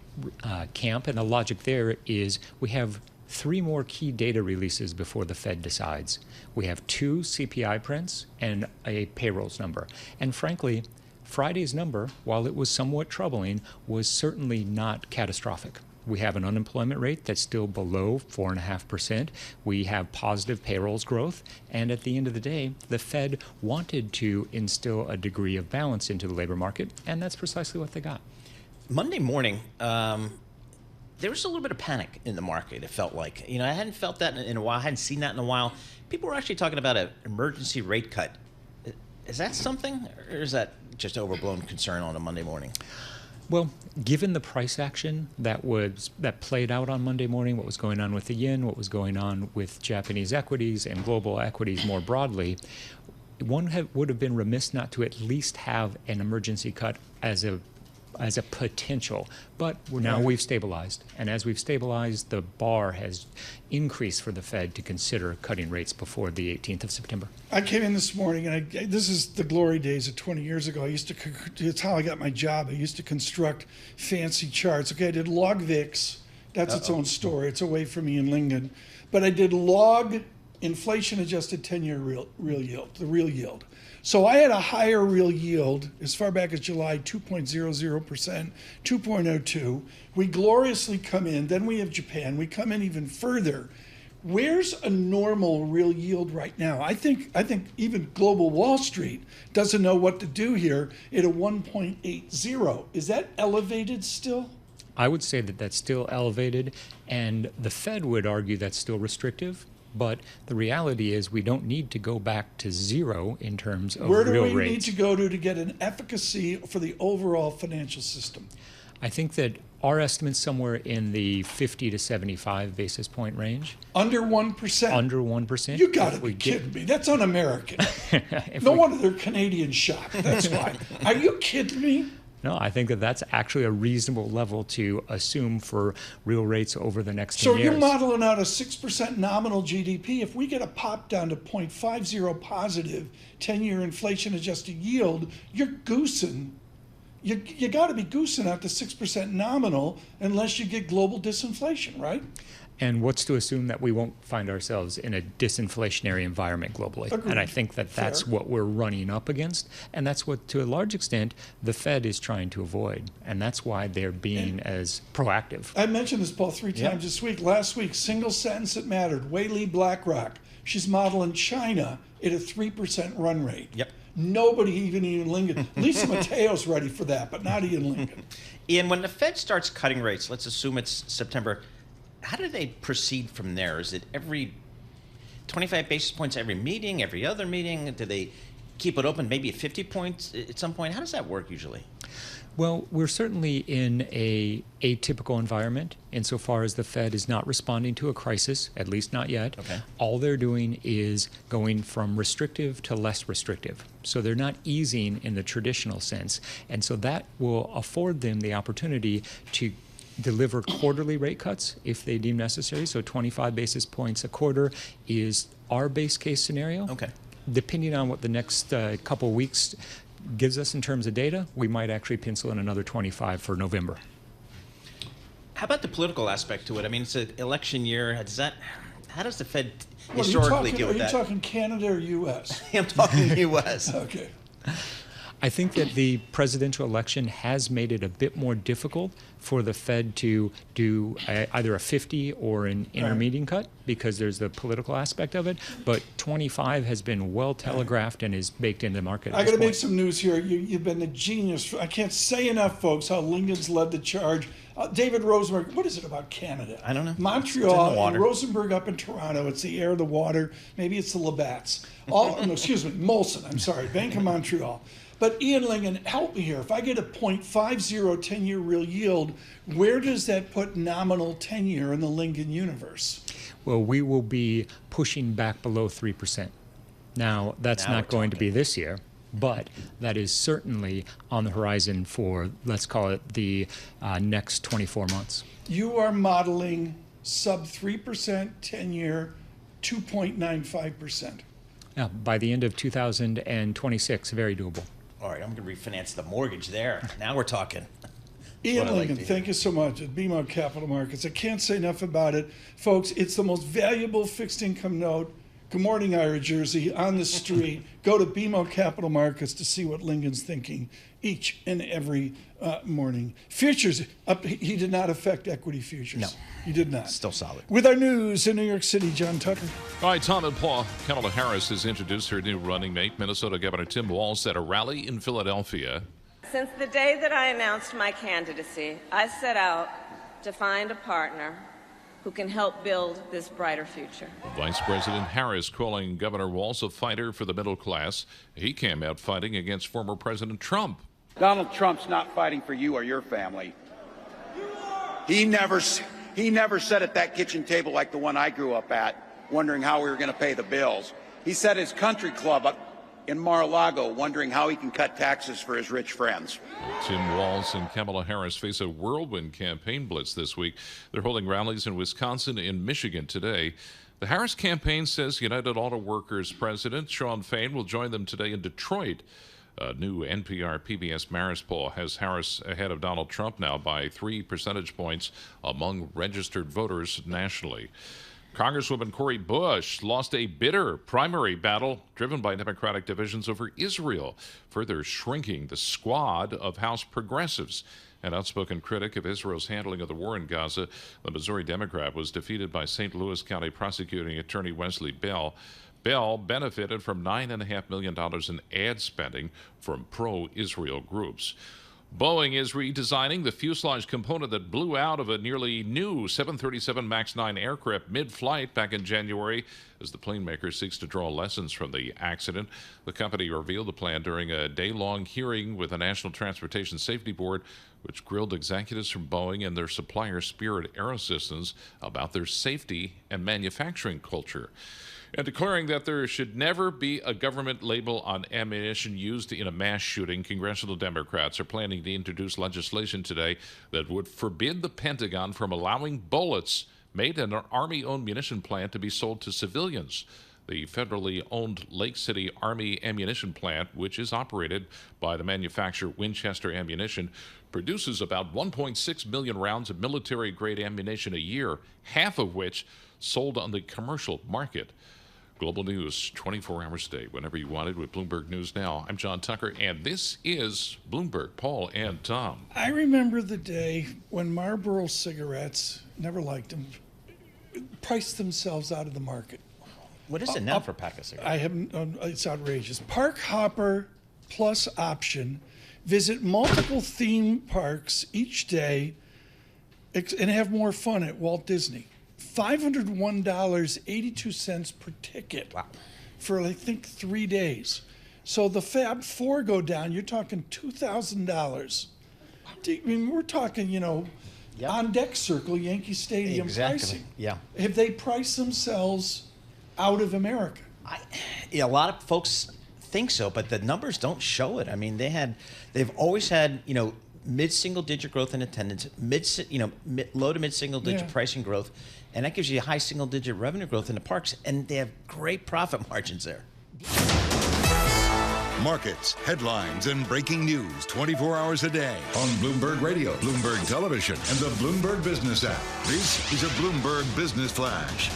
camp, and the logic there is we have 3 more key data releases before the Fed decides. We have 2 CPI prints and a payrolls number. And frankly, Friday's number, while it was somewhat troubling, was certainly not catastrophic. We have an unemployment rate that's still below 4.5%. We have positive payrolls growth. And at the end of the day, the Fed wanted to instill a degree of balance into the labor market, and that's precisely what they got. Monday morning, there was a little bit of panic in the market, it felt like. I hadn't felt that in a while. I hadn't seen that in a while. People were actually talking about an emergency rate cut. Is that something, or is that just overblown concern on a Monday morning? Well, given the price action that played out on Monday morning, what was going on with the yen, what was going on with Japanese equities and global equities more broadly, one would have been remiss not to at least have an emergency cut as a potential. But now we've stabilized. And as we've stabilized, the bar has increased for the Fed to consider cutting rates before the 18th of September. I came in this morning, and this is the glory days of 20 years ago. It's how I got my job. I used to construct fancy charts. Okay, I did log VIX. That's its own story. It's away from me in Lyngen. But I did log inflation-adjusted 10-year real yield, the real yield. So I had a higher real yield as far back as July, 2.00%, 2.02. We gloriously come in. Then we have Japan. We come in even further. Where's a normal real yield right now? I think even global Wall Street doesn't know what to do here at a 1.80. Is that elevated still? I would say that that's still elevated, and the Fed would argue that's still restrictive. But the reality is we don't need to go back to zero in terms of real rates. Where do we need to go to get an efficacy for the overall financial system? I think that our estimate's somewhere in the 50 to 75 basis point range. Under 1%? Under 1%. You got to be kidding me. That's un-American. No wonder they're Canadian shocked. That's why. Are you kidding me? No, I think that that's actually a reasonable level to assume for real rates over the next 10 years. So you're modeling out a 6% nominal GDP. If we get a pop down to 0.50 positive 10-year inflation-adjusted yield, you're goosing. You got to be goosing out the 6% nominal unless you get global disinflation, right? And what's to assume that we won't find ourselves in a disinflationary environment globally? Agreed. And I think that that's what we're running up against. And that's what, to a large extent, the Fed is trying to avoid. And that's why they're being as proactive. I mentioned this, Paul, 3 times this week. Last week, single sentence that mattered. Wei-Li BlackRock. She's modeling China at a 3% run rate. Yep. Nobody, even Ian Lyngen. Lisa Mateo's ready for that, but not Ian Lyngen. Ian, when the Fed starts cutting rates, let's assume it's September, how do they proceed from there? Is it every 25 basis points every meeting, every other meeting? Do they keep it open maybe at 50 points at some point? How does that work usually? Well, we're certainly in a atypical environment insofar as the Fed is not responding to a crisis, at least not yet. Okay. All they're doing is going from restrictive to less restrictive. So they're not easing in the traditional sense. And so that will afford them the opportunity to deliver quarterly rate cuts if they deem necessary. So 25 basis points a quarter is our base case scenario. Okay. Depending on what the next couple of weeks gives us in terms of data, we might actually pencil in another 25 for November. How about the political aspect to it? I mean, it's an election year. How does the Fed historically deal with that? Are you talking Canada or U.S.? I'm talking U.S. Okay. I think that the presidential election has made it a bit more difficult for the Fed to do either a 50 or an intermediate cut because there's the political aspect of it. But 25 has been well telegraphed and is baked into the market. I got to make some news here. You've been a genius. I can't say enough, folks, how Lyngen's led the charge. David Rosenberg, what is it about Canada? I don't know. Montreal, and Rosenberg up in Toronto. It's the air, the water. Maybe it's the Labatt's. Molson. I'm sorry, Bank of Montreal. But Ian Lyngen, help me here. If I get a 0.50 10-year real yield, where does that put nominal 10-year in the Lyngen universe? Well, we will be pushing back below 3%. Now, that's not going to be this year. but that is certainly on the horizon for, let's call it, the next 24 months. You are modeling sub 3% 10-year, 2.95%. Yeah, by the end of 2026, very doable. All right, I'm going to refinance the mortgage there. Now we're talking. Ian Lyngen, thank you so much at BMO Capital Markets. I can't say enough about it. Folks, it's the most valuable fixed income note. Good morning, Ira Jersey, on the street. Go to BMO Capital Markets to see what Lyngen's thinking each and every morning. Futures, he did not affect equity futures. No. He did not. Still solid. With our news in New York City, John Tucker. All right, Tom and Paul. Kamala Harris has introduced her new running mate. Minnesota Governor Tim Walz at a rally in Philadelphia. Since the day that I announced my candidacy, I set out to find a partner who can help build this brighter future. Vice President Harris calling Governor Walz a fighter for the middle class. He came out fighting against former President Trump. Donald Trump's not fighting for you or your family. He never sat at that kitchen table like the one I grew up at, wondering how we were going to pay the bills. He sat at his country club up in Mar-a-Lago, wondering how he can cut taxes for his rich friends. Tim Walz and Kamala Harris face a whirlwind campaign blitz this week. They're holding rallies in Wisconsin and Michigan today. The Harris campaign says United Auto Workers President Shawn Fain will join them today in Detroit. A new NPR PBS Marist poll has Harris ahead of Donald Trump now by 3 percentage points among registered voters nationally. Congresswoman Cori Bush lost a bitter primary battle driven by Democratic divisions over Israel, further shrinking the squad of House progressives. An outspoken critic of Israel's handling of the war in Gaza, the Missouri Democrat was defeated by St. Louis County Prosecuting Attorney Wesley Bell. Bell benefited from $9.5 million in ad spending from pro-Israel groups. Boeing is redesigning the fuselage component that blew out of a nearly new 737 MAX 9 aircraft mid-flight back in January as the plane maker seeks to draw lessons from the accident. The company revealed the plan during a day-long hearing with the National Transportation Safety Board, which grilled executives from Boeing and their supplier Spirit AeroSystems about their safety and manufacturing culture. And declaring that there should never be a government label on ammunition used in a mass shooting, congressional Democrats are planning to introduce legislation today that would forbid the Pentagon from allowing bullets made in an Army-owned munition plant to be sold to civilians. The federally owned Lake City Army ammunition plant, which is operated by the manufacturer Winchester Ammunition, produces about 1.6 million rounds of military-grade ammunition a year, half of which sold on the commercial market. Global news 24 hours a day, whenever you want it, with Bloomberg News Now. I'm John Tucker, and this is Bloomberg. Paul and Tom. I remember the day when Marlboro cigarettes, never liked them, priced themselves out of the market. What is it now for a pack of cigarettes? I haven't. It's outrageous. Park hopper plus option. Visit multiple theme parks each day and have more fun at Walt Disney. $501.82 per ticket. Wow. For, I think, 3 days. So the Fab Four go down, you're talking $2,000. I mean, we're talking, on deck circle, Yankee Stadium pricing. Yeah. Have they priced themselves out of America? A lot of folks think so, but the numbers don't show it. I mean, they've always had, mid-single-digit growth in attendance, low to mid-single-digit pricing growth, and that gives you a high single-digit revenue growth in the parks, and they have great profit margins there. Markets, headlines, and breaking news 24 hours a day on Bloomberg Radio, Bloomberg Television, and the Bloomberg Business app. This is a Bloomberg Business Flash.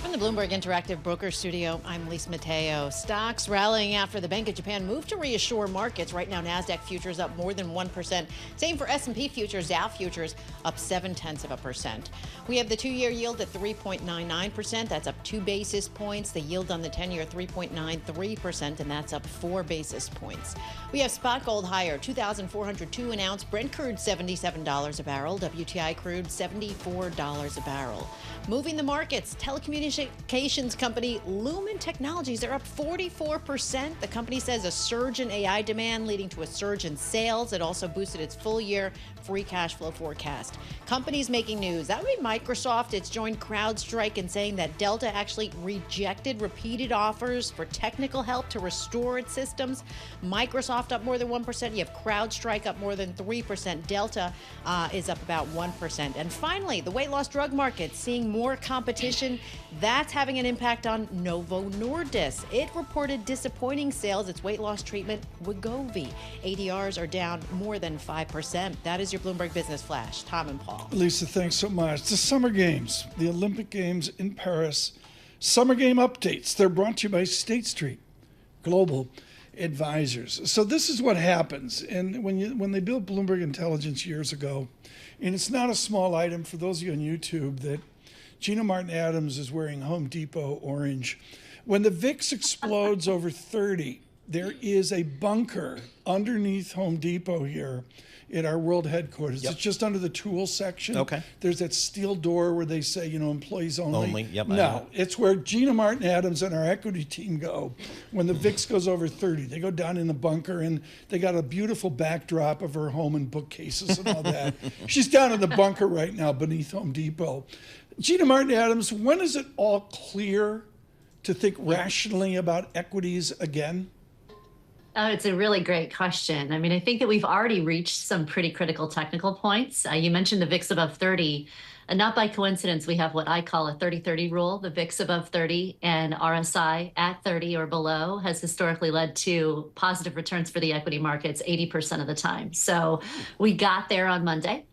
From the Bloomberg Interactive Broker Studio, I'm Lisa Mateo. Stocks rallying after the Bank of Japan moved to reassure markets. Right now, NASDAQ futures up more than 1%. Same for S&P futures, Dow futures up 0.7%. We have the 2-year yield at 3.99%. That's up 2 basis points. The yield on the 10-year 3.93%, and that's up 4 basis points. We have spot gold higher, $2,402 an ounce. Brent crude $77 a barrel. WTI crude $74 a barrel. Moving the markets, telecommunications Communications company Lumen Technologies, they're up 44%. The company says a surge in AI demand leading to a surge in sales. It also boosted its full year free cash flow forecast. Companies making news. That would be Microsoft. It's joined CrowdStrike in saying that Delta actually rejected repeated offers for technical help to restore its systems. Microsoft up more than 1%. You have CrowdStrike up more than 3%. Delta is up about 1%. And finally, the weight loss drug market seeing more competition. That's having an impact on Novo Nordisk. It reported disappointing sales. Its weight loss treatment, Wegovy. ADRs are down more than 5%. That is your Bloomberg Business Flash. Tom and Paul. Lisa, thanks so much. The Summer Games, the Olympic Games in Paris. Summer Game updates. They're brought to you by State Street Global Advisors. So this is what happens. And when they built Bloomberg Intelligence years ago, and it's not a small item for those of you on YouTube that Gina Martin Adams is wearing Home Depot orange. When the VIX explodes over 30, there is a bunker underneath Home Depot here at our world headquarters. Yep. It's just under the tool section. Okay. There's that steel door where they say, employees only. Yep. No, it's where Gina Martin Adams and our equity team go when the VIX goes over 30. They go down in the bunker, and they got a beautiful backdrop of her home and bookcases and all that. She's down in the bunker right now beneath Home Depot. Gina Martin Adams, when is it all clear to think rationally about equities again? Oh, it's a really great question. I mean, I think that we've already reached some pretty critical technical points. You mentioned the VIX above 30. And not by coincidence, we have what I call a 30-30 rule. The VIX above 30 and RSI at 30 or below has historically led to positive returns for the equity markets 80% of the time. So we got there on Monday.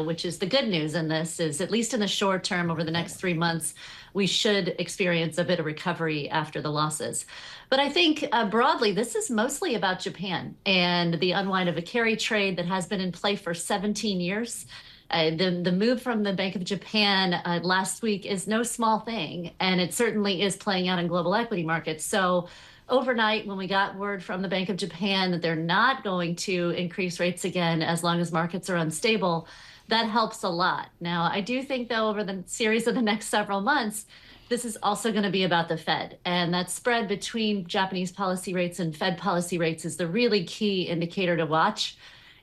Which is the good news in this is, at least in the short term, over the next 3 months, we should experience a bit of recovery after the losses. But I think broadly, this is mostly about Japan and the unwind of a carry trade that has been in play for 17 years. The move from the Bank of Japan last week is no small thing, and it certainly is playing out in global equity markets. So overnight, when we got word from the Bank of Japan that they're not going to increase rates again as long as markets are unstable, that helps a lot. Now, I do think, though, over the series of the next several months, this is also going to be about the Fed. And that spread between Japanese policy rates and Fed policy rates is the really key indicator to watch.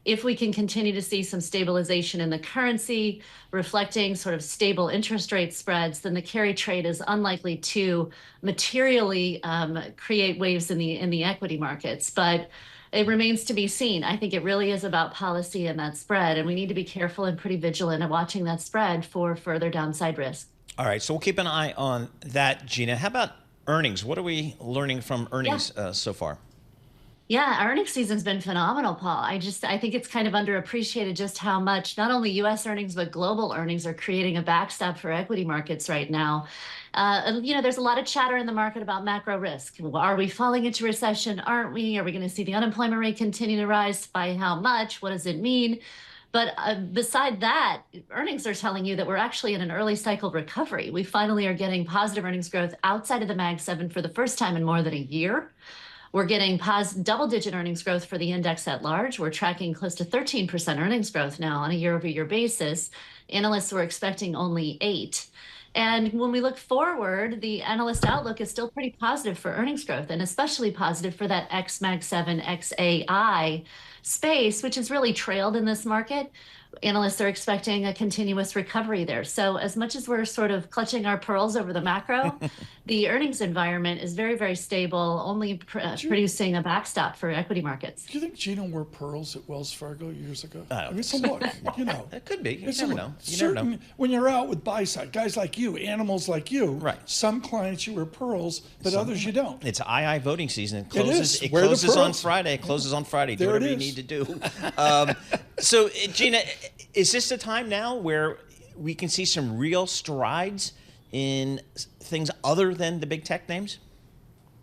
If we can continue to see some stabilization in the currency, reflecting sort of stable interest rate spreads, then the carry trade is unlikely to materially create waves in the equity markets. But it remains to be seen. I think it really is about policy and that spread, and we need to be careful and pretty vigilant at watching that spread for further downside risk. All right, so we'll keep an eye on that, Gina. How about earnings? What are we learning from earnings so far? Yeah, earnings season's been phenomenal, Paul. I think it's kind of underappreciated just how much not only U.S. earnings, but global earnings are creating a backstop for equity markets right now. There's a lot of chatter in the market about macro risk. Are we falling into recession? Aren't we? Are we going to see the unemployment rate continue to rise? By how much? What does it mean? But beside that, earnings are telling you that we're actually in an early cycle recovery. We finally are getting positive earnings growth outside of the Mag 7 for the first time in more than a year. We're getting double-digit earnings growth for the index at large. We're tracking close to 13% earnings growth now on a year-over-year basis. Analysts were expecting only 8%. And when we look forward, the analyst outlook is still pretty positive for earnings growth, and especially positive for that ex-Mag 7, ex-AI space, which has really trailed in this market. Analysts are expecting a continuous recovery there. So as much as we're sort of clutching our pearls over the macro, the earnings environment is very, very stable, only producing a backstop for equity markets. Do you think Gina wore pearls at Wells Fargo years ago? I mean, so look, It could be. You never know. When you're out with buy-side, guys like you, animals like you, right? Some clients you wear pearls, but others you don't. It's II voting season. It closes on Friday. It closes on Friday. Do whatever you need to do. So, Gina, is this a time now where we can see some real strides in things other than the big tech names?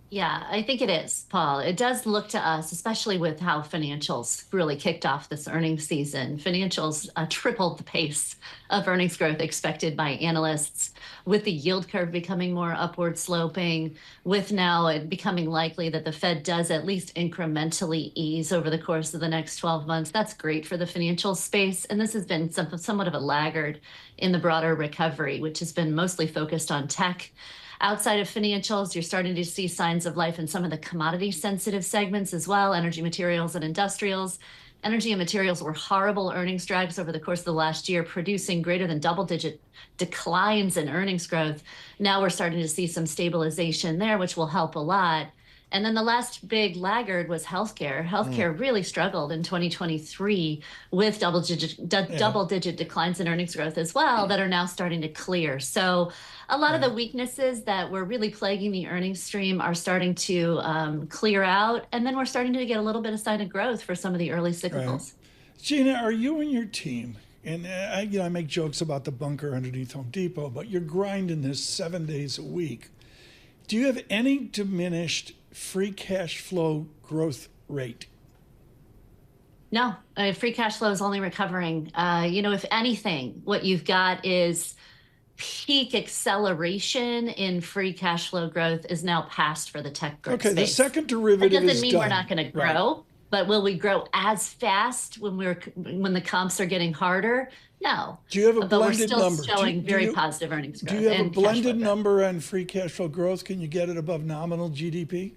Yeah, I think it is, Paul. It does look to us, especially with how financials really kicked off this earnings season. Financials tripled the pace of earnings growth expected by analysts, with the yield curve becoming more upward sloping, with now it becoming likely that the Fed does at least incrementally ease over the course of the next 12 months. That's great for the financial space. And this has been somewhat of a laggard in the broader recovery, which has been mostly focused on tech. Outside of financials, you're starting to see signs of life in some of the commodity-sensitive segments as well, energy materials and industrials. Energy and materials were horrible earnings drags over the course of the last year, producing greater than double-digit declines in earnings growth. Now we're starting to see some stabilization there, which will help a lot. And then the last big laggard was healthcare. Healthcare really struggled in 2023 with double-digit declines in earnings growth as well that are now starting to clear. So a lot of the weaknesses that were really plaguing the earnings stream are starting to clear out. And then we're starting to get a little bit of sign of growth for some of the early cyclicals. Right. Gina, are you and your team, and I make jokes about the bunker underneath Home Depot, but you're grinding this 7 days a week. Do you have any diminished free cash flow growth rate? No, free cash flow is only recovering. If anything, what you've got is peak acceleration in free cash flow growth is now past for the tech growth space. The second derivative That is doesn't mean we're not going to grow, but will we grow as fast when the comps are getting harder? No. Do you have a blended but we're number? still showing very positive earnings growth. Do you have a blended number on free cash flow growth? Can you get it above nominal GDP?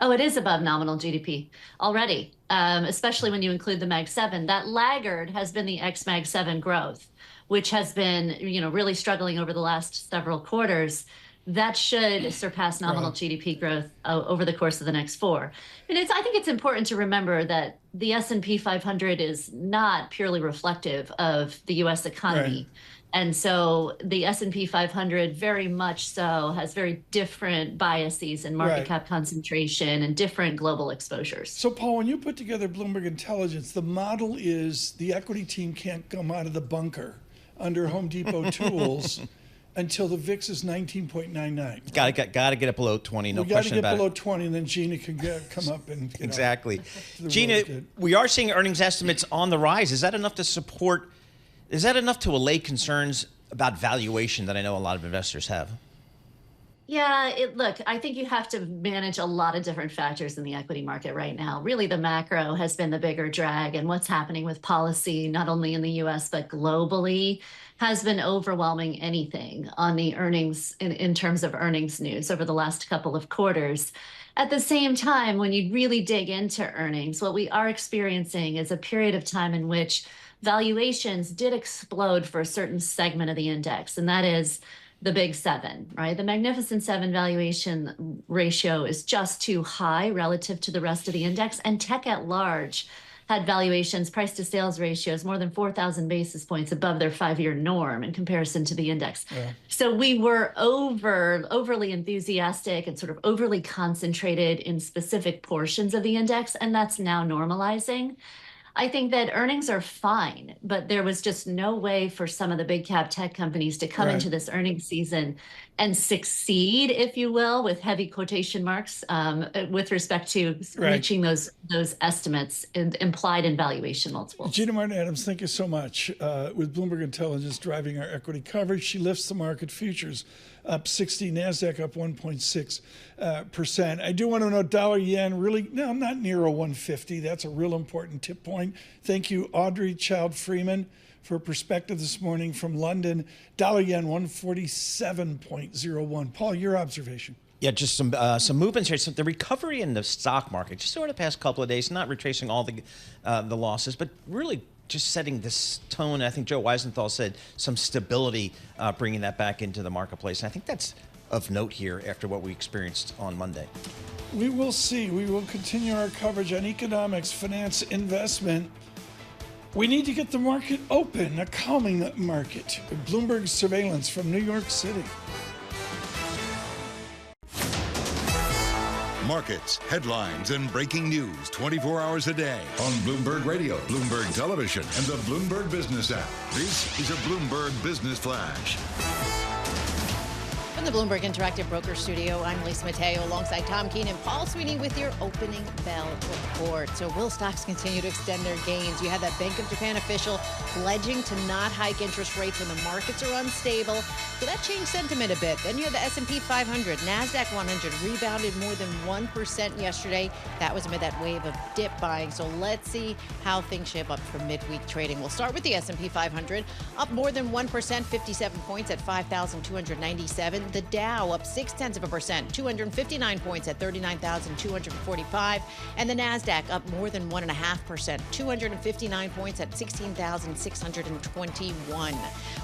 Oh, it is above nominal GDP already, especially when you include the Mag 7. That laggard has been the ex-Mag 7 growth, which has been, really struggling over the last several quarters. That should surpass nominal GDP growth over the course of the next 4. And I think it's important to remember that the S&P 500 is not purely reflective of the U.S. economy. And so the S&P 500 very much so has very different biases in market cap concentration and different global exposures. So, Paul, when you put together Bloomberg Intelligence, the model is the equity team can't come out of the bunker under Home Depot tools until the VIX is 19.99. Got to get it below 20, no question about it. We got to get below 20, and then Gina can come up and exactly. Gina, we are seeing earnings estimates on the rise. Is that enough to support? Is that enough to allay concerns about valuation that I know a lot of investors have? Yeah, look, I think you have to manage a lot of different factors in the equity market right now. Really, the macro has been the bigger drag, and what's happening with policy, not only in the U.S., but globally, has been overwhelming anything on the earnings in terms of earnings news over the last couple of quarters. At the same time, when you really dig into earnings, what we are experiencing is a period of time in which valuations did explode for a certain segment of the index, and that is the big 7, right? The Magnificent 7 valuation ratio is just too high relative to the rest of the index, and tech at large had valuations, price to sales ratios, more than 4,000 basis points above their 5-year norm in comparison to the index. So we were overly enthusiastic and sort of overly concentrated in specific portions of the index, and that's now normalizing. I think that earnings are fine, but there was just no way for some of the big cap tech companies to come into this earnings season and succeed, if you will, with heavy quotation marks, with respect to reaching those estimates implied in valuation multiples. Gina Martin-Adams, thank you so much. With Bloomberg Intelligence driving our equity coverage, she lifts the market futures up 60, NASDAQ up 1.6%. I do want to know dollar yen really, no, not near a 150. That's a real important tip point. Thank you, Audrey Childe-Freeman, for perspective this morning from London. Dollar yen 147.01. Paul, your observation. Yeah, just some movements here. So the recovery in the stock market, just over the past couple of days, not retracing all the losses, but really just setting this tone. I think Joe Weisenthal said some stability, bringing that back into the marketplace. And I think that's of note here after what we experienced on Monday. We will see. We will continue our coverage on economics, finance, investment. We need to get the market open, a calming market. Bloomberg Surveillance from New York City. Markets, headlines, and breaking news 24 hours a day on Bloomberg Radio, Bloomberg Television, and the Bloomberg Business app. This is a Bloomberg Business Flash. From the Bloomberg Interactive Broker Studio, I'm Lisa Mateo alongside Tom Keene and Paul Sweeney with your opening bell report. So will stocks continue to extend their gains? You had that Bank of Japan official pledging to not hike interest rates when the markets are unstable. So that changed sentiment a bit. Then you had the S&P 500, NASDAQ 100 rebounded more than 1% yesterday. That was amid that wave of dip buying. So let's see how things shape up for midweek trading. We'll start with the S&P 500, up more than 1%, 57 points at 5,297. The The Dow up 0.6%, 259 points at 39,245. And the NASDAQ up more than 1.5%, 259 points at 16,621.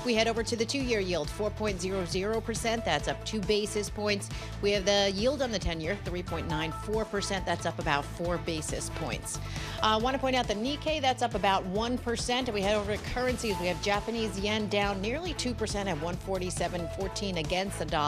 We head over to the 2-year yield, 4.00%. That's up 2 basis points. We have the yield on the 10-year, 3.94%. That's up about 4 basis points. I want to point out the Nikkei, that's up about 1%. And we head over to currencies. We have Japanese yen down nearly 2% at 147.14 against the dollar.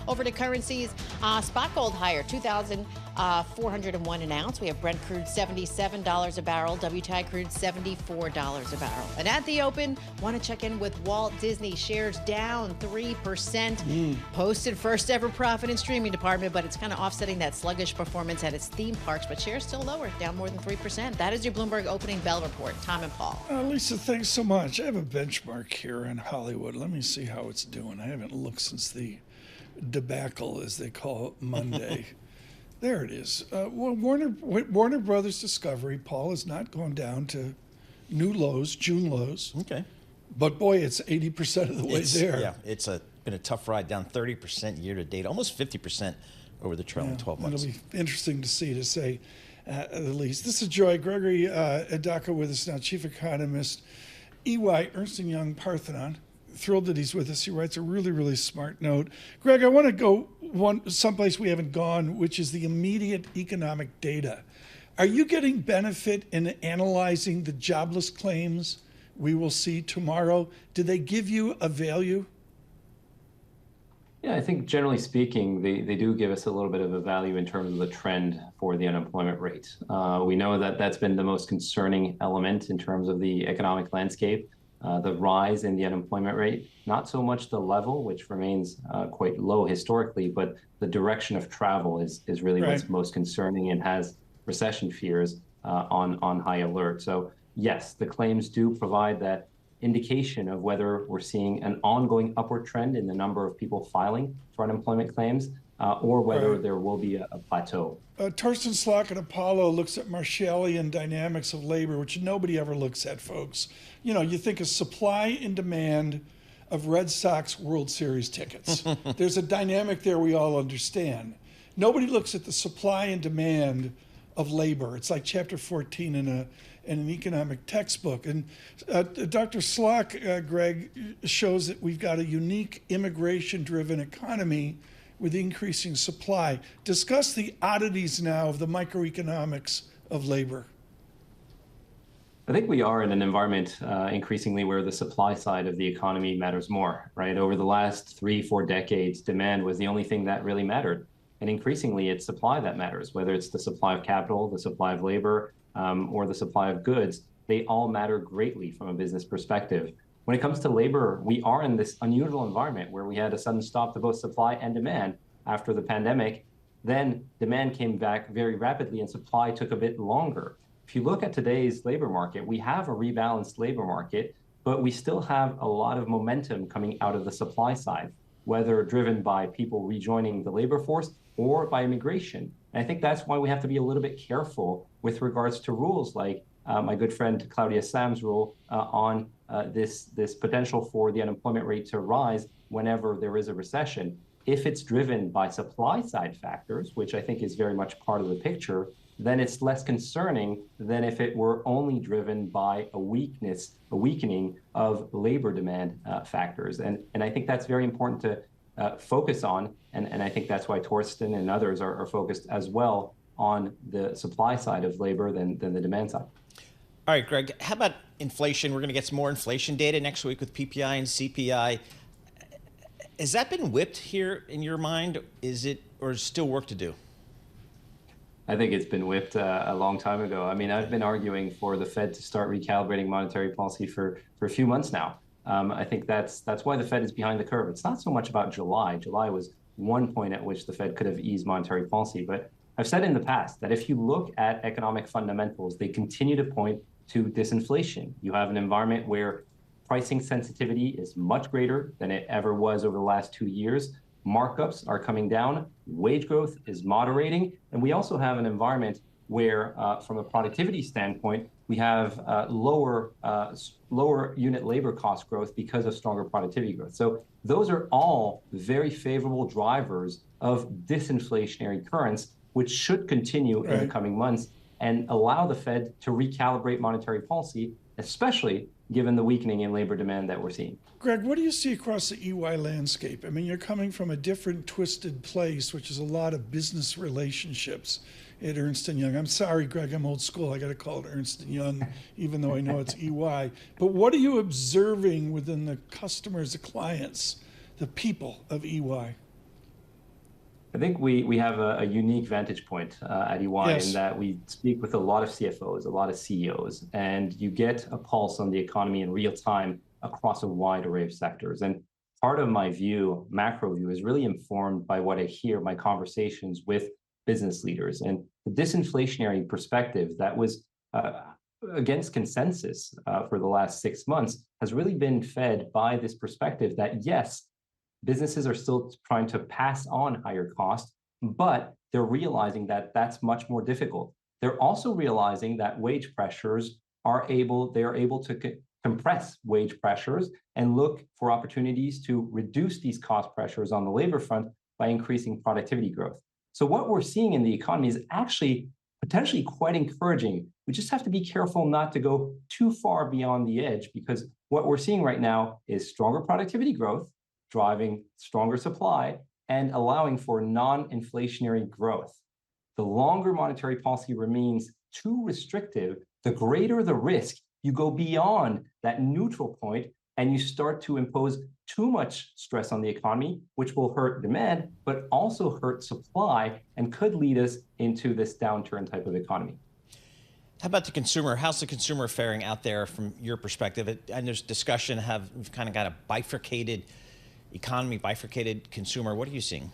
Over to currencies, spot gold higher, 2,401 an ounce. We have Brent crude $77 a barrel, WTI crude $74 a barrel. And at the open, want to check in with Walt Disney. Shares down 3%. Posted first ever profit in streaming department, but it's kind of offsetting that sluggish performance at its theme parks. But shares still lower, down more than 3%. That is your Bloomberg opening bell report. Tom and Paul. Lisa, thanks so much. I have a benchmark here in Hollywood. Let me see how it's doing. I haven't looked since the debacle, as they call it, Monday. There it is. Well, Warner Brothers Discovery, Paul, has not gone down to new lows, June lows. Okay. But boy, it's 80% of the way there. Yeah, it's been a tough ride, down 30% year to date, almost 50% over the trailing 12 months. It'll be interesting to say at the least. This is Joy Gregory Adaka with us now, chief economist, EY, Ernst & Young, Parthenon. Thrilled that he's with us. He writes a really, really smart note. Greg, I want to go someplace we haven't gone, which is the immediate economic data. Are you getting benefit in analyzing the jobless claims we will see tomorrow? Do they give you a value? Yeah, I think generally speaking, they do give us a little bit of a value in terms of the trend for the unemployment rate. We know that that's been the most concerning element in terms of the economic landscape, the rise in the unemployment rate, not so much the level, which remains quite low historically, but the direction of travel is really what's most concerning and has recession fears on high alert. So yes, the claims do provide that indication of whether we're seeing an ongoing upward trend in the number of people filing for unemployment claims or whether there will be a plateau. Torsten Slok at Apollo looks at Marshallian dynamics of labor, which nobody ever looks at, folks. You know, you think of supply and demand of Red Sox World Series tickets. There's a dynamic there we all understand. Nobody looks at the supply and demand of labor. It's like chapter 14 in an economic textbook. And Dr. Slok, Greg, shows that we've got a unique immigration-driven economy with increasing supply. Discuss the oddities now of the microeconomics of labor. I think we are in an environment increasingly where the supply side of the economy matters more, right? Over the last 3-4 decades, demand was the only thing that really mattered. And increasingly, it's supply that matters, whether it's the supply of capital, the supply of labor, or the supply of goods. They all matter greatly from a business perspective. When it comes to labor, we are in this unusual environment where we had a sudden stop to both supply and demand after the pandemic. Then demand came back very rapidly and supply took a bit longer. If you look at today's labor market, we have a rebalanced labor market, but we still have a lot of momentum coming out of the supply side, whether driven by people rejoining the labor force or by immigration. And I think that's why we have to be a little bit careful with regards to rules like my good friend Claudia Sam's rule on this potential for the unemployment rate to rise whenever there is a recession. If it's driven by supply side factors, which I think is very much part of the picture, then it's less concerning than if it were only driven by a weakening of labor demand factors. And I think that's very important to focus on. And I think that's why Torsten and others are focused as well on the supply side of labor than the demand side. All right, Greg, how about inflation? We're going to get some more inflation data next week with PPI and CPI. Has that been whipped here in your mind? Is it, or is still work to do? I think it's been whipped a long time ago. I mean, I've been arguing for the Fed to start recalibrating monetary policy for a few months now. I think that's why the Fed is behind the curve. It's not so much about July. July was one point at which the Fed could have eased monetary policy. But I've said in the past that if you look at economic fundamentals, they continue to point to disinflation. You have an environment where pricing sensitivity is much greater than it ever was over the last 2 years. Markups are coming down, wage growth is moderating, and we also have an environment where from a productivity standpoint, we have lower unit labor cost growth because of stronger productivity growth. So those are all very favorable drivers of disinflationary currents, which should continue in the coming months and allow the Fed to recalibrate monetary policy, especially given the weakening in labor demand that we're seeing. Greg, what do you see across the EY landscape? I mean, you're coming from a different twisted place, which is a lot of business relationships at Ernst & Young. I'm sorry, Greg, I'm old school. I got to call it Ernst & Young, even though I know it's EY. But what are you observing within the customers, the clients, the people of EY? I think we have a unique vantage point at EY in that we speak with a lot of CFOs, a lot of CEOs, and you get a pulse on the economy in real time across a wide array of sectors. And part of my view, macro view, is really informed by what I hear, my conversations with business leaders. And the disinflationary perspective that was against consensus for the last 6 months has really been fed by this perspective that, yes, businesses are still trying to pass on higher costs, but they're realizing that that's much more difficult. They're also realizing that wage pressures they are able to compress wage pressures and look for opportunities to reduce these cost pressures on the labor front by increasing productivity growth. So what we're seeing in the economy is actually potentially quite encouraging. We just have to be careful not to go too far beyond the edge, because what we're seeing right now is stronger productivity growth, driving stronger supply and allowing for non-inflationary growth. The longer monetary policy remains too restrictive, the greater the risk you go beyond that neutral point and you start to impose too much stress on the economy, which will hurt demand, but also hurt supply and could lead us into this downturn type of economy. How about the consumer? How's the consumer faring out there from your perspective? And there's discussion, we've kind of got a bifurcated economy, bifurcated consumer. What are you seeing?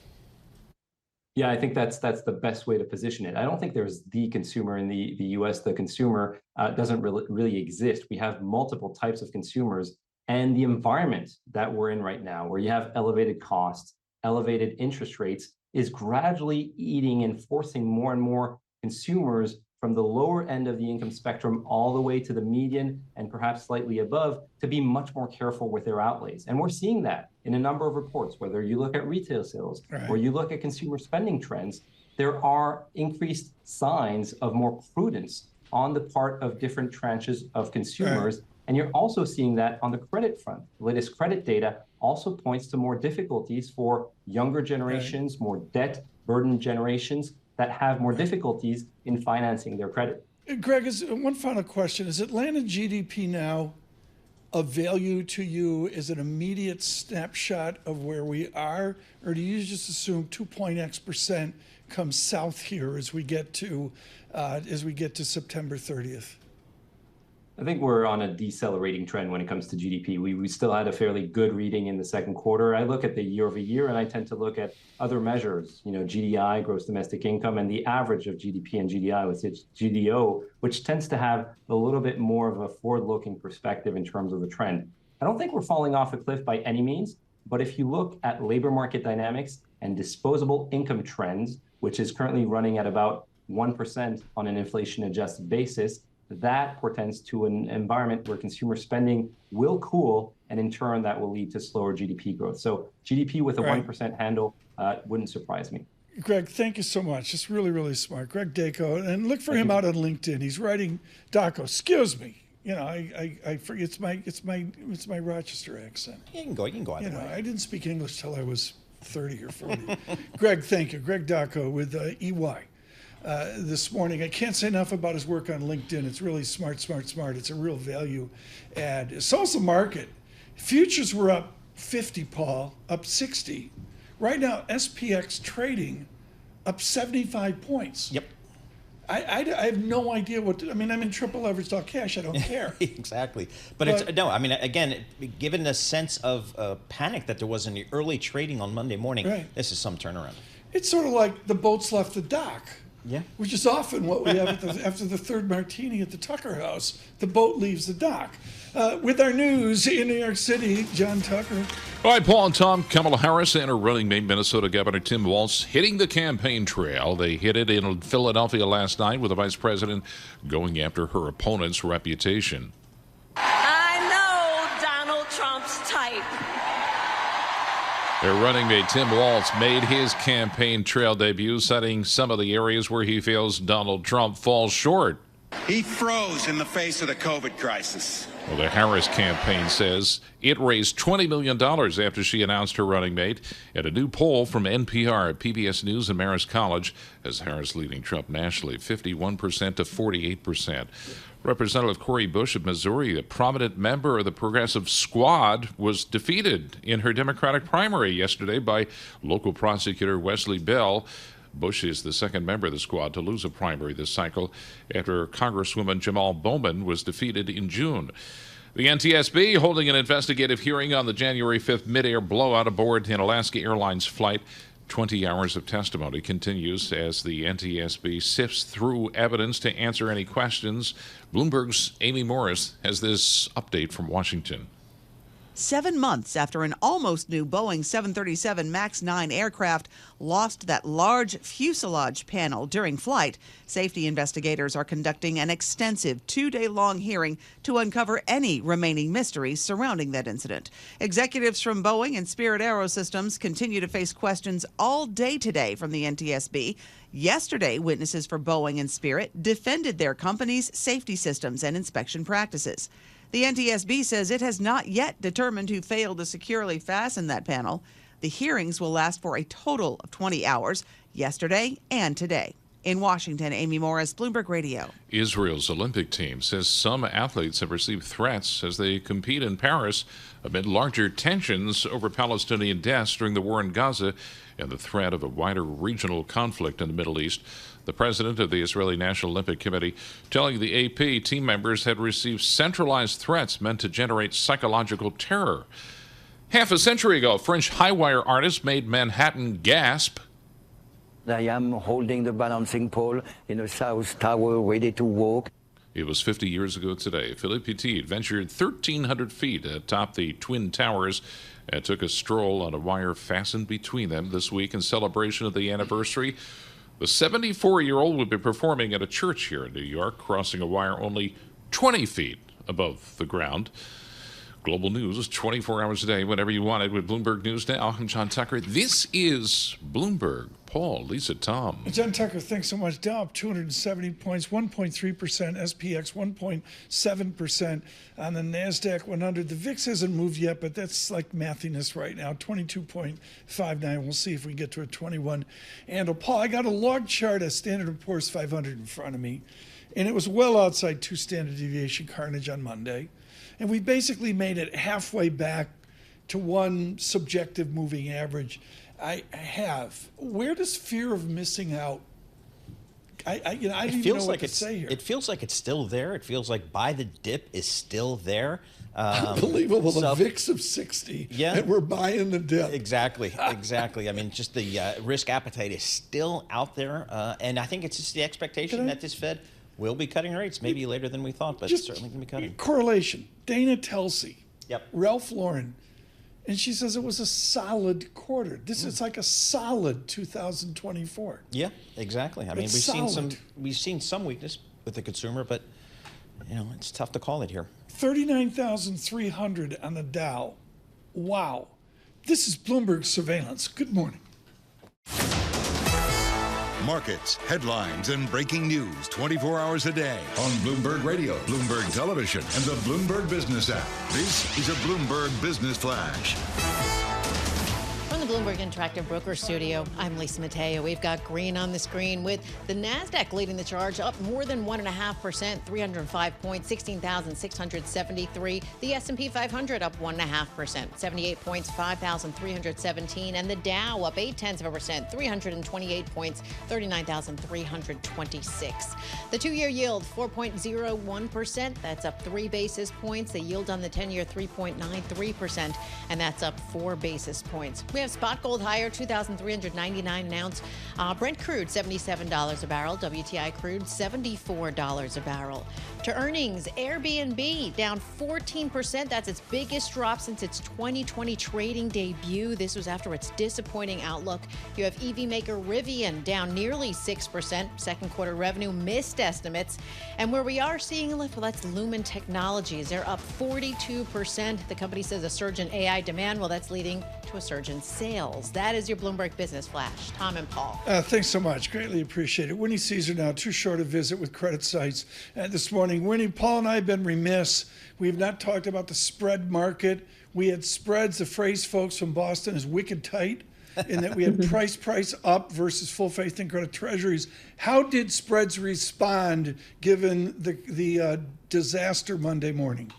Yeah, I think that's the best way to position it. I don't think there's the consumer in the U.S. The consumer doesn't really exist. We have multiple types of consumers, and the environment that we're in right now, where you have elevated costs, elevated interest rates, is gradually eating and forcing more and more consumers from the lower end of the income spectrum all the way to the median and perhaps slightly above to be much more careful with their outlays. And we're seeing that in a number of reports, whether you look at retail sales or you look at consumer spending trends, there are increased signs of more prudence on the part of different tranches of consumers. And you're also seeing that on the credit front. The latest credit data also points to more difficulties for younger generations, more debt-burdened generations that have more difficulties in financing their credit. Greg, one final question. Is Atlanta GDP now of value to you? Is it an immediate snapshot of where we are? Or do you just assume 2.x% comes south here as we get to September 30th? I think we're on a decelerating trend when it comes to GDP. We still had a fairly good reading in the second quarter. I look at the year over year, and I tend to look at other measures, GDI, gross domestic income, and the average of GDP and GDI, which is GDO, which tends to have a little bit more of a forward-looking perspective in terms of the trend. I don't think we're falling off a cliff by any means, but if you look at labor market dynamics and disposable income trends, which is currently running at about 1% on an inflation-adjusted basis, that portends to an environment where consumer spending will cool, and in turn that will lead to slower GDP growth. So GDP with a 1% handle wouldn't surprise me. Greg, thank you so much. It's really, really smart. Greg Dacko, and look for him out on LinkedIn. He's writing Dacko. Excuse me. I forget it's my Rochester accent. You can go either way. I didn't speak English till I was 30 or 40. Greg, thank you. Greg Dacko with EY. This morning. I can't say enough about his work on LinkedIn. It's really smart. It's a real value add. So's the market. Futures were up 50, Paul, up 60. Right now, SPX trading up 75 points. Yep. I have no idea I'm in triple leveraged all cash. I don't care. Exactly. But again, given the sense of panic that there was in the early trading on Monday morning, this is some turnaround. It's sort of like the boats left the dock. Yeah. Which is often what we have after the third martini at the Tucker House. The boat leaves the dock. With our news in New York City, John Tucker. All right, Paul and Tom, Kamala Harris and her running mate, Minnesota Governor Tim Walz, hitting the campaign trail. They hit it in Philadelphia last night with the vice president going after her opponent's reputation. I know Donald Trump's type. Their running mate, Tim Walz, made his campaign trail debut, citing some of the areas where he feels Donald Trump falls short. He froze in the face of the COVID crisis. Well, the Harris campaign says it raised $20 million after she announced her running mate. And a new poll from NPR, PBS News, and Marist College has Harris leading Trump nationally, 51% to 48%. Representative Cori Bush of Missouri, a prominent member of the Progressive Squad, was defeated in her Democratic primary yesterday by local prosecutor Wesley Bell. Bush is the second member of the squad to lose a primary this cycle after Congresswoman Jamal Bowman was defeated in June. The NTSB holding an investigative hearing on the January 5th mid-air blowout aboard an Alaska Airlines flight. 20 hours of testimony continues as the NTSB sifts through evidence to answer any questions. Bloomberg's Amy Morris has this update from Washington. 7 months after an almost new Boeing 737 MAX 9 aircraft lost that large fuselage panel during flight, safety investigators are conducting an extensive 2-day-long hearing to uncover any remaining mysteries surrounding that incident. Executives from Boeing and Spirit Aerosystems continue to face questions all day today from the NTSB. Yesterday, witnesses for Boeing and Spirit defended their company's safety systems and inspection practices. The NTSB says it has not yet determined who failed to securely fasten that panel. The hearings will last for a total of 20 hours, yesterday and today. In Washington, Amy Morris, Bloomberg Radio. Israel's Olympic team says some athletes have received threats as they compete in Paris amid larger tensions over Palestinian deaths during the war in Gaza and the threat of a wider regional conflict in the Middle East. The president of the Israeli National Olympic Committee telling the AP team members had received centralized threats meant to generate psychological terror. Half a century ago, French high-wire artists made Manhattan gasp. I am holding the balancing pole in a South Tower ready to walk. It was 50 years ago today. Philippe Petit ventured 1,300 feet atop the Twin Towers and took a stroll on a wire fastened between them this week in celebration of the anniversary. The 74-year-old would be performing at a church here in New York, crossing a wire only 20 feet above the ground. Global news 24 hours a day, whenever you want it, with Bloomberg News Now. I'm John Tucker. This is Bloomberg. Paul, Lisa, Tom. John Tucker, thanks so much. Dow up 270 points, 1.3%, SPX 1.7% on the NASDAQ 100. The VIX hasn't moved yet, but that's like mathiness right now, 22.59. We'll see if we get to a 21 handle. Paul, I got a log chart of Standard & Poor's 500 in front of me, and it was well outside 2 standard deviation carnage on Monday. And we basically made it halfway back to one subjective moving average. I have. Where does fear of missing out? I don't even know what to say here. It feels like it's still there. It feels like buy the dip is still there. Unbelievable. The VIX of 60. Yeah. And we're buying the dip. Exactly. I mean, just the risk appetite is still out there. And I think it's just the expectation that this Fed will be cutting rates, maybe later than we thought, but certainly going to be cutting. Correlation. Dana Telsey. Yep. Ralph Lauren. And she says it was a solid quarter. This is like a solid 2024. Yeah, exactly. I mean, we've seen some weakness with the consumer, but it's tough to call it here. 39,300 on the Dow. Wow. This is Bloomberg Surveillance. Good morning. Markets, headlines, and breaking news 24 hours a day on Bloomberg Radio, Bloomberg Television, and the Bloomberg Business app. This is a Bloomberg Business Flash. From the Bloomberg Interactive Broker Studio, I'm Lisa Mateo. We've got green on the screen with the NASDAQ leading the charge, up more than 1.5%, 305 points, 16,673. The S&P 500 up 1.5%, 78 points, 5,317. And the Dow up 0.8%, 328 points, 39,326. The 2-year yield, 4.01%. That's up 3 basis points. The yield on the 10-year, 3.93%. And that's up 4 basis points. We have spot Spot gold higher, 2,399 an ounce. Brent crude, $77 a barrel. WTI crude, $74 a barrel. To earnings, Airbnb down 14%. That's its biggest drop since its 2020 trading debut. This was after its disappointing outlook. You have EV maker Rivian down nearly 6%. Second quarter revenue missed estimates. And where we are seeing a lift, well, that's Lumen Technologies. They're up 42%. The company says a surge in AI demand. Well, that's leading to a surge in sales. That is your Bloomberg Business Flash. Tom and Paul. Thanks so much. Greatly appreciate it. Winnie Caesar now, too short a visit with credit sites this morning. Winnie, Paul and I have been remiss. We have not talked about the spread market. We had spreads, the phrase folks from Boston is wicked tight, in that we had price up versus full faith and credit treasuries. How did spreads respond given the disaster Monday morning?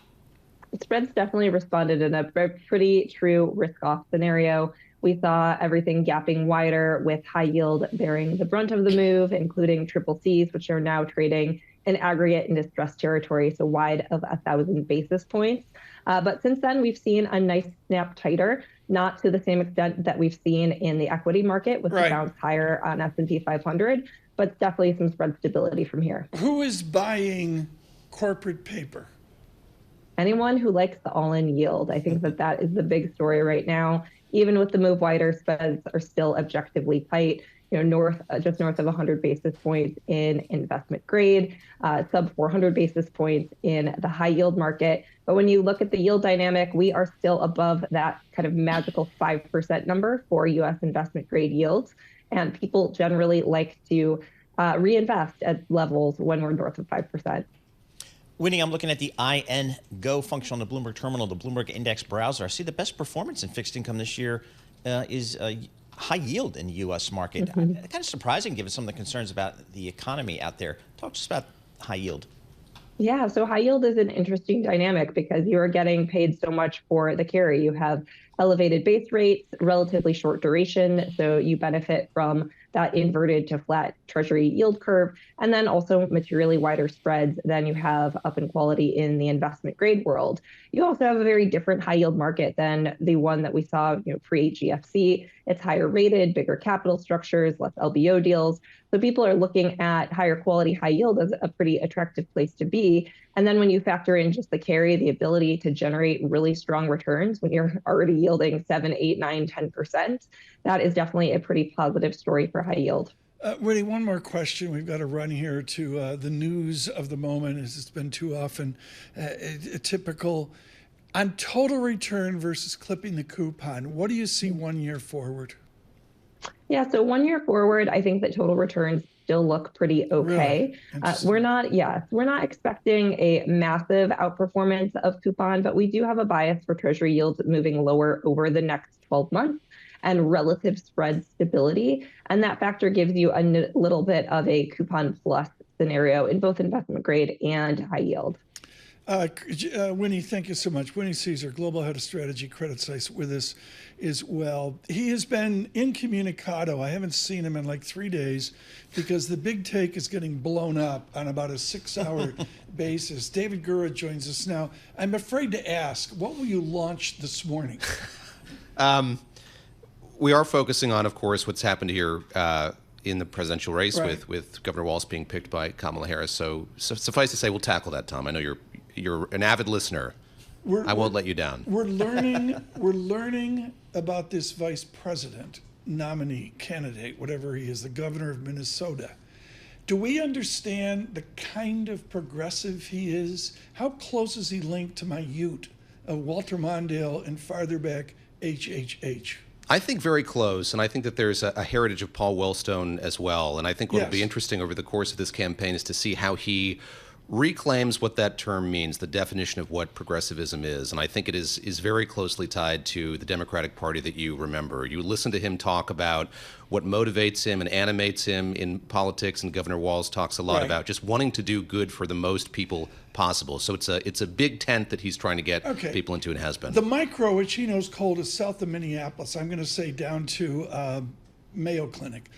Spreads definitely responded in a pretty true risk-off scenario. We saw everything gapping wider with high yield bearing the brunt of the move, including triple Cs, which are now trading in aggregate in distressed territory, so wide of 1,000 basis points. But since then, we've seen a nice snap tighter, not to the same extent that we've seen in the equity market with the bounce higher on S&P 500, but definitely some spread stability from here. Who is buying corporate paper? Anyone who likes the all-in yield. I think that is the big story right now. Even with the move wider, spreads are still objectively tight. Just north of 100 basis points in investment grade, sub 400 basis points in the high yield market. But when you look at the yield dynamic, we are still above that kind of magical 5% number for U.S. investment grade yields. And people generally like to reinvest at levels when we're north of 5%. Winnie, I'm looking at the INGO function on the Bloomberg terminal, the Bloomberg Index browser. I see the best performance in fixed income this year is high yield in the U.S. market. Kind of surprising given some of the concerns about the economy out there. Talk to us about high yield. Yeah, so high yield is an interesting dynamic because you are getting paid so much for the carry. You have elevated base rates, relatively short duration, so you benefit from that inverted to flat treasury yield curve, and then also materially wider spreads than you have up in quality in the investment grade world. You also have a very different high yield market than the one that we saw pre-GFC. It's higher rated, bigger capital structures, less LBO deals. So people are looking at higher quality high yield as a pretty attractive place to be. And then when you factor in just the carry, the ability to generate really strong returns when you're already yielding 7, 8, 9, 10%, that is definitely a pretty positive story for high yield. Winnie, one more question. We've got to run here to the news of the moment, as it's been too often typical. On total return versus clipping the coupon, what do you see 1 year forward? Yeah, so 1 year forward, I think that total returns still look pretty okay. We're not expecting a massive outperformance of coupon, but we do have a bias for treasury yields moving lower over the next 12 months and relative spread stability. And that factor gives you a little bit of a coupon plus scenario in both investment grade and high yield. Winnie, thank you so much. Winnie Caesar, Global Head of Strategy, Credit Sites, with us as well. He has been incommunicado. I haven't seen him in like 3 days because the big take is getting blown up on about a 6-hour basis. David Gura joins us now. I'm afraid to ask, what will you launch this morning? We are focusing on, of course, what's happened here in the presidential race with Governor Walz being picked by Kamala Harris. So suffice to say, we'll tackle that, Tom. I know you're an avid listener. I won't let you down. We're learning about this vice president nominee candidate, whatever he is, the governor of Minnesota. Do we understand the kind of progressive he is? How close is he linked to my Ute of Walter Mondale and farther back HHH? I think very close, and I think that there's a heritage of Paul Wellstone as well. And I think what will be interesting over the course of this campaign is to see how he reclaims what that term means, the definition of what progressivism is. And I think it is very closely tied to the Democratic Party that you remember. You listen to him talk about what motivates him and animates him in politics, and Governor Walz talks a lot about just wanting to do good for the most people possible. So it's a big tent that he's trying to get people into, and has been. The micro, which he knows cold, is south of Minneapolis. I'm going to say down to Mayo Clinic.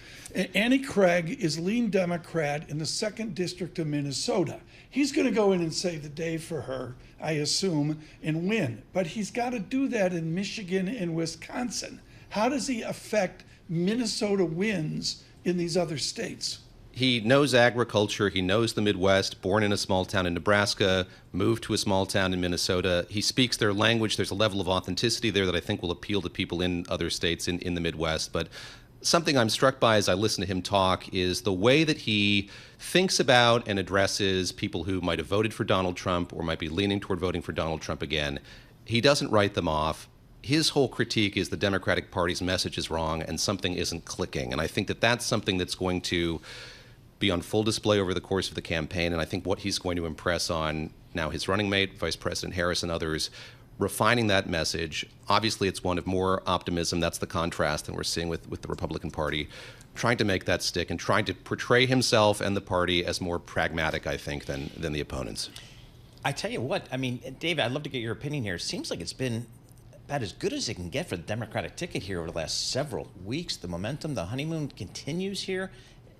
Annie Craig is lean Democrat in the 2nd District of Minnesota. He's going to go in and save the day for her, I assume, and win. But he's got to do that in Michigan and Wisconsin. How does he affect Minnesota wins in these other states? He knows agriculture. He knows the Midwest, born in a small town in Nebraska, moved to a small town in Minnesota. He speaks their language. There's a level of authenticity there that I think will appeal to people in other states in the Midwest. But something I'm struck by as I listen to him talk is the way that he thinks about and addresses people who might have voted for Donald Trump or might be leaning toward voting for Donald Trump again. He doesn't write them off. His whole critique is the Democratic Party's message is wrong and something isn't clicking. And I think that that's something that's going to be on full display over the course of the campaign. And I think what he's going to impress on now his running mate, Vice President Harris, and others, refining that message. Obviously, it's one of more optimism. That's the contrast that we're seeing with the Republican Party, trying to make that stick and trying to portray himself and the party as more pragmatic, I think, than the opponents. I tell you what, I mean, David, I'd love to get your opinion here. It seems like it's been about as good as it can get for the Democratic ticket here over the last several weeks. The momentum, the honeymoon continues here.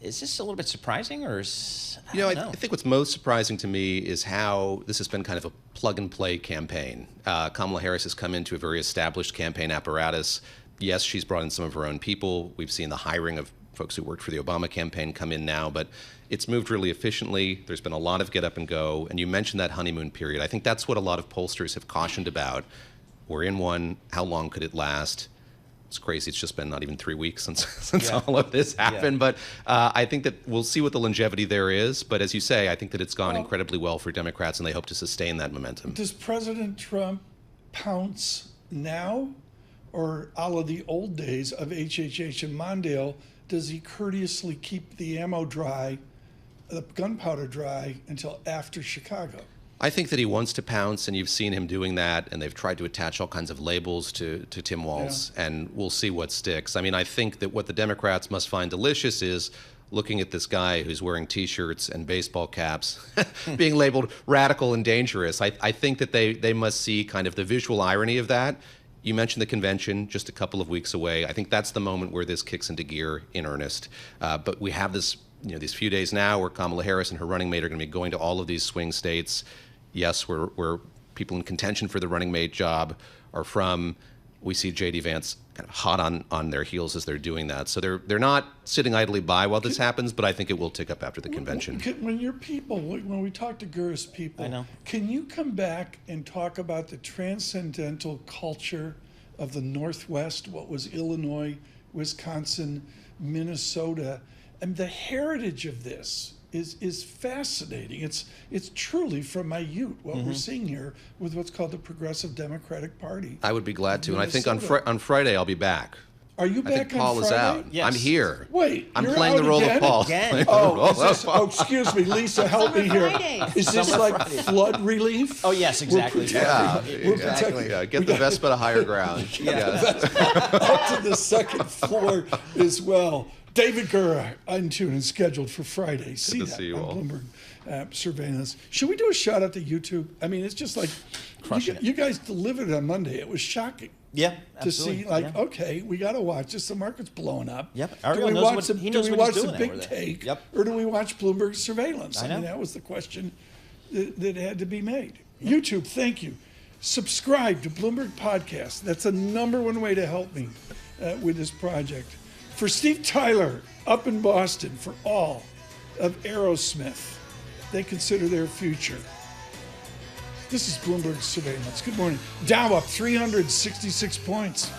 Is this a little bit surprising, or is, I think what's most surprising to me is how this has been kind of a plug-and-play campaign. Kamala Harris has come into a very established campaign apparatus. Yes, she's brought in some of her own people. We've seen the hiring of folks who worked for the Obama campaign come in now, but it's moved really efficiently. There's been a lot of get up and go, and you mentioned that honeymoon period. I think that's what a lot of pollsters have cautioned about. We're in one. How long could it last? It's crazy. It's just been not even 3 weeks since all of this happened. But I think that we'll see what the longevity there is. But as you say, I think that it's gone incredibly well for Democrats, and they hope to sustain that momentum. Does President Trump pounce now, or a la the old days of HHH and Mondale, does he courteously keep the ammo dry, the gunpowder dry, until after Chicago? I think that he wants to pounce, and you've seen him doing that, and they've tried to attach all kinds of labels to Tim Walz, and we'll see what sticks. I mean, I think that what the Democrats must find delicious is looking at this guy who's wearing T-shirts and baseball caps being labeled radical and dangerous. I think that they must see kind of the visual irony of that. You mentioned the convention just a couple of weeks away. I think that's the moment where this kicks into gear in earnest. But we have this, these few days now where Kamala Harris and her running mate are going to be going to all of these swing states. Yes, where people in contention for the running mate job are from. We see J.D. Vance kind of hot on their heels as they're doing that. So they're not sitting idly by while this happens, but I think it will tick up after the convention. When your people, when we talk to GERS people, can you come back and talk about the transcendental culture of the Northwest, what was Illinois, Wisconsin, Minnesota, and the heritage of this? Is fascinating. It's truly from my youth what we're seeing here with what's called the Progressive Democratic Party. I would be glad to, and I think on Friday I'll be back. Are you back on Friday? I think Paul is out. Yes. I'm here. Wait, I'm playing the role of Paul. Excuse me, Lisa, help me here. Is this like flood relief? Oh yes, exactly. Yeah, get the Vespa to higher ground. Up to the second floor as well. David Gurr on tune and scheduled for Friday. Good to see you all. Bloomberg Surveillance. Should we do a shout out to YouTube? I mean, it's just like you guys delivered it on Monday. It was shocking. Yeah, absolutely. To see, okay, we got to watch this. The market's blowing up. Yep. Do we watch the big take, or do we watch Bloomberg Surveillance? I mean, that was the question that had to be made. YouTube, thank you. Subscribe to Bloomberg Podcast. That's the #1 way to help me with this project. For Steve Tyler up in Boston, for all of Aerosmith, they consider their future. This is Bloomberg Surveillance. Good morning. Dow up 366 points.